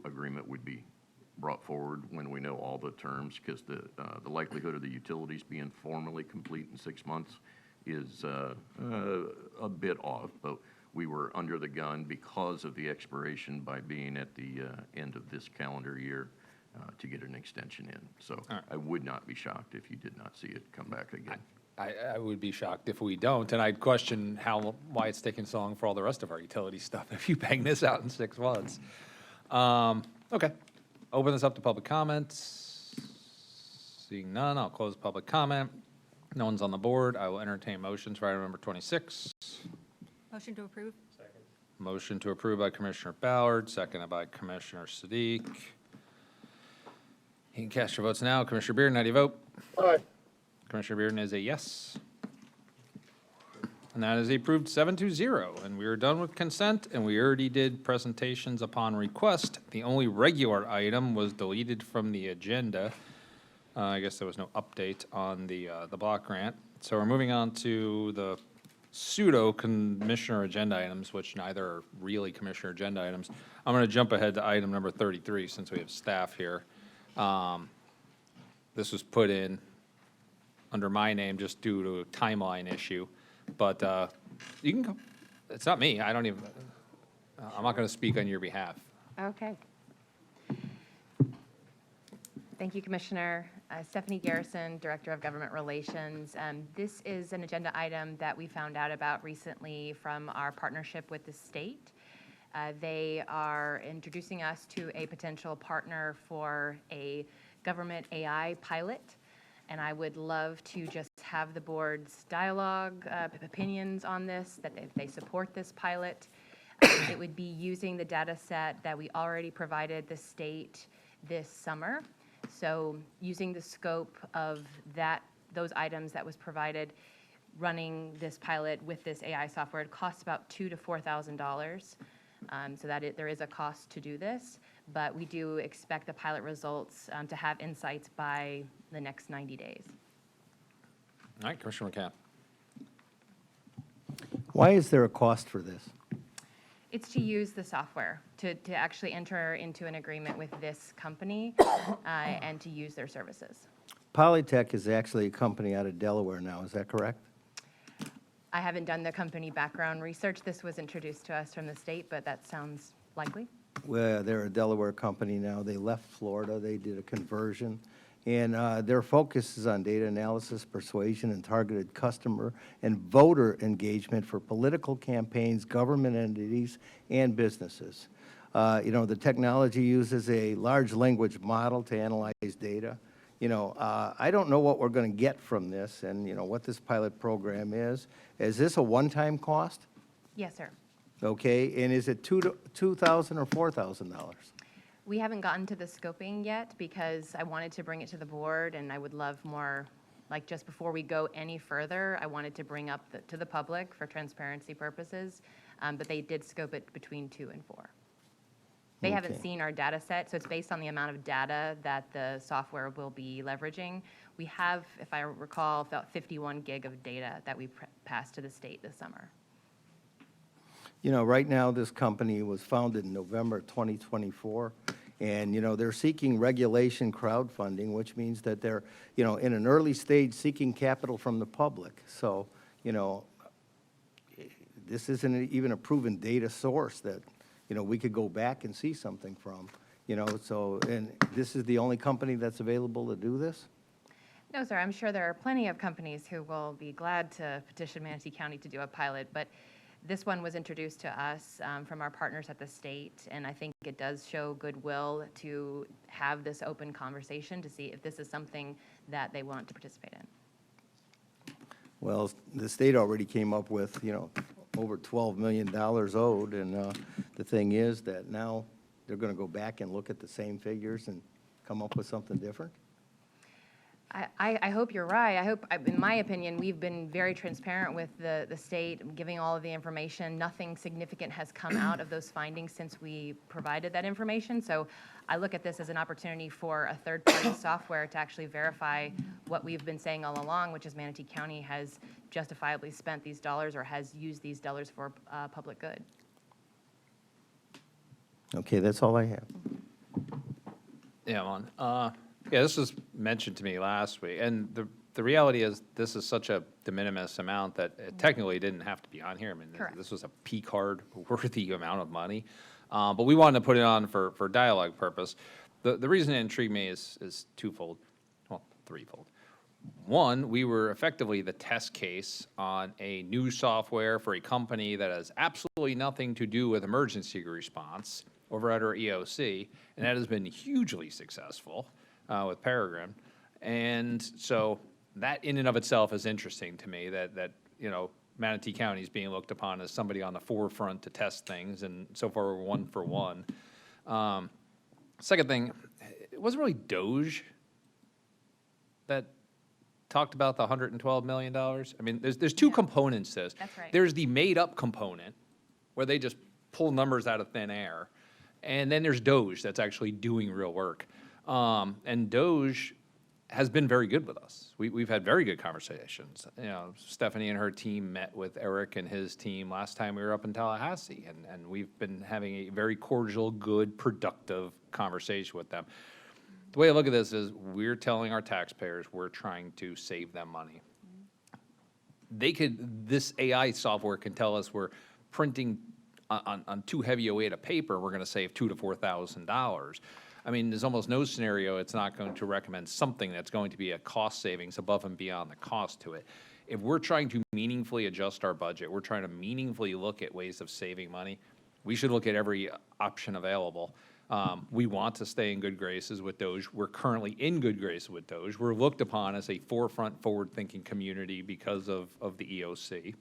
agreement would be brought forward when we know all the terms, because the likelihood of the utilities being formally complete in 6 months is a bit off, but we were under the gun because of the expiration by being at the end of this calendar year to get an extension in. So I would not be shocked if you did not see it come back again. I would be shocked if we don't, and I'd question why it's taking so long for all the rest of our utility stuff if you bang this out in 6 months. Okay, open this up to public comments. Seeing none, I'll close public comment. No one's on the board. I will entertain motions for item number 26. Motion to approve? Motion to approve by Commissioner Ballard, seconded by Commissioner Siddiq. You can cast your votes now. Commissioner Bearden, how do you vote? Aye. Commissioner Bearden is a yes. And that is approved 7-0. And we are done with consent, and we already did presentations upon request. The only regular item was deleted from the agenda. I guess there was no update on the block grant. So we're moving on to the pseudo commissioner agenda items, which neither are really commissioner agenda items. I'm going to jump ahead to item number 33 since we have staff here. This was put in under my name just due to a timeline issue, but you can go. It's not me. I don't even, I'm not going to speak on your behalf. Okay. Thank you, Commissioner. Stephanie Garrison, Director of Government Relations. This is an agenda item that we found out about recently from our partnership with the state. They are introducing us to a potential partner for a government AI pilot, and I would love to just have the board's dialogue, opinions on this, that if they support this pilot. It would be using the data set that we already provided the state this summer. So using the scope of those items that was provided, running this pilot with this AI software, it costs about $2,000 to $4,000. So that there is a cost to do this, but we do expect the pilot results to have insights by the next 90 days. All right, Commissioner McCann. Why is there a cost for this? It's to use the software, to actually enter into an agreement with this company and to use their services. Polytech is actually a company out of Delaware now, is that correct? I haven't done the company background research. This was introduced to us from the state, but that sounds likely. Well, they're a Delaware company now. They left Florida. They did a conversion. And their focus is on data analysis, persuasion, and targeted customer and voter engagement for political campaigns, government entities, and businesses. The technology uses a large language model to analyze data. I don't know what we're going to get from this and, what this pilot program is. Is this a one-time cost? Yes, sir. Okay, and is it $2,000 or $4,000? We haven't gotten to the scoping yet because I wanted to bring it to the board, and I would love more, like just before we go any further, I wanted to bring up to the public for transparency purposes, but they did scope it between 2 and 4. They haven't seen our data set, so it's based on the amount of data that the software will be leveraging. We have, if I recall, about 51 gig of data that we passed to the state this summer. Right now, this company was founded in November 2024, and, they're seeking regulation crowdfunding, which means that they're, in an early stage seeking capital from the public. So, this isn't even a proven data source that, we could go back and see something from, and this is the only company that's available to do this? No, sir, I'm sure there are plenty of companies who will be glad to petition Manatee County to do a pilot, but this one was introduced to us from our partners at the state, and I think it does show goodwill to have this open conversation to see if this is something that they want to participate in. Well, the state already came up with, over $12 million owed, and the thing is that now they're going to go back and look at the same figures and come up with something different? I hope you're right. I hope, in my opinion, we've been very transparent with the state, giving all of the information. Nothing significant has come out of those findings since we provided that information. So I look at this as an opportunity for a third-party software to actually verify what we've been saying all along, which is Manatee County has justifiably spent these dollars or has used these dollars for public good. Okay, that's all I have. Yeah, Mon. Yeah, this was mentioned to me last week, and the reality is this is such a de minimis amount that it technically didn't have to be on here. I mean, this was a P card worthy amount of money, but we wanted to put it on for dialogue purpose. The reason it intrigued me is twofold, well, threefold. One, we were effectively the test case on a new software for a company that has absolutely nothing to do with emergency response over at our EOC, and that has been hugely successful with Peregrine. And so that in and of itself is interesting to me that you know, Manatee County is being looked upon as somebody on the forefront to test things, and so far we're 1 for 1. Second thing, it wasn't really Doge that talked about the $112 million. I mean, there's two components to this. That's right. There's the made-up component, where they just pull numbers out of thin air, and then there's Doge that's actually doing real work. And Doge has been very good with us. We've had very good conversations. You know, Stephanie and her team met with Eric and his team last time we were up in Tallahassee, and we've been having a very cordial, good, productive conversation with them. The way I look at this is we're telling our taxpayers we're trying to save them money. This AI software can tell us we're printing on too heavy a weight of paper, we're going to save $2,000 to $4,000. I mean, there's almost no scenario it's not going to recommend something that's going to be a cost savings above and beyond the cost to it. If we're trying to meaningfully adjust our budget, we're trying to meaningfully look at ways of saving money, we should look at every option available. We want to stay in good graces with Doge. We're currently in good graces with Doge. We're looked upon as a forefront, forward-thinking community because of the EOC.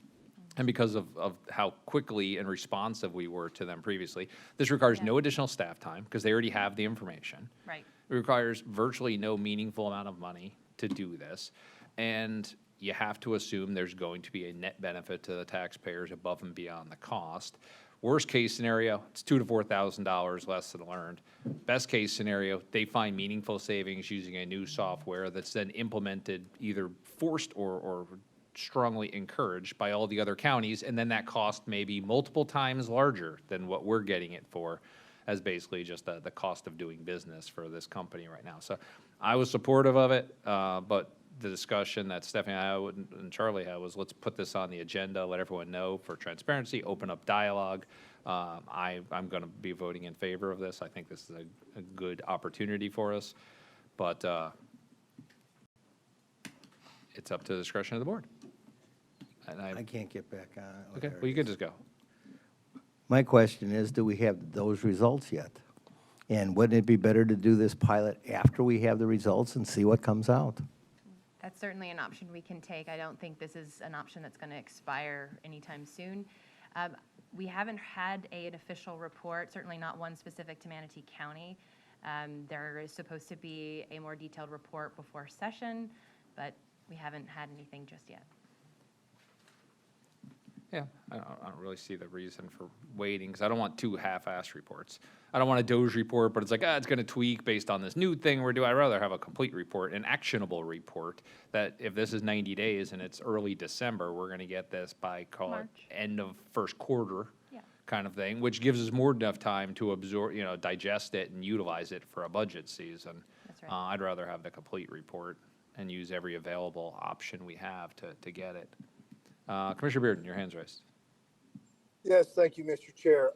And because of how quickly and responsive we were to them previously. This requires no additional staff time because they already have the information. Right. It requires virtually no meaningful amount of money to do this. And you have to assume there's going to be a net benefit to the taxpayers above and beyond the cost. Worst case scenario, it's $2,000 to $4,000 less than learned. Best case scenario, they find meaningful savings using a new software that's then implemented, either forced or strongly encouraged by all the other counties, and then that cost may be multiple times larger than what we're getting it for, as basically just the cost of doing business for this company right now. So I was supportive of it, but the discussion that Stephanie and Charlie had was, let's put this on the agenda, let everyone know for transparency, open up dialogue. I'm going to be voting in favor of this. I think this is a good opportunity for us, but it's up to the discretion of the board. And I can't get back on. Okay, well, you can just go. My question is, do we have those results yet? And wouldn't it be better to do this pilot after we have the results and see what comes out? That's certainly an option we can take. I don't think this is an option that's going to expire anytime soon. We haven't had an official report, certainly not one specific to Manatee County. There is supposed to be a more detailed report before session, but we haven't had anything just yet. Yeah, I don't really see the reason for waiting, because I don't want two half-assed reports. I don't want a Doge report, but it's like, it's going to tweak based on this new thing we're doing. I'd rather have a complete report, an actionable report, that if this is 90 days and it's early December, we're going to get this by, call it, end of first quarter kind of thing, which gives us more than enough time to absorb, digest it and utilize it for a budget season. That's right. I'd rather have the complete report and use every available option we have to get it. Commissioner Bearden, your hand's raised. Yes, thank you, Mr. Chair.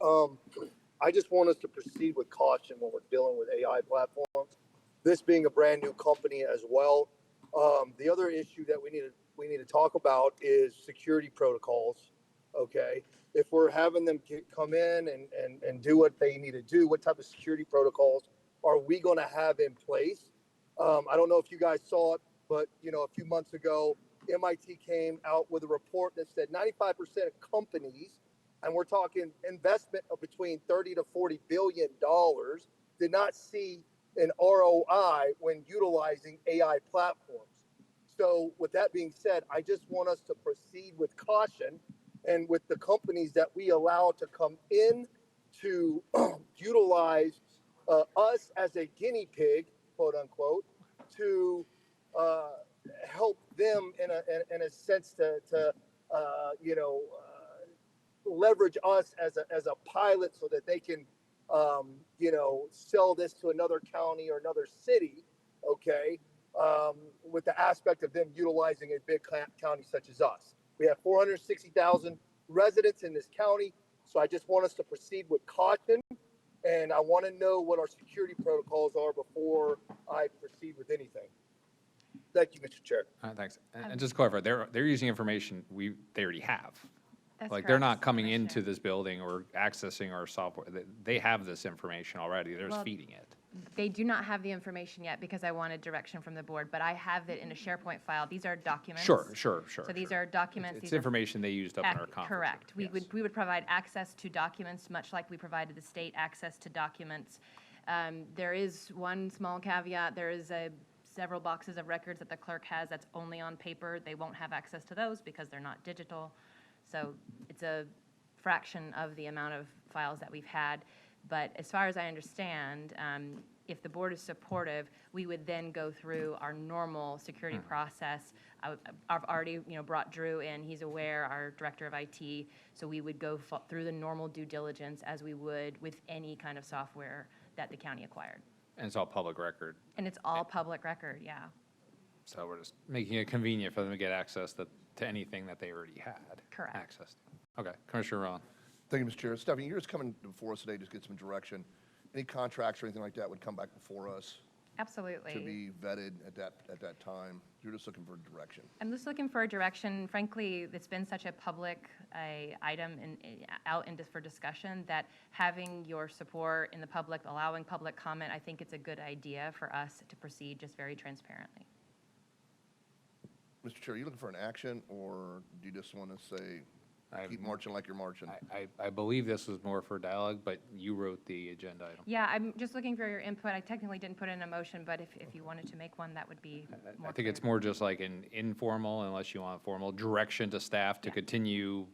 I just want us to proceed with caution when we're dealing with AI platforms. This being a brand new company as well. The other issue that we need to talk about is security protocols. Okay, if we're having them come in and do what they need to do, what type of security protocols are we going to have in place? I don't know if you guys saw it, but a few months ago, MIT came out with a report that said 95% of companies, and we're talking investment of between 30 to 40 billion dollars, did not see an ROI when utilizing AI platforms. So with that being said, I just want us to proceed with caution and with the companies that we allow to come in to utilize us as a guinea pig, quote unquote, to help them in a sense to leverage us as a pilot so that they can sell this to another county or another city, okay, with the aspect of them utilizing a big county such as us. We have 460,000 residents in this county, so I just want us to proceed with caution, and I want to know what our security protocols are before I proceed with anything. Thank you, Mr. Chair. Thanks. And just to clarify, they're using information they already have. That's Like, they're not correct, coming Commissioner. into this building or accessing our software. They have this information already. They're just Well, feeding it. They do not have the information yet because I wanted direction from the board, but I have it in a SharePoint file. These are documents. Sure. So these are documents. It's these are information they used up in our conference. Correct. Yes. We would provide access to documents, much like we provided the state access to documents. There is one small caveat. There is several boxes of records that the clerk has that's only on paper. They won't have access to those because they're not digital. So it's a fraction of the amount of files that we've had. But as far as I understand, if the board is supportive, we would then go through our normal security process. I've already, brought Drew in. He's aware, our director of IT. So we would go through the normal due diligence as we would with any kind of software that the county acquired. And it's all public record. And it's all public record, yeah. So we're just making it convenient for them to get access to anything that they already had. Correct. Access to. Okay. Commissioner Rowan. Thank you, Mr. Chair. Stephanie, you're just coming before us today to get some direction. Any contracts or anything like that would come back before us Absolutely. to be vetted at that time? You're just looking for direction. I'm just looking for a direction. Frankly, it's been such a public item out for discussion that having your support in the public, allowing public comment, I think it's a good idea for us to proceed just very transparently. Mr. Chair, are you looking for an action, or do you just want to say, keep marching like you're marching? I believe this was more for dialogue, but you wrote the agenda item. Yeah, I'm just looking for your input. I technically didn't put in a motion, but if you wanted to make one, that would be more I think it's more just like an informal, unless you want formal, direction to staff to continue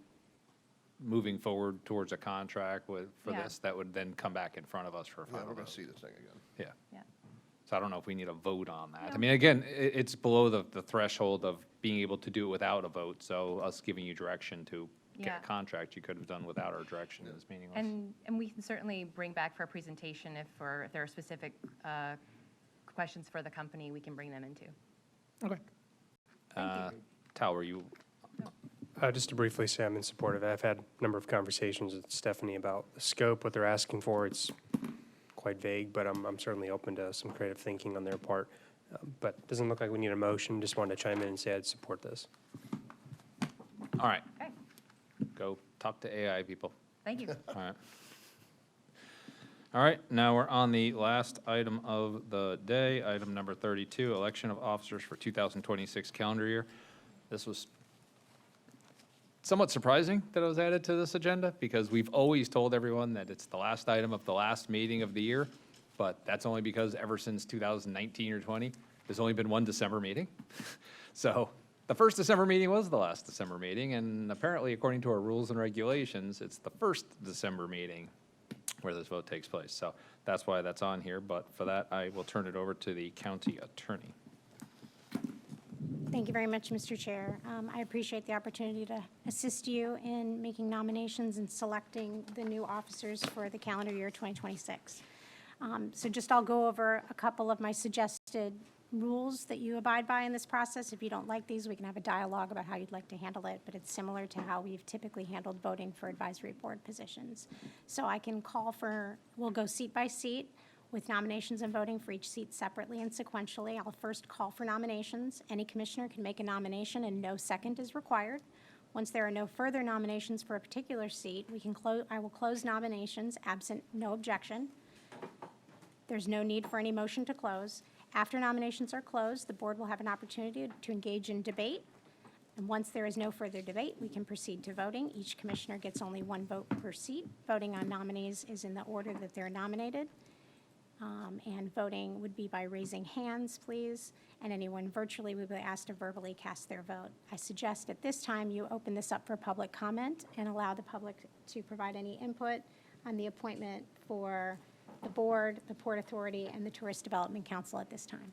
moving forward towards a contract for this, that would then come back in front of us for a Yeah, final we're going vote. to see this thing again. Yeah. Yeah. So I don't know if we need a vote on that. I mean, again, it's below the threshold of being able to do it without a vote, so us giving you direction to get Yeah. a contract you could have done without our direction is meaningless. And we can certainly bring back for a presentation if there are specific questions for the company, we can bring them into. Okay. Tal, were you? Just to briefly say I'm in support of it. I've had a number of conversations with Stephanie about the scope, what they're asking for. It's quite vague, but I'm certainly open to some creative thinking on their part. But it doesn't look like we need a motion. Just wanted to chime in and say I'd support this. All right. Okay. Go talk to AI people. Thank you. All right. All right, now we're on the last item of the day, item number 32, election of officers for 2026 calendar year. This was somewhat surprising that it was added to this agenda because we've always told everyone that it's the last item of the last meeting of the year, but that's only because ever since 2019 or 20, there's only been one December meeting. So the first December meeting was the last December meeting, and apparently, according to our rules and regulations, it's the first December meeting where this vote takes place. So that's why that's on here, but for that, I will turn it over to the county attorney. Thank you very much, Mr. Chair. I appreciate the opportunity to assist you in making nominations and selecting the new officers for the calendar year 2026. So just I'll go over a couple of my suggested rules that you abide by in this process. If you don't like these, we can have a dialogue about how you'd like to handle it, but it's similar to how we've typically handled voting for advisory board positions. So I can we'll go seat by seat with nominations and voting for each seat separately and sequentially. I'll first call for nominations. Any commissioner can make a nomination and no second is required. Once there are no further nominations for a particular seat, I will close nominations absent no objection. There's no need for any motion to close. After nominations are closed, the board will have an opportunity to engage in debate. And once there is no further debate, we can proceed to voting. Each commissioner gets only one vote per seat. Voting on nominees is in the order that they're nominated. And voting would be by raising hands, please, and anyone virtually would be asked to verbally cast their vote. I suggest at this time you open this up for public comment and allow the public to provide any input on the appointment for the board, the Port Authority, and the Tourist Development Council at this time.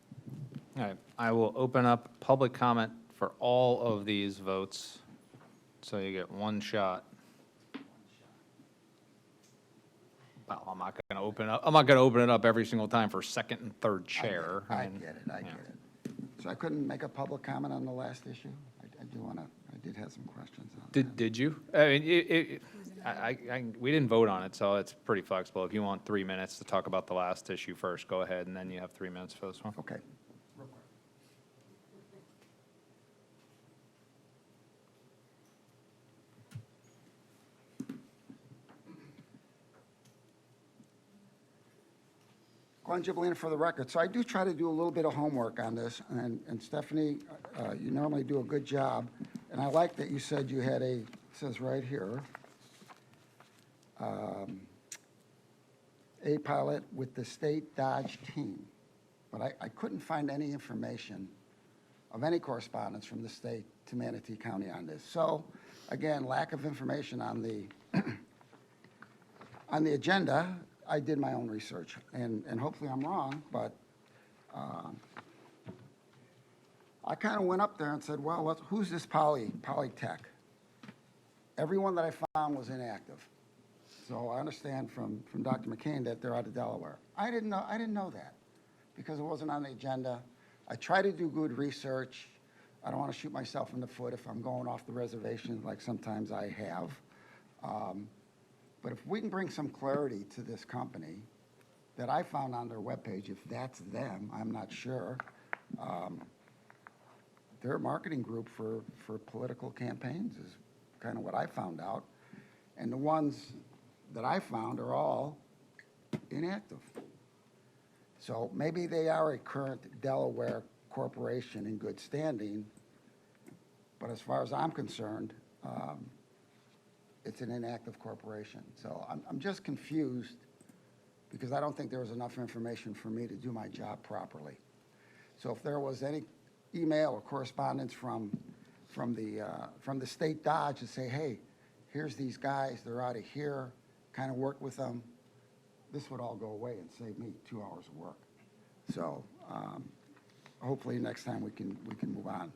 All right, I will open up public comment for all of these votes, so you get one shot. Well, I'm not going to open it up every single time for second and third chair. I mean, get it, I yeah. get it. So I couldn't make a public comment on the last issue? I did have some questions on that. Did you? I mean, we didn't vote on it, so it's pretty flexible. If you want 3 minutes to talk about the last issue first, go ahead, and then you have 3 minutes for this one. Okay. Glenn Gibolina for the record. So I do try to do a little bit of homework on this, and Stephanie, you normally do a good job. And I like that you said you had it says right here, a pilot with the state Dodge team. But I couldn't find any information of any correspondence from the state to Manatee County on this. So, again, lack of information on the, on the agenda. I did my own research, and hopefully I'm wrong, but I kind of went up there and said, well, who's this Polytech? Everyone that I found was inactive. So I understand from Dr. McCain that they're out of Delaware. I didn't know that because it wasn't on the agenda. I try to do good research. I don't want to shoot myself in the foot if I'm going off the reservation like sometimes I have. But if we can bring some clarity to this company that I found on their webpage, if that's them, I'm not sure. They're a marketing group for political campaigns is kind of what I found out. And the ones that I found are all inactive. So maybe they are a current Delaware corporation in good standing, but as far as I'm concerned, it's an inactive corporation. So I'm just confused because I don't think there was enough information for me to do my job properly. So if there was any email or correspondence from the state Dodge to say, hey, here's these guys, they're out of here, kind of work with them, this would all go away and save me 2 hours of work. So hopefully next time we can move on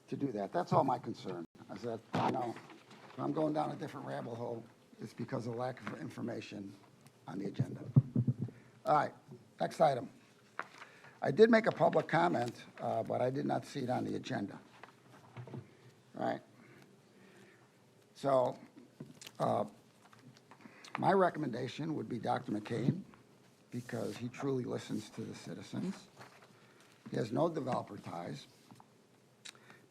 to do that. That's all my concern. Is that, you know, if I'm going down a different rabbit hole, it's because of lack of information on the agenda. All right, next item. I did make a public comment, but I did not see it on the agenda. All right. So my recommendation would be Dr. McCain, because he truly listens to the citizens. He has no developer ties.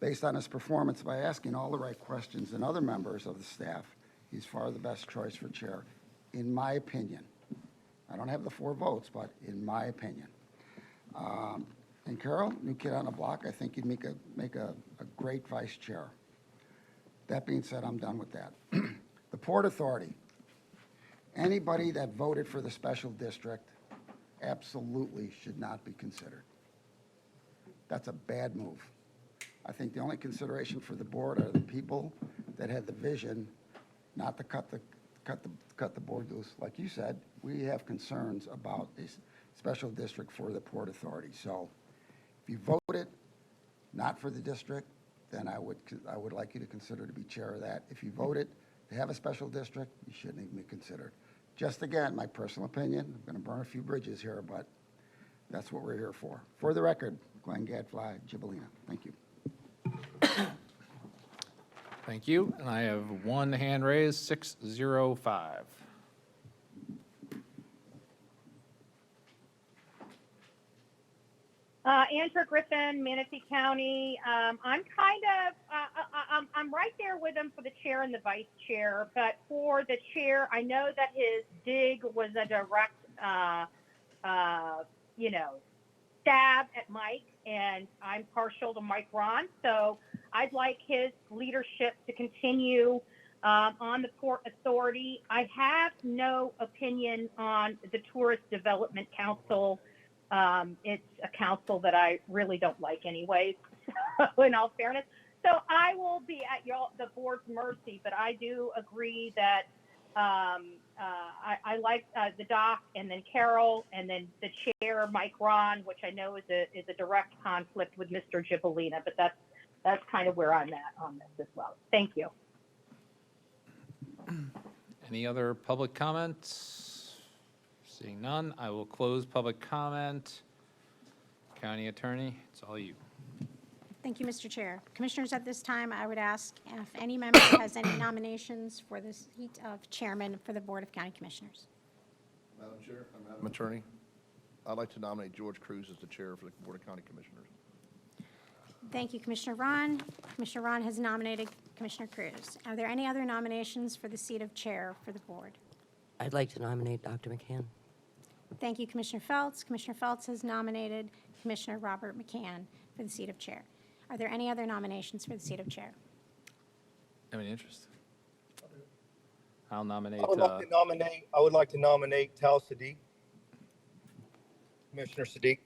Based on his performance by asking all the right questions and other members of the staff, he's far the best choice for chair, in my opinion. I don't have the 4 votes, but in my opinion. And Carol, new kid on the block, I think you'd make a great vice chair. That being said, I'm done with that. The Port Authority. Anybody that voted for the special district absolutely should not be considered. That's a bad move. I think the only consideration for the board are the people that had the vision not to cut the board loose. Like you said, we have concerns about a special district for the Port Authority. So if you voted not for the district, then I would like you to consider to be chair of that. If you voted to have a special district, you shouldn't even be considered. Just again, my personal opinion, I'm going to burn a few bridges here, but that's what we're here for. For the record, Glenn Gadfly, Gibolina. Thank you. Thank you. And I have one hand raised, 605. Andrew Griffin, Manatee County. I'm I'm right there with him for the chair and the vice chair, but for the chair, I know that his dig was a direct, stab at Mike, and I'm partial to Mike Ron, so I'd like his leadership to continue on the Port Authority. I have no opinion on the Tourist Development Council. It's a council that I really don't like anyways, in all fairness. So I will be at the board's mercy, but I do agree that I like the doc, and then Carol, and then the chair, Mike Ron, which I know is a direct conflict with Mr. Gibolina, but that's kind of where I'm at on this as well. Thank you. Any other public comments? Seeing none, I will close public comment. County Attorney, it's all you. Thank you, Mr. Chair. Commissioners, at this time, I would ask if any member has any nominations for the seat of chairman for the Board of County Commissioners. Madam Chair, Madam Attorney, I'd like to nominate George Cruz as the chair for the Board of County Commissioners. Thank you, Commissioner Ron. Commissioner Ron has nominated Commissioner Cruz. Are there any other nominations for the seat of chair for the board? I'd like to nominate Dr. McCann. Thank you, Commissioner Feltz. Commissioner Feltz has nominated Commissioner Robert McCann for the seat of chair. Are there any other nominations for the seat of chair? Any interest? I'll nominate. I would like to nominate Tal Sadiq. Commissioner Sadiq.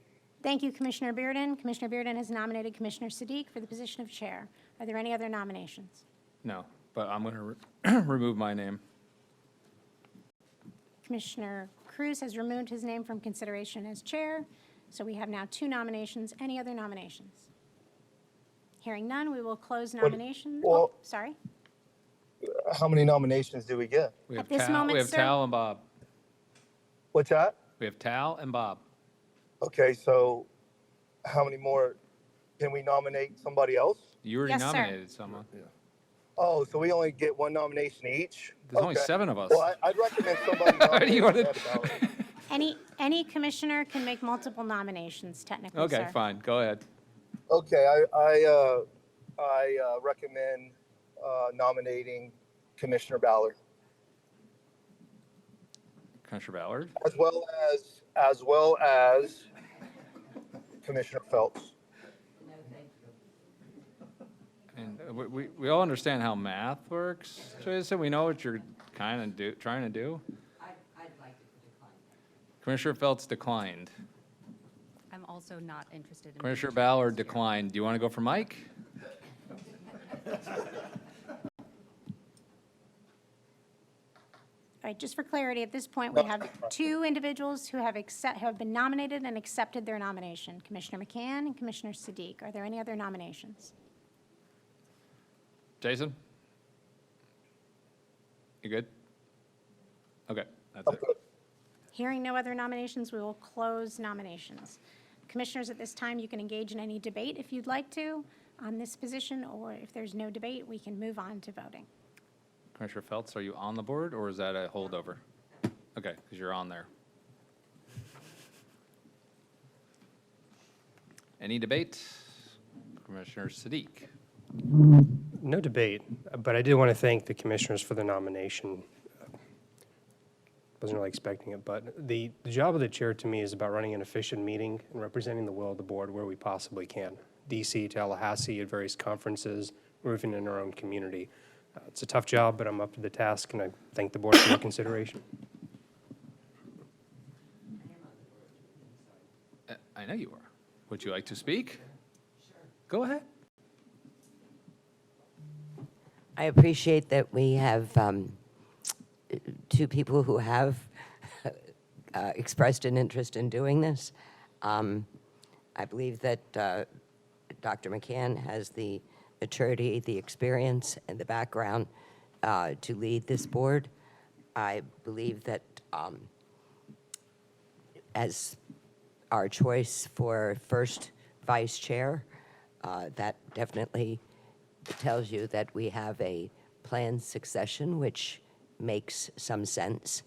Thank you, Commissioner Bearden. Commissioner Bearden has nominated Commissioner Sadiq for the position of chair. Are there any other nominations? No, but I'm going to remove my name. Commissioner Cruz has removed his name from consideration as chair, so we have now 2 nominations. Any other nominations? Hearing none, we will close nominations. well- Sorry. How many nominations do we get? We have At this Tal, moment, we have sir? Tal and Bob. What's that? We have Tal and Bob. Okay, so how many more? Can we nominate somebody else? You already Yes, sir. nominated someone. Oh, so we only get 1 nomination each? There's only Okay. 7 of us. Well, I'd recommend somebody How do you nominate want Ed Ballard. Any commissioner can make multiple nominations, technically, Okay, sir. fine, go ahead. Okay, I recommend nominating Commissioner Ballard, Commissioner Ballard. as well as Commissioner Phelps. And we all understand how math works, Jason. We know what you're kind of trying to do. I'd like to decline. Commissioner Feltz declined. I'm also not interested in. Commissioner Ballard declined. Do you want to go for Mike? All right, just for clarity, at this point, we have 2 individuals who have been nominated and accepted their nomination, Commissioner McCann and Commissioner Sadiq. Are there any other nominations? Jason? You good? Okay, that's it. Hearing no other nominations, we will close nominations. Commissioners, at this time, you can engage in any debate if you'd like to on this position, or if there's no debate, we can move on to voting. Commissioner Feltz, are you on the board, or is that a holdover? Okay, because you're on there. Any debate? Commissioner Sadiq? No debate, but I did want to thank the commissioners for the nomination. Wasn't really expecting it, but the job of the chair to me is about running an efficient meeting and representing the will of the board where we possibly can. DC, Tallahassee, at various conferences, or even in our own community. It's a tough job, but I'm up to the task, and I thank the board for your consideration. I know you are. Would you like to speak? Sure. Go ahead. I appreciate that we have 2 people who have expressed an interest in doing this. I believe that Dr. McCann has the maturity, the experience, and the background to lead this board. I believe that as our choice for first vice chair, that definitely tells you that we have a planned succession, which makes some sense.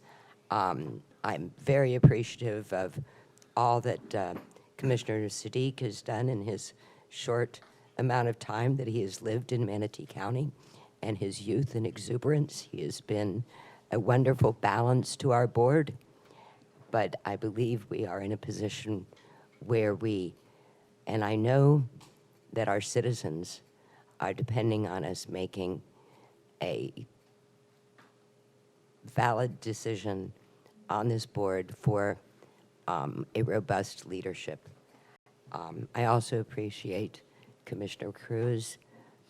I'm very appreciative of all that Commissioner Sadiq has done in his short amount of time that he has lived in Manatee County, and his youth and exuberance. He has been a wonderful balance to our board, but I believe we are in a position where and I know that our citizens are depending on us making a valid decision on this board for a robust leadership. I also appreciate Commissioner Cruz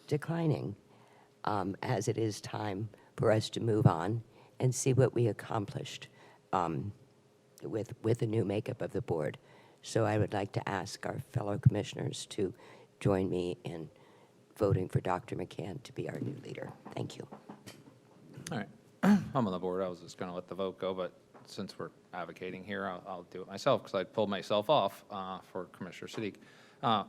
declining, as it is time for us to move on and see what we accomplished with the new makeup of the board. So I would like to ask our fellow commissioners to join me in voting for Dr. McCann to be our new leader. Thank you. All right. I'm on the board. I was just going to let the vote go, but since we're advocating here, I'll do it myself because I pulled myself off for Commissioner Sadiq.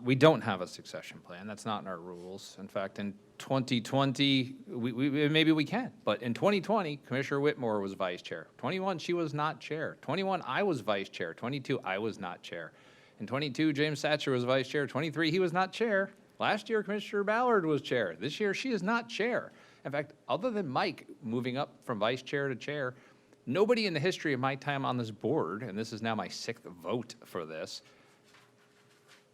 We don't have a succession plan. That's not in our rules. In fact, in 2020, maybe we can, but in 2020, Commissioner Whitmore was vice chair. 21, she was not chair. 21, I was vice chair. 22, I was not chair. In 22, James Satcher was vice chair. 23, he was not chair. Last year, Commissioner Ballard was chair. This year, she is not chair. In fact, other than Mike moving up from vice chair to chair, nobody in the history of my time on this board, and this is now my 6th vote for this,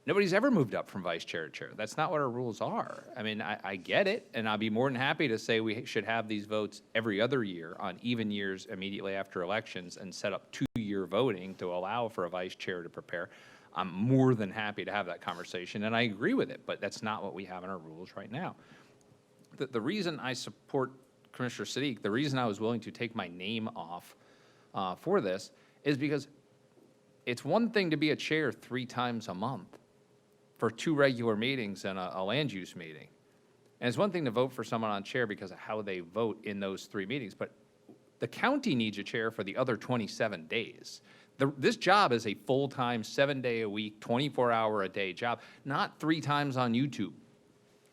nobody's ever moved up from vice chair to chair. That's not what our rules are. I mean, I get it, and I'll be more than happy to say we should have these votes every other year on even years immediately after elections and set up 2-year voting to allow for a vice chair to prepare. I'm more than happy to have that conversation, and I agree with it, but that's not what we have in our rules right now. The reason I support Commissioner Sadiq, the reason I was willing to take my name off for this is because it's one thing to be a chair 3 times a month for 2 regular meetings and a land use meeting. And it's one thing to vote for someone on chair because of how they vote in those 3 meetings, but the county needs a chair for the other 27 days. This job is a full-time, 7-day-a-week, 24-hour-a-day job, not 3 times on YouTube.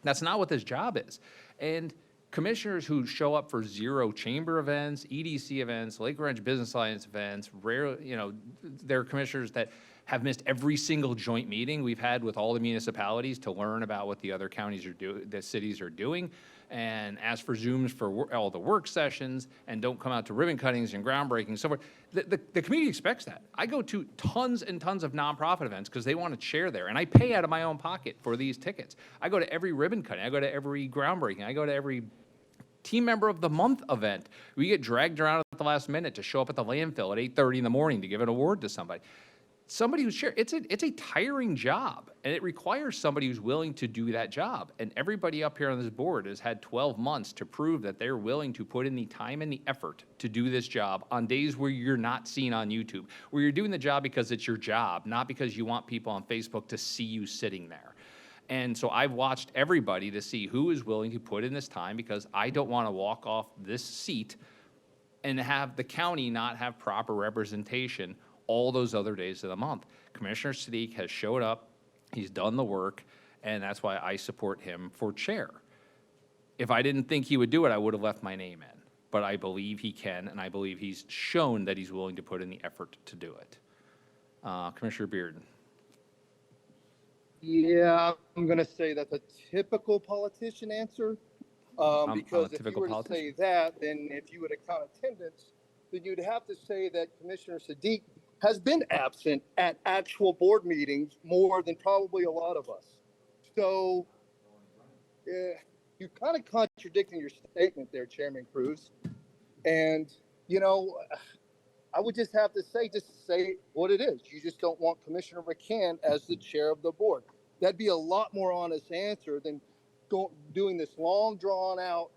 That's not what this job is. And commissioners who show up for 0 chamber events, EDC events, Lake Ranch Business Alliance events, they're commissioners that have missed every single joint meeting we've had with all the municipalities to learn about what the other counties are doing, the cities are doing, and ask for Zooms for all the work sessions, and don't come out to ribbon cuttings and groundbreaking and so forth. The community expects that. I go to tons and tons of nonprofit events because they want to chair there, and I pay out of my own pocket for these tickets. I go to every ribbon cutting. I go to every groundbreaking. I go to every Team Member of the Month event. We get dragged around at the last minute to show up at the landfill at 8:30 in the morning to give an award to somebody. Somebody who's chair, it's a tiring job, and it requires somebody who's willing to do that job. And everybody up here on this board has had 12 months to prove that they're willing to put in the time and the effort to do this job on days where you're not seen on YouTube, where you're doing the job because it's your job, not because you want people on Facebook to see you sitting there. And so I've watched everybody to see who is willing to put in this time, because I don't want to walk off this seat and have the county not have proper representation all those other days of the month. Commissioner Sadiq has showed up, he's done the work, and that's why I support him for chair. If I didn't think he would do it, I would have left my name in. But I believe he can, and I believe he's shown that he's willing to put in the effort to do it. Commissioner Bearden. Yeah, I'm going to say that's a typical politician answer. Because if you were to say that, then if you were to count attendance, then you'd have to say that Commissioner Sadiq has been absent at actual board meetings more than probably a lot of us. So you're kind of contradicting your statement there, Chairman Cruz. And, I would just have to say what it is. You just don't want Commissioner McCann as the chair of the board. That'd be a lot more honest answer than doing this long, drawn-out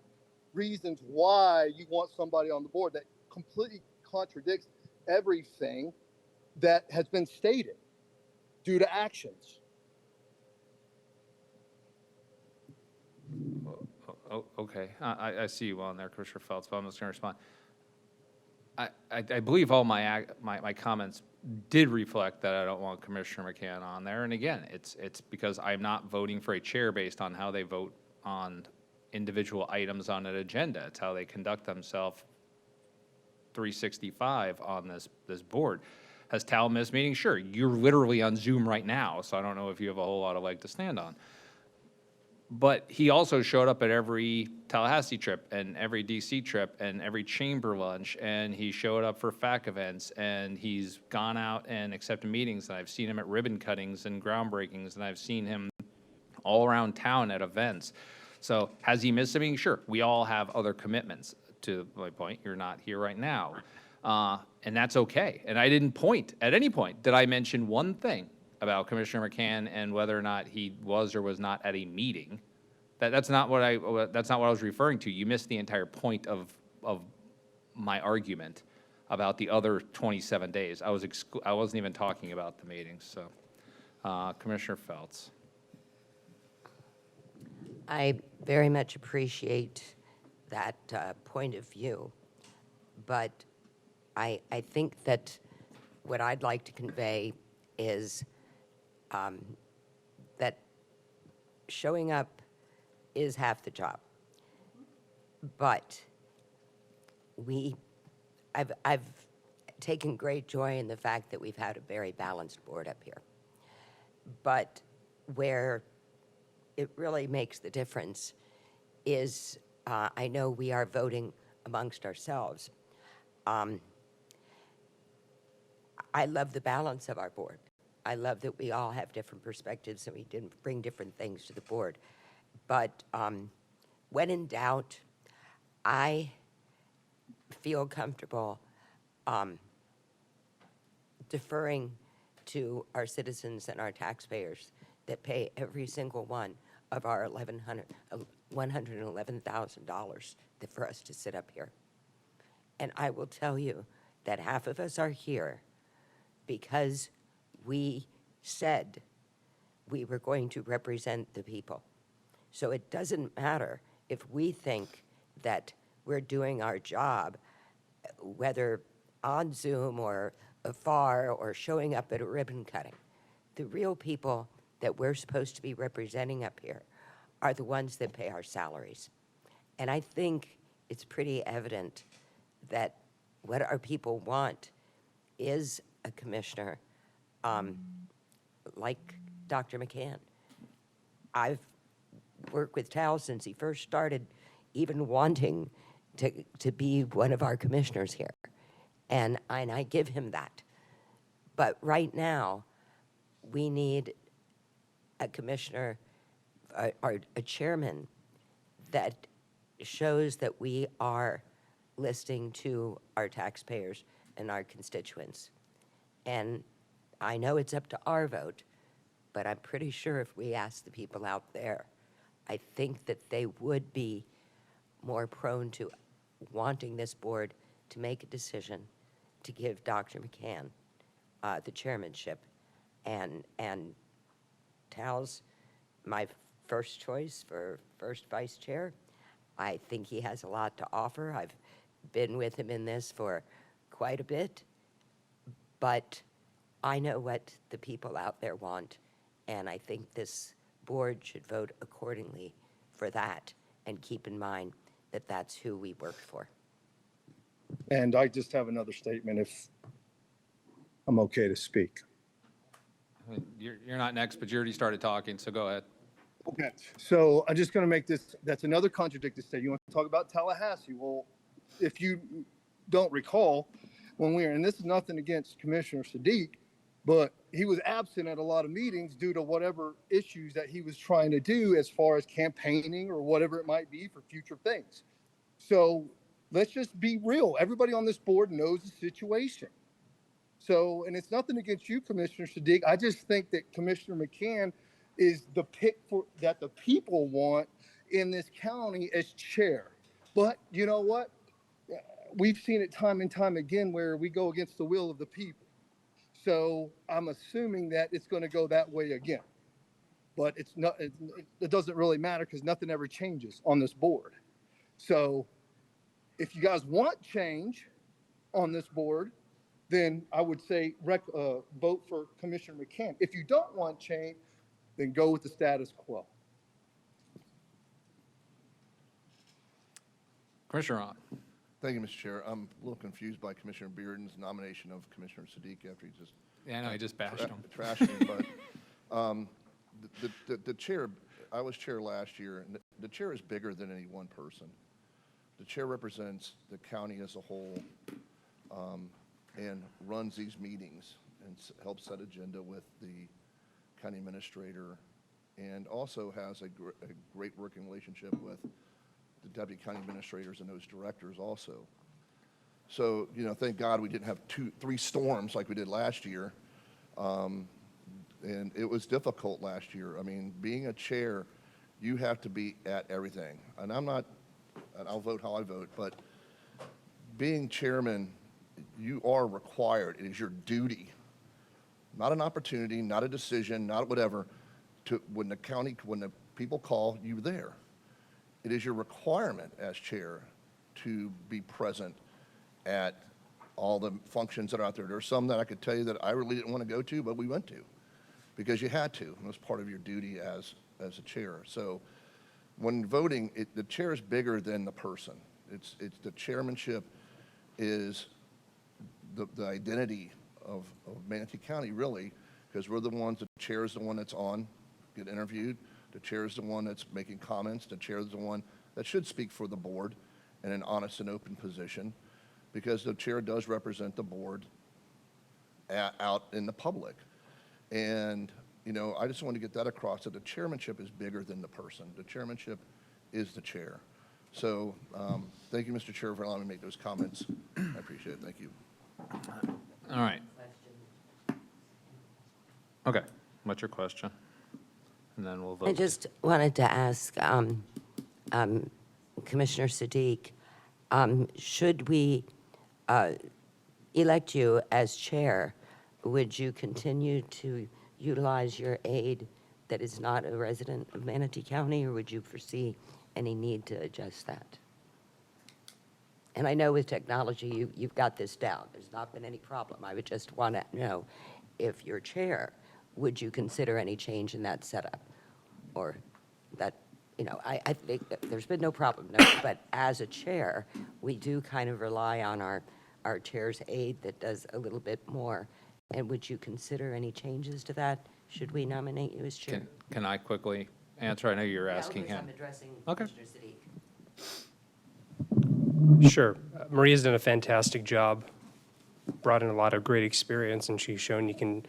reasons why you want somebody on the board that completely contradicts everything that has been stated due to actions. Okay, I see you on there, Commissioner Phelps, but I'm just going to respond. I believe all my comments did reflect that I don't want Commissioner McCann on there. And again, it's because I'm not voting for a chair based on how they vote on individual items on an agenda. It's how they conduct themselves 365 on this board. Has Tal missed meetings? Sure, you're literally on Zoom right now, so I don't know if you have a whole lot of leg to stand on. But he also showed up at every Tallahassee trip and every DC trip and every chamber lunch, and he showed up for FAC events, and he's gone out and accepted meetings, and I've seen him at ribbon cuttings and groundbreakings, and I've seen him all around town at events. So has he missed a meeting? Sure, we all have other commitments. to my point, you're not here right now. And that's okay. And I didn't point, at any point, did I mention one thing about Commissioner McCann and whether or not he was or was not at a meeting. That's not what I was referring to. You missed the entire point of my argument about the other 27 days. I wasn't even talking about the meetings, so. Commissioner Feltz. I very much appreciate that point of view, but I think that what I'd like to convey is that showing up is half the job. But I've taken great joy in the fact that we've had a very balanced board up here. But where it really makes the difference is I know we are voting amongst ourselves. I love the balance of our board. I love that we all have different perspectives and we didn't bring different things to the board. But when in doubt, I feel comfortable deferring to our citizens and our taxpayers that pay every single one of our $111,000 for us to sit up here. And I will tell you that half of us are here because we said we were going to represent the people. So it doesn't matter if we think that we're doing our job, whether on Zoom or afar or showing up at a ribbon cutting. The real people that we're supposed to be representing up here are the ones that pay our salaries. And I think it's pretty evident that what our people want is a commissioner like Dr. McCann. I've worked with Tal since he first started even wanting to be one of our commissioners here. And I give him that. But right now, we need a commissioner or a chairman that shows that we are listening to our taxpayers and our constituents. And I know it's up to our vote, but I'm pretty sure if we ask the people out there, I think that they would be more prone to wanting this board to make a decision to give Dr. McCann the chairmanship. And Tal's my first choice for first vice chair. I think he has a lot to offer. I've been with him in this for quite a bit, but I know what the people out there want, and I think this board should vote accordingly for that and keep in mind that that's who we work for. And I just have another statement if I'm okay to speak. You're not next, but you already started talking, so go ahead. Okay. So I'm just going to make this, that's another contradicted statement. You want to talk about Tallahassee? Well, if you don't recall, when we were, and this is nothing against Commissioner Sadiq, but he was absent at a lot of meetings due to whatever issues that he was trying to do as far as campaigning or whatever it might be for future things. So let's just be real. Everybody on this board knows the situation. So, and it's nothing against you, Commissioner Sadiq. I just think that Commissioner McCann is the pick for that the people want in this county as chair. But you know what? We've seen it time and time again where we go against the will of the people. So I'm assuming that it's going to go that way again. But it's not. It doesn't really matter because nothing ever changes on this board. So if you guys want change on this board, then I would say vote for Commissioner McCann. If you don't want change, then go with the status quo. Commissioner Ott. Thank you, Mr. Chair. I'm a little confused by Commissioner Bearden's nomination of Commissioner Sadiq after he just Yeah, I know, he just bashed him. trashed him. But the chair, I was chair last year, and the chair is bigger than any one person. The chair represents the county as a whole and runs these meetings and helps set agenda with the county administrator, and also has a great working relationship with the deputy county administrators and those directors also. So, you know, thank God we didn't have 3 storms like we did last year. And it was difficult last year. I mean, being a chair, you have to be at everything. And I'm not, and I'll vote how I vote, but being chairman, you are required, it is your duty, not an opportunity, not a decision, not whatever, to, when the people call, you there. It is your requirement as chair to be present at all the functions that are out there. There are some that I could tell you that I really didn't want to go to, but we went to because you had to. It was part of your duty as a chair. So when voting, the chair is bigger than the person. It's the chairmanship is the identity of Manatee County, really, because we're the ones, the chair is the one that's on, get interviewed. The chair is the one that's making comments. The chair is the one that should speak for the board in an honest and open position, because the chair does represent the board out in the public. And, you know, I just want to get that across, that the chairmanship is bigger than the person. The chairmanship is the chair. So thank you, Mr. Chair, for allowing me to make those comments. I appreciate it. Thank you. All right. Okay, what's your question? And then we'll vote. I just wanted to ask Commissioner Siddiq, should we elect you as chair, would you continue to utilize your aide that is not a resident of Manatee County, or would you foresee any need to adjust that? And I know with technology, you've got this down. There's not been any problem. I would just want to know, if you're chair, would you consider any change in that setup? Or that, you know, I think that there's been no problem, no, but as a chair, we do kind of rely on our chair's aide that does a little bit more. And would you consider any changes to that? Should we nominate you as chair? Can I quickly answer? I know you're asking him. I'm addressing Okay. Commissioner Siddiq. Sure. Maria's done a fantastic job, brought in a lot of great experience, and she's shown you can,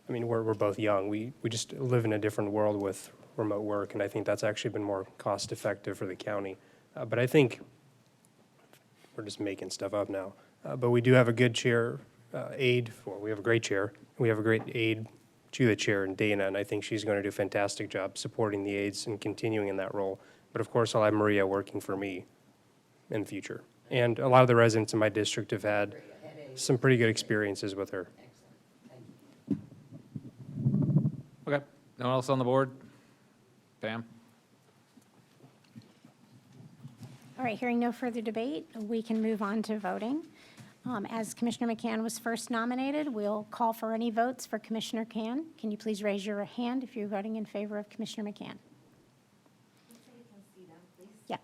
I mean, we're both young. We just live in a different world with remote work, and I think that's actually been more cost-effective for the county. But I think, we're just making stuff up now, but we do have a good chair aide, we have a great chair. We have a great aide to the chair in Dana, and I think she's going to do a fantastic job supporting the aides and continuing in that role. But of course, I'll have Maria working for me in the future. And a lot of the residents in my district have had some pretty good experiences with her. Okay, no one else on the board? Pam? All right, hearing no further debate, we can move on to voting. As Commissioner McCann was first nominated, we'll call for any votes for Commissioner McCann. Can you please raise your hand if you're voting in favor of Commissioner McCann? Yeah.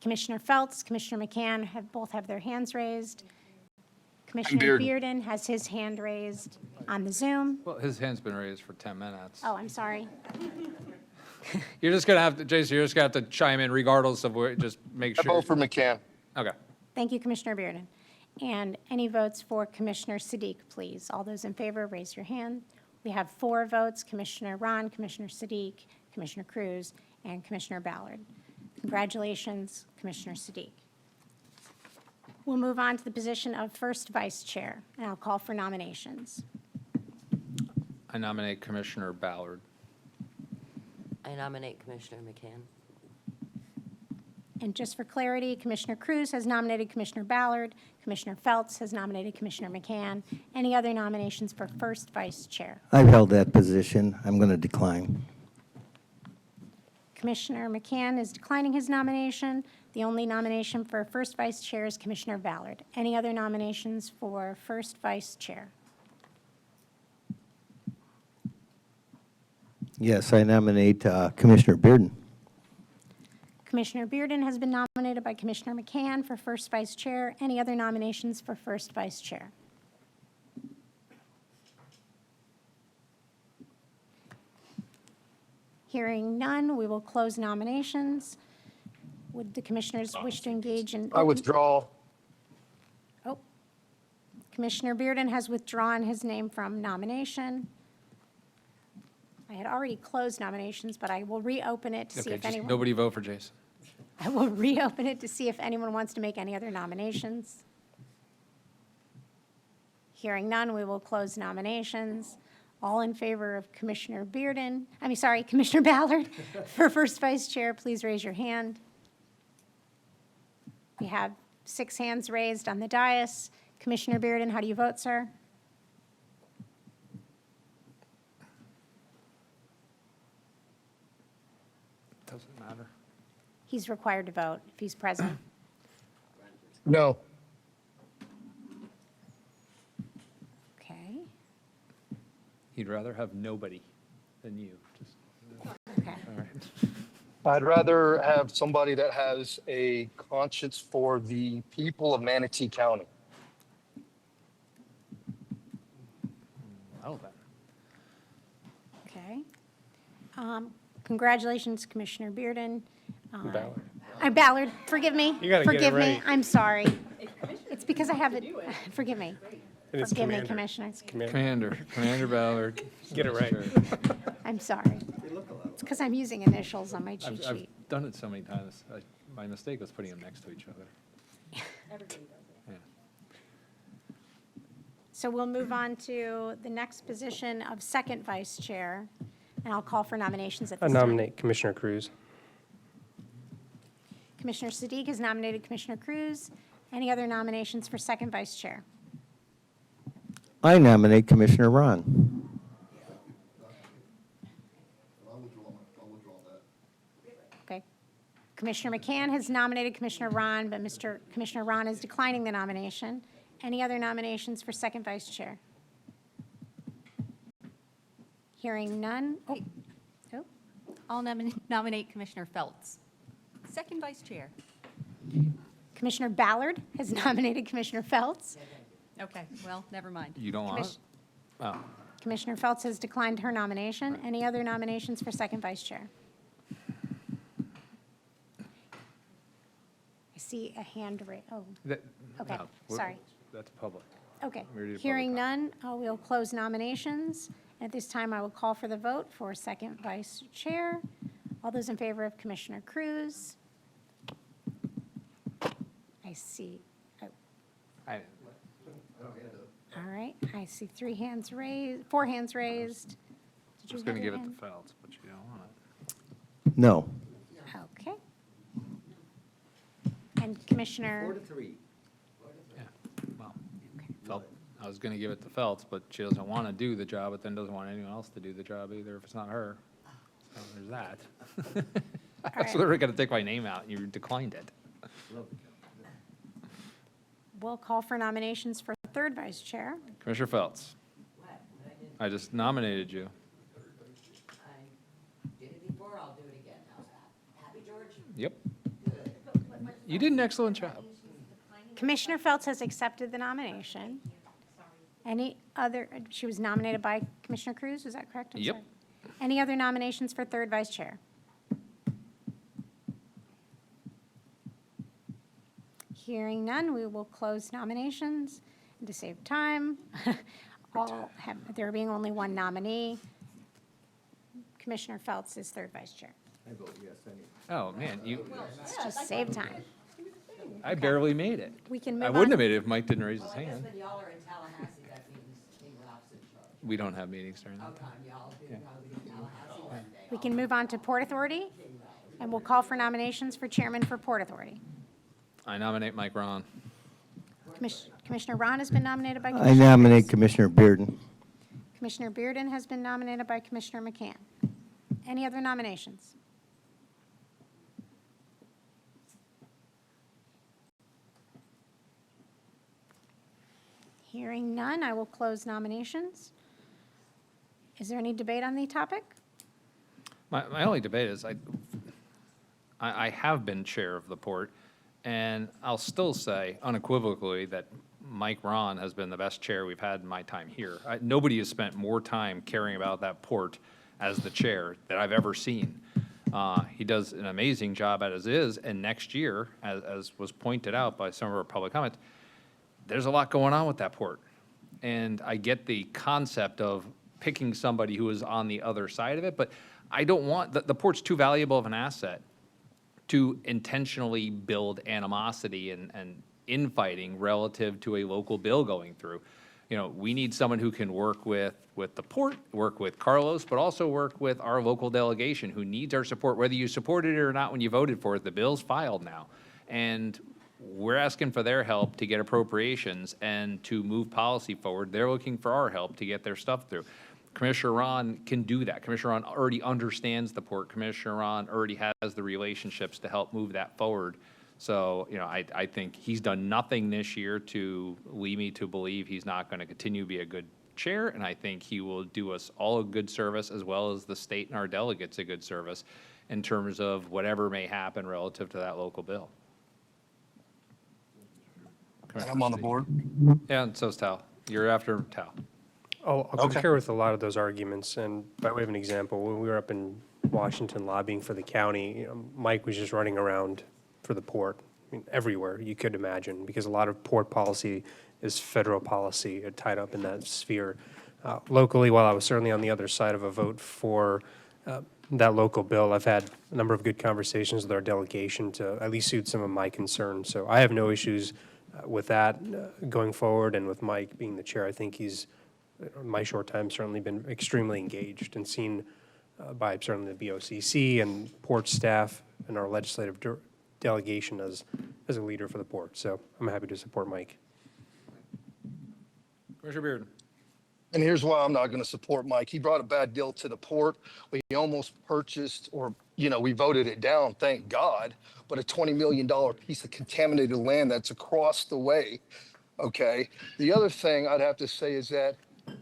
Commissioner Feltz, Commissioner McCann both have their hands raised. Commissioner Bearden has his hand raised on the Zoom. Well, his hand's been raised for 10 minutes. Oh, I'm sorry. You're just going to have to, Jason, you're just going to have to chime in regardless of where, just make sure. I vote for McCann. Okay. Thank you, Commissioner Bearden. And any votes for Commissioner Siddiq, please? All those in favor, raise your hand. We have 4 votes, Commissioner Ron, Commissioner Siddiq, Commissioner Cruz, and Commissioner Ballard. Congratulations, Commissioner Siddiq. We'll move on to the position of first vice chair, and I'll call for nominations. I nominate Commissioner Ballard. I nominate Commissioner McCann. And just for clarity, Commissioner Cruz has nominated Commissioner Ballard. Commissioner Feltz has nominated Commissioner McCann. Any other nominations for first vice chair? I've held that position. I'm going to decline. Commissioner McCann is declining his nomination. The only nomination for first vice chair is Commissioner Ballard. Any other nominations for first vice chair? Yes, I nominate Commissioner Bearden. Commissioner Bearden has been nominated by Commissioner McCann for first vice chair. Any other nominations for first vice chair? Hearing none, we will close nominations. Would the commissioners wish to engage in? I withdraw. Oh, Commissioner Bearden has withdrawn his name from nomination. I had already closed nominations, but I will reopen it to see Okay, if just anyone. nobody vote for Jason. I will reopen it to see if anyone wants to make any other nominations. Hearing none, we will close nominations. All in favor of Commissioner Commissioner Ballard for first vice chair, please raise your hand. We have 6 hands raised on the dais. Commissioner Bearden, how do you vote, sir? Doesn't matter. He's required to vote if he's present. No. Okay. He'd rather have nobody than you. Just, Okay. all right. I'd rather have somebody that has a conscience for the people of Manatee County. Oh, that. Okay. Congratulations, Commissioner Bearden. Ballard. Ballard, forgive me. You gotta get it Forgive me. right. I'm sorry. It's because I have it. Forgive me. And it's Forgive me, Commander. Commissioners. Commander Ballard. Get it right. I'm sorry. It's because I'm using initials on my cheat I've sheet. done it so many times. My mistake was putting them next to each other. Yeah. So we'll move on to the next position of second vice chair, and I'll call for nominations at I this time. nominate Commissioner Cruz. Commissioner Siddiq has nominated Commissioner Cruz. Any other nominations for second vice chair? I nominate Commissioner Ron. Okay. Commissioner McCann has nominated Commissioner Ron, but Commissioner Ron is declining the nomination. Any other nominations for second vice chair? Hearing none. Oh. Oh. I'll nominate Commissioner Feltz, second vice chair. Commissioner Ballard has nominated Commissioner Feltz. Okay, well, never mind. You don't want it? Oh. Commissioner Feltz has declined her nomination. Any other nominations for second vice chair? I see a hand raised. Oh, okay, No, we're- sorry. That's public. Okay. We already did Hearing public none, we'll close nominations. At this time, I will call for the vote for second vice chair. All those in favor of Commissioner Cruz? I see. Oh, all right, I see 4 hands raised. I Did you was going to have your give it hand? to Feltz, but you don't want it. No. Okay. And Commissioner, 4-3. Yeah, well, I was going to give it to Feltz, but she doesn't want to do the job, but then doesn't want anyone else to do the job either if it's not her. So there's that. I was literally going to take my name out, and you declined it. we'll call for nominations for third vice chair. Commissioner Feltz. I just nominated you. I did it before, I'll do it again. How's that? Happy, George? Yep. You did an excellent job. Commissioner Feltz has accepted the nomination. Any other, she was nominated by Commissioner Cruz, is that correct? I'm Yep. sorry. Any other nominations for third vice chair? Hearing none, we will close nominations. And to save time, there being only one nominee, Commissioner Feltz is third vice chair. I vote yes, anyway. Oh, man, Let's just save time. I barely made it. We can I move wouldn't on. have made it if Mike didn't raise his I guess hand. when y'all are in Tallahassee, that means we're opposite charge. We don't have meetings during that. Okay, y'all do probably in Tallahassee one day. We can move on to Port Authority, and we'll call for nominations for chairman for Port Authority. I nominate Mike Ron. Commissioner Ron has been nominated by I Commissioner nominate Cruz. Commissioner Bearden. Commissioner Bearden has been nominated by Commissioner McCann. Any other nominations? Hearing none, I will close nominations. Is there any debate on the topic? My only debate is I have been chair of the port, and I'll still say unequivocally that Mike Ron has been the best chair we've had in my time here. Nobody has spent more time caring about that port as the chair that I've ever seen. He does an amazing job as is, and next year, as was pointed out by some of our public comments, there's a lot going on with that port. And I get the concept of picking somebody who is on the other side of it, but I don't want, the port's too valuable of an asset to intentionally build animosity and infighting relative to a local bill going through. You know, we need someone who can work with the port, work with Carlos, but also work with our local delegation who needs our support, whether you supported it or not when you voted for it. The bill's filed now. And we're asking for their help to get appropriations and to move policy forward. They're looking for our help to get their stuff through. Commissioner Ron can do that. Commissioner Ron already understands the port. Commissioner Ron already has the relationships to help move that forward. So, you know, I think he's done nothing this year to lead me to believe he's not going to continue to be a good chair, and I think he will do us all a good service as well as the state and our delegates a good service in terms of whatever may happen relative to that local bill. And I'm on the board. Yeah, and so's Tal. You're after Tal. I'll Okay. concur with a lot of those arguments, and by way of an example, when we were up in Washington lobbying for the county, you know, Mike was just running around for the port, I mean, everywhere you could imagine, because a lot of port policy is federal policy tied up in that sphere. Locally, while I was certainly on the other side of a vote for that local bill, I've had a number of good conversations with our delegation to at least soothe some of my concerns. So I have no issues with that going forward, and with Mike being the chair, I think he's, in my short time, certainly been extremely engaged and seen by certainly the BOCC and port staff and our legislative delegation as a leader for the port. So I'm happy to support Mike. Commissioner Bearden. And here's why I'm not going to support Mike. He brought a bad deal to the port. We almost purchased, or, you know, we voted it down, thank God, but a $20 million piece of contaminated land that's across the way. Okay. The other thing I'd have to say is that,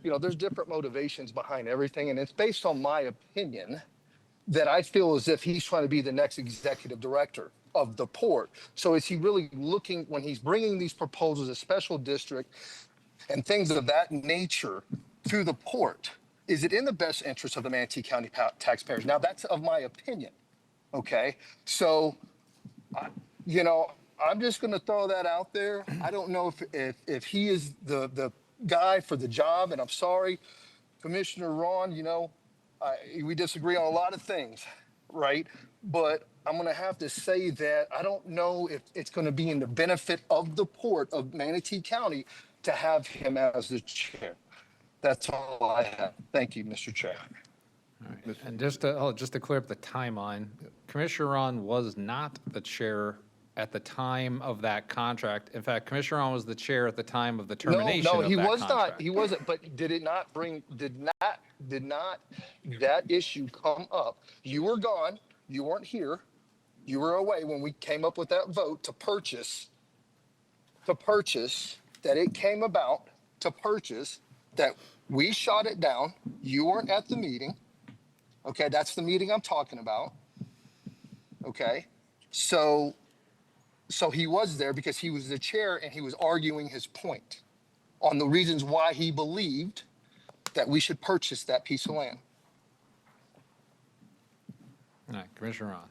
you know, there's different motivations behind everything. And it's based on my opinion that I feel as if he's trying to be the next executive director of the port. So is he really looking, when he's bringing these proposals, a special district and things of that nature through the port, is it in the best interest of the Manatee County taxpayers? Now, that's of my opinion, okay? So, you know, I'm just going to throw that out there. I don't know if he is the guy for the job, and I'm sorry, Commissioner Ron, you know, we disagree on a lot of things, right? But I'm going to have to say that I don't know if it's going to be in the benefit of the port of Manatee County to have him as the chair. That's all I have. Thank you, Mr. Chair. All right. And just to clear up the timeline, Commissioner Ron was not the chair at the time of that contract. In fact, Commissioner Ron was the chair at the time of the termination No, of he that was contract. not. He wasn't. But did not that issue come up? You were gone. You weren't here. You were away when we came up with that vote to purchase, that it came about to purchase, that we shot it down. You weren't at the meeting. Okay, that's the meeting I'm talking about. Okay, so he was there because he was the chair and he was arguing his point on the reasons why he believed that we should purchase that piece of land. All right, Commissioner Ron.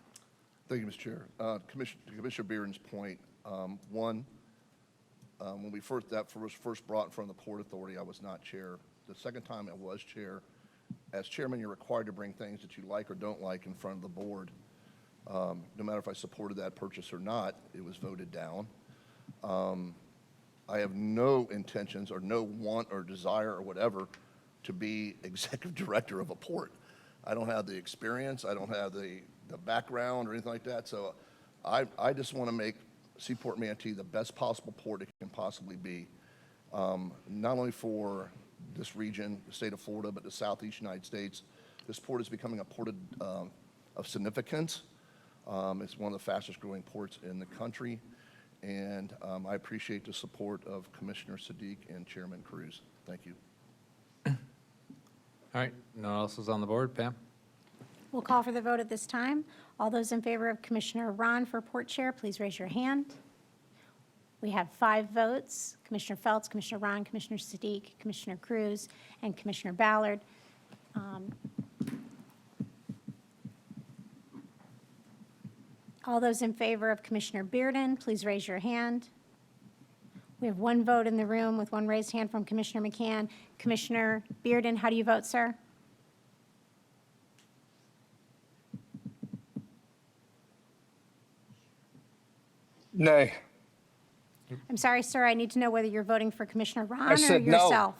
Thank you, Mr. Chair. Commissioner Bearden's point, one, when that was first brought in front of the Port Authority, I was not chair. The second time I was chair. As chairman, you're required to bring things that you like or don't like in front of the board. No matter if I supported that purchase or not, it was voted down. I have no intentions or no want or desire or whatever to be executive director of a port. I don't have the experience. I don't have the background or anything like that. So I just want to make Seaport Manatee the best possible port it can possibly be, not only for this region, the state of Florida, but the Southeast United States. This port is becoming a port of significance. It's one of the fastest growing ports in the country. And I appreciate the support of Commissioner Sadiq and Chairman Cruz. Thank you. All right, no one else is on the board. Pam? We'll call for the vote at this time. All those in favor of Commissioner Ron for port chair, please raise your hand. We have 5 votes: Commissioner Feltz, Commissioner Ron, Commissioner Sadiq, Commissioner Cruz, and Commissioner Ballard. All those in favor of Commissioner Bearden, please raise your hand. We have 1 vote in the room with 1 raised hand from Commissioner McCann. Commissioner Bearden, how do you vote, sir? Nay. I'm sorry, sir, I need to know whether you're voting for Commissioner Ron I or said no. yourself.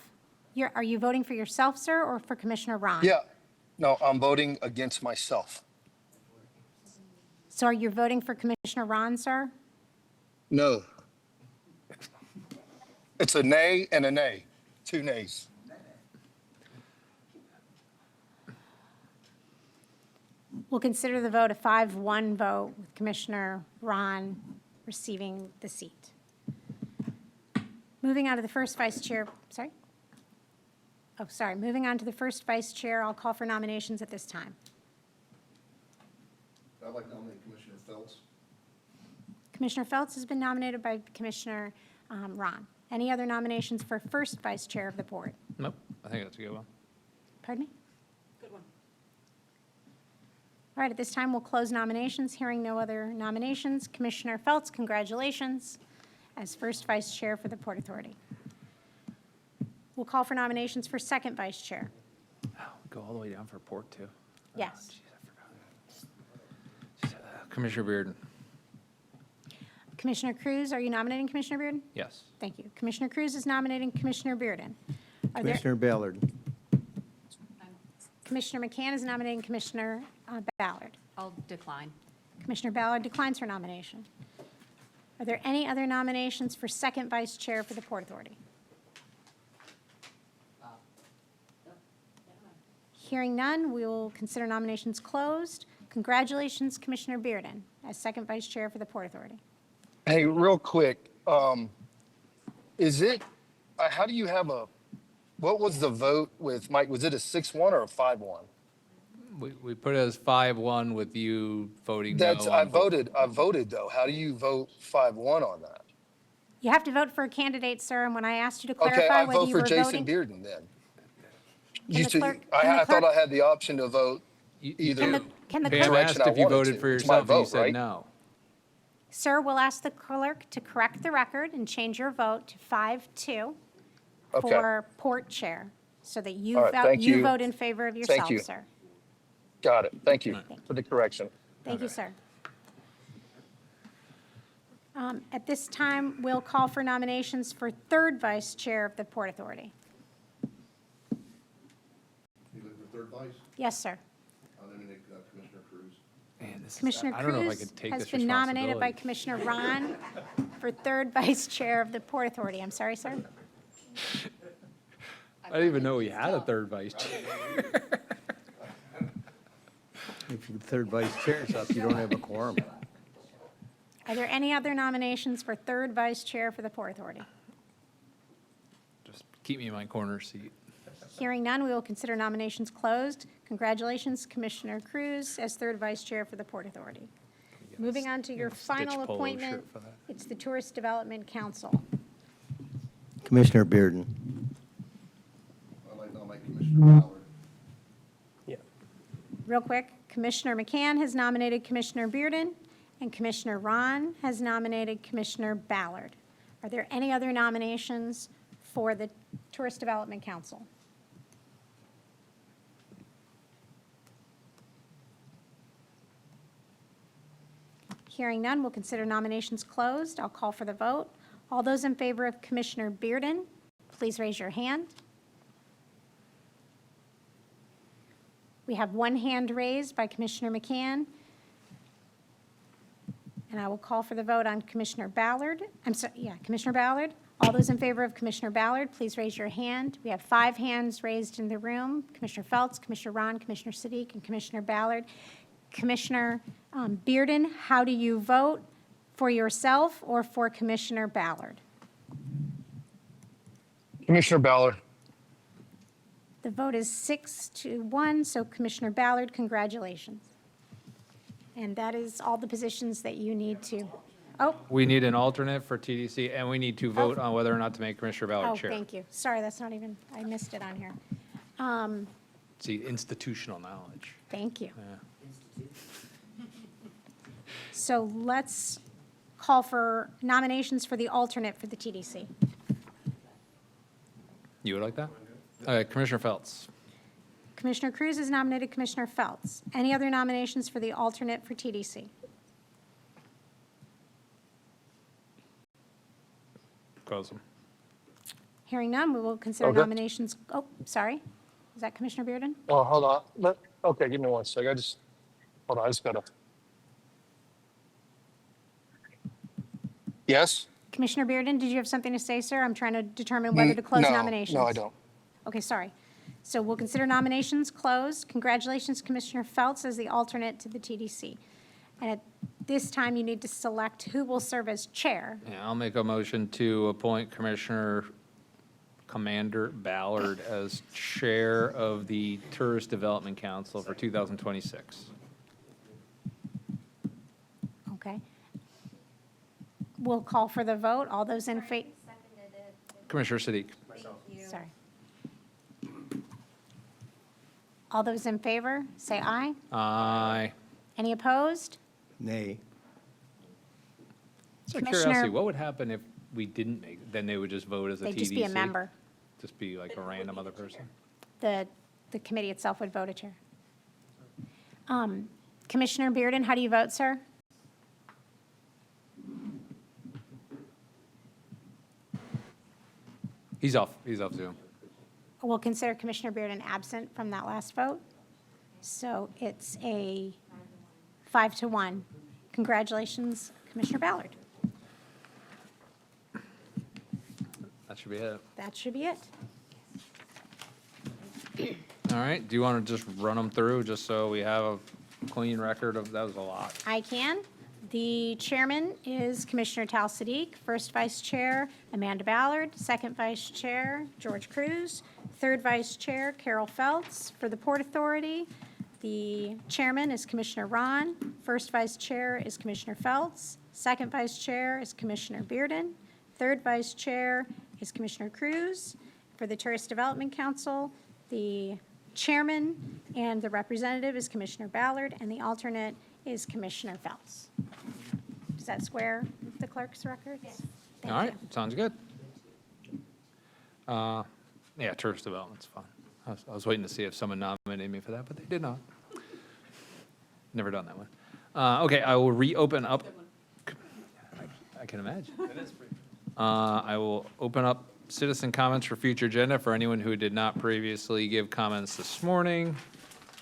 Are you voting for yourself, sir, or for Commissioner Ron? Yeah. No, I'm voting against myself. So are you voting for Commissioner Ron, sir? No. It's a nay and a nay. 2 nays. We'll consider the vote a 5-1 vote with Commissioner Ron receiving the seat. Moving on to the first vice chair, sorry? Oh, sorry, moving on to the first vice chair, I'll call for nominations at this time. I'd like to nominate Commissioner Phelps. Commissioner Feltz has been nominated by Commissioner Ron. Any other nominations for first vice chair of the board? Nope, I think that's a good one. Pardon me? Good one. All right, at this time, we'll close nominations. Hearing no other nominations, Commissioner Feltz, congratulations as first vice chair for the Port Authority. We'll call for nominations for second vice chair. Go all the way down for Port, too. Yes. Commissioner Bearden. Commissioner Cruz, are you nominating Commissioner Bearden? Yes. Thank you. Commissioner Cruz is nominating Commissioner Bearden. Are there- Commissioner Ballard. Commissioner McCann is nominating Commissioner Ballard. I'll decline. Commissioner Ballard declines her nomination. Are there any other nominations for second vice chair for the Port Authority? Hearing none, we will consider nominations closed. Congratulations, Commissioner Bearden, as second vice chair for the Port Authority. Hey, real quick, is it, how do you have what was the vote with Mike? Was it a 6-1 or a 5-1? We put it as 5-1 with you voting no. I voted though. How do you vote 5-1 on that? You have to vote for a candidate, sir, and when I asked you to Okay, clarify I whether vote you for were Jason voting... Bearden then. Can the clerk- can the I thought clerk- I had the option to vote either Can the Pam clerk... asked if you voted for It's my yourself, and you vote, said right? no. Sir, we'll ask the clerk to correct the record and change your vote to 5-2 Okay. for Port Chair, so that you All right, thank you. vote in favor of Thank yourself, you. sir. Got it. Thank you for the correction. Thank you, sir. At this time, we'll call for nominations for third vice chair of the Port Authority. You looking for third vice? Yes, sir. I'll nominate Commissioner Cruz. Man, this Commissioner I don't know if I Cruz could take has this been nominated by responsibility. Commissioner Ron for third vice chair of the Port Authority. I'm sorry, sir. I didn't even know we had a third vice chair. If the third vice chair is up, you don't have a quorum. Are there any other nominations for third vice chair for the Port Authority? Just keep me in my corner seat. Hearing none, we will consider nominations closed. Congratulations, Commissioner Cruz, as third vice chair for the Port Authority. Moving on to your final Stitch polo appointment, shirt for that. it's the Tourist Development Council. Commissioner Bearden. I'd like to nominate Commissioner Ballard. Real quick, Commissioner McCann has nominated Commissioner Bearden, and Commissioner Ron has nominated Commissioner Ballard. Are there any other nominations for the Tourist Development Council? Hearing none, we'll consider nominations closed. I'll call for the vote. All those in favor of Commissioner Bearden, please raise your hand. We have one hand raised by Commissioner McCann. And I will call for the vote on Commissioner Ballard. Commissioner Ballard. All those in favor of Commissioner Ballard, please raise your hand. We have 5 hands raised in the room. Commissioner Feltz, Commissioner Ron, Commissioner Siddiq, and Commissioner Ballard. Commissioner Bearden, how do you vote? For yourself or for Commissioner Ballard? Commissioner Ballard. The vote is 6-1, so Commissioner Ballard, congratulations. And that is all the positions that you need to, We need an alternate for TDC, and we need to vote on whether or not to make Commissioner Ballard chair. Thank you. Sorry, that's not even, I missed it on here. See, institutional knowledge. Thank you. Yeah. So let's call for nominations for the alternate for the TDC. You would like that? Commissioner Feltz. Commissioner Cruz has nominated Commissioner Feltz. Any other nominations for the alternate for TDC? close them. Hearing none, we will consider Okay. nominations. Oh, sorry. Is that Commissioner Bearden? Oh, hold on. Okay, give me one sec. Hold on, I just gotta. Yes? Commissioner Bearden, did you have something to say, sir? I'm trying to determine whether to close No, nominations. no, I don't. Okay, sorry. So we'll consider nominations closed. Congratulations, Commissioner Feltz, as the alternate to the TDC. And at this time, you need to select who will serve as chair. Yeah, I'll make a motion to appoint Commissioner Commander Ballard as Chair of the Tourist Development Council for 2026. Okay. We'll call for the vote. All those in favor? Commissioner Siddiq. Sorry. All those in favor, say aye. Aye. Any opposed? Nay. So Commissioner- curiosity, what would happen if we didn't make, then they would just vote as a TDC? They'd just be a member. Just be like a random other person? The committee itself would vote a chair. Commissioner Bearden, how do you vote, sir? He's off Zoom. We'll consider Commissioner Bearden absent from that last vote. So it's a 5-1. Congratulations, Commissioner Ballard. That should be it. That should be it. All right, do you want to just run them through, just so we have a clean record of, that was a lot. I can. The chairman is Commissioner Tal Siddiq, first vice chair, Amanda Ballard, second vice chair, George Cruz, third vice chair, Carol Feltz. For the Port Authority, the chairman is Commissioner Ron, first vice chair is Commissioner Feltz, second vice chair is Commissioner Bearden, third vice chair is Commissioner Cruz. For the Tourist Development Council, the chairman and the representative is Commissioner Ballard, and the alternate is Commissioner Feltz. Does that square the clerk's records? Yes. All right, sounds good. Yeah, tourist development's fun. I was waiting to see if someone nominated me for that, but they did not. Never done that one. Okay, I will reopen up. I can imagine. I will open up citizen comments for future agenda for anyone who did not previously give comments this morning.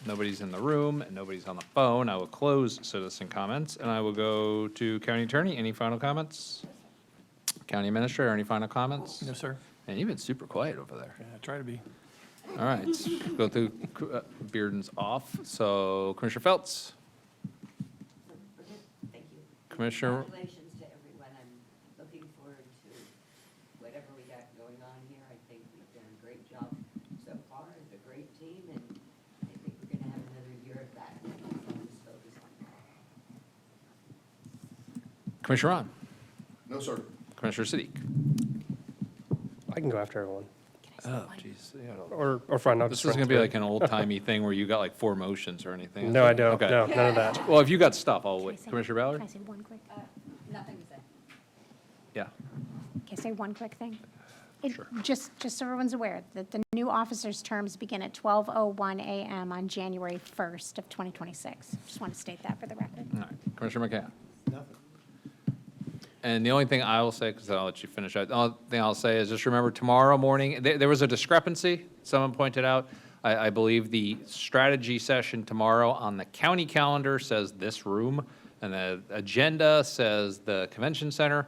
Nobody's in the room and nobody's on the phone. I will close citizen comments and I will go to county attorney. Any final comments? County administrator, any final comments? No, sir. And you've been super quiet over there. Yeah, try to be. All right, let's go through Bearden's off. So Commissioner Feltz. Thank you. Commissioner, Congratulations to everyone. I'm looking forward to whatever we got going on here. I think we've done a great job so far. It's a great team, and I think we're going to have another year of that. So just focus on that. Commissioner Ron. No, sir. Commissioner Siddiq. I can go after everyone. Oh, jeez. Or fine, I'll This just is run gonna be through like it. an old-timey thing where you got like 4 motions or anything. No, I don't. Okay. No, none of that. Well, if you got stuff, I'll wait. Commissioner Ballard? Can I say one quick? Nothing to say. Yeah. Can I say one quick thing? Just so everyone's aware, that the new officers' terms begin at 12:01 a.m. on January 1st of 2026. Just want to state that for the record. All right. Commissioner McCann. Nothing. And the only thing I will say, because I'll let you finish out, the only thing I'll say is just remember tomorrow morning, there was a discrepancy, someone pointed out. I believe the strategy session tomorrow on the county calendar says this room, and the agenda says the convention center.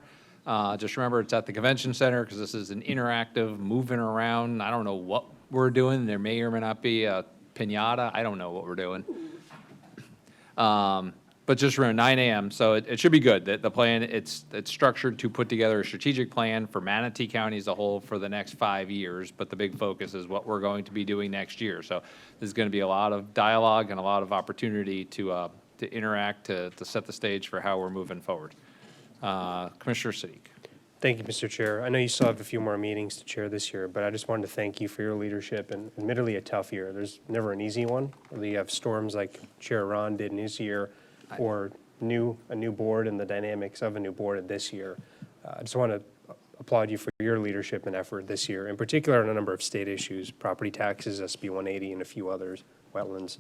Just remember, it's at the convention center, because this is an interactive, moving around. I don't know what we're doing. There may or may not be a piñata. I don't know what we're doing. But just remember, 9 a.m., so it should be good. The plan, it's structured to put together a strategic plan for Manatee County as a whole for the next 5 years, but the big focus is what we're going to be doing next year. So there's going to be a lot of dialogue and a lot of opportunity to interact, to set the stage for how we're moving forward. Commissioner Siddiq. Thank you, Mr. Chair. I know you still have a few more meetings to chair this year, but I just wanted to thank you for your leadership and admittedly a tough year. There's never an easy one. Whether you have storms like Chair Ron did in his year, or a new board and the dynamics of a new board this year. I just want to applaud you for your leadership and effort this year, in particular on a number of state issues, property taxes, SB 180, and a few others, wetlands.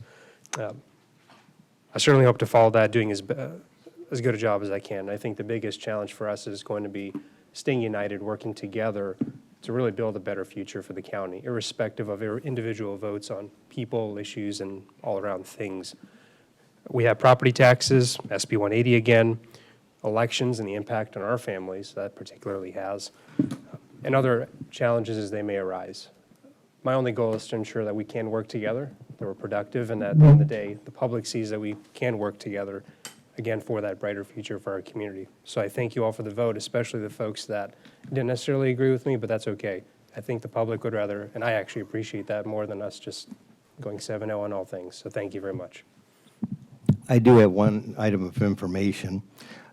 I certainly hope to follow that, doing as good a job as I can. I think the biggest challenge for us is going to be staying united, working together to really build a better future for the county, irrespective of individual votes on people, issues, and all around things. We have property taxes, SB 180 again, elections and the impact on our families that particularly has, and other challenges as they may arise. My only goal is to ensure that we can work together, that we're productive, and that at the end of the day, the public sees that we can work together, again, for that brighter future for our community. So I thank you all for the vote, especially the folks that didn't necessarily agree with me, but that's okay. I think the public would rather, and I actually appreciate that more than us just going 7-0 on all things. So thank you very much. I do have one item of information.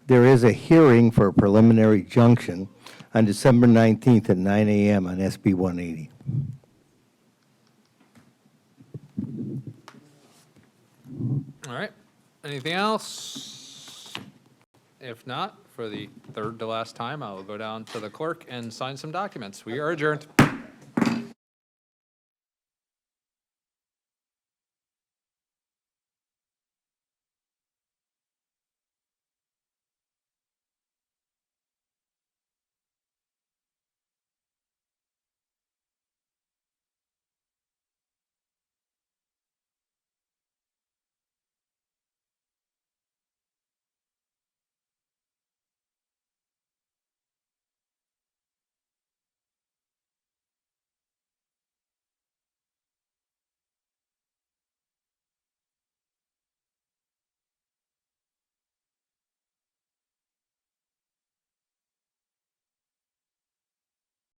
There is a hearing for a preliminary junction on December 19th at 9 a.m. on SB 180. All right. Anything else? If not, for the third to last time, I will go down to the clerk and sign some documents. We are adjourned.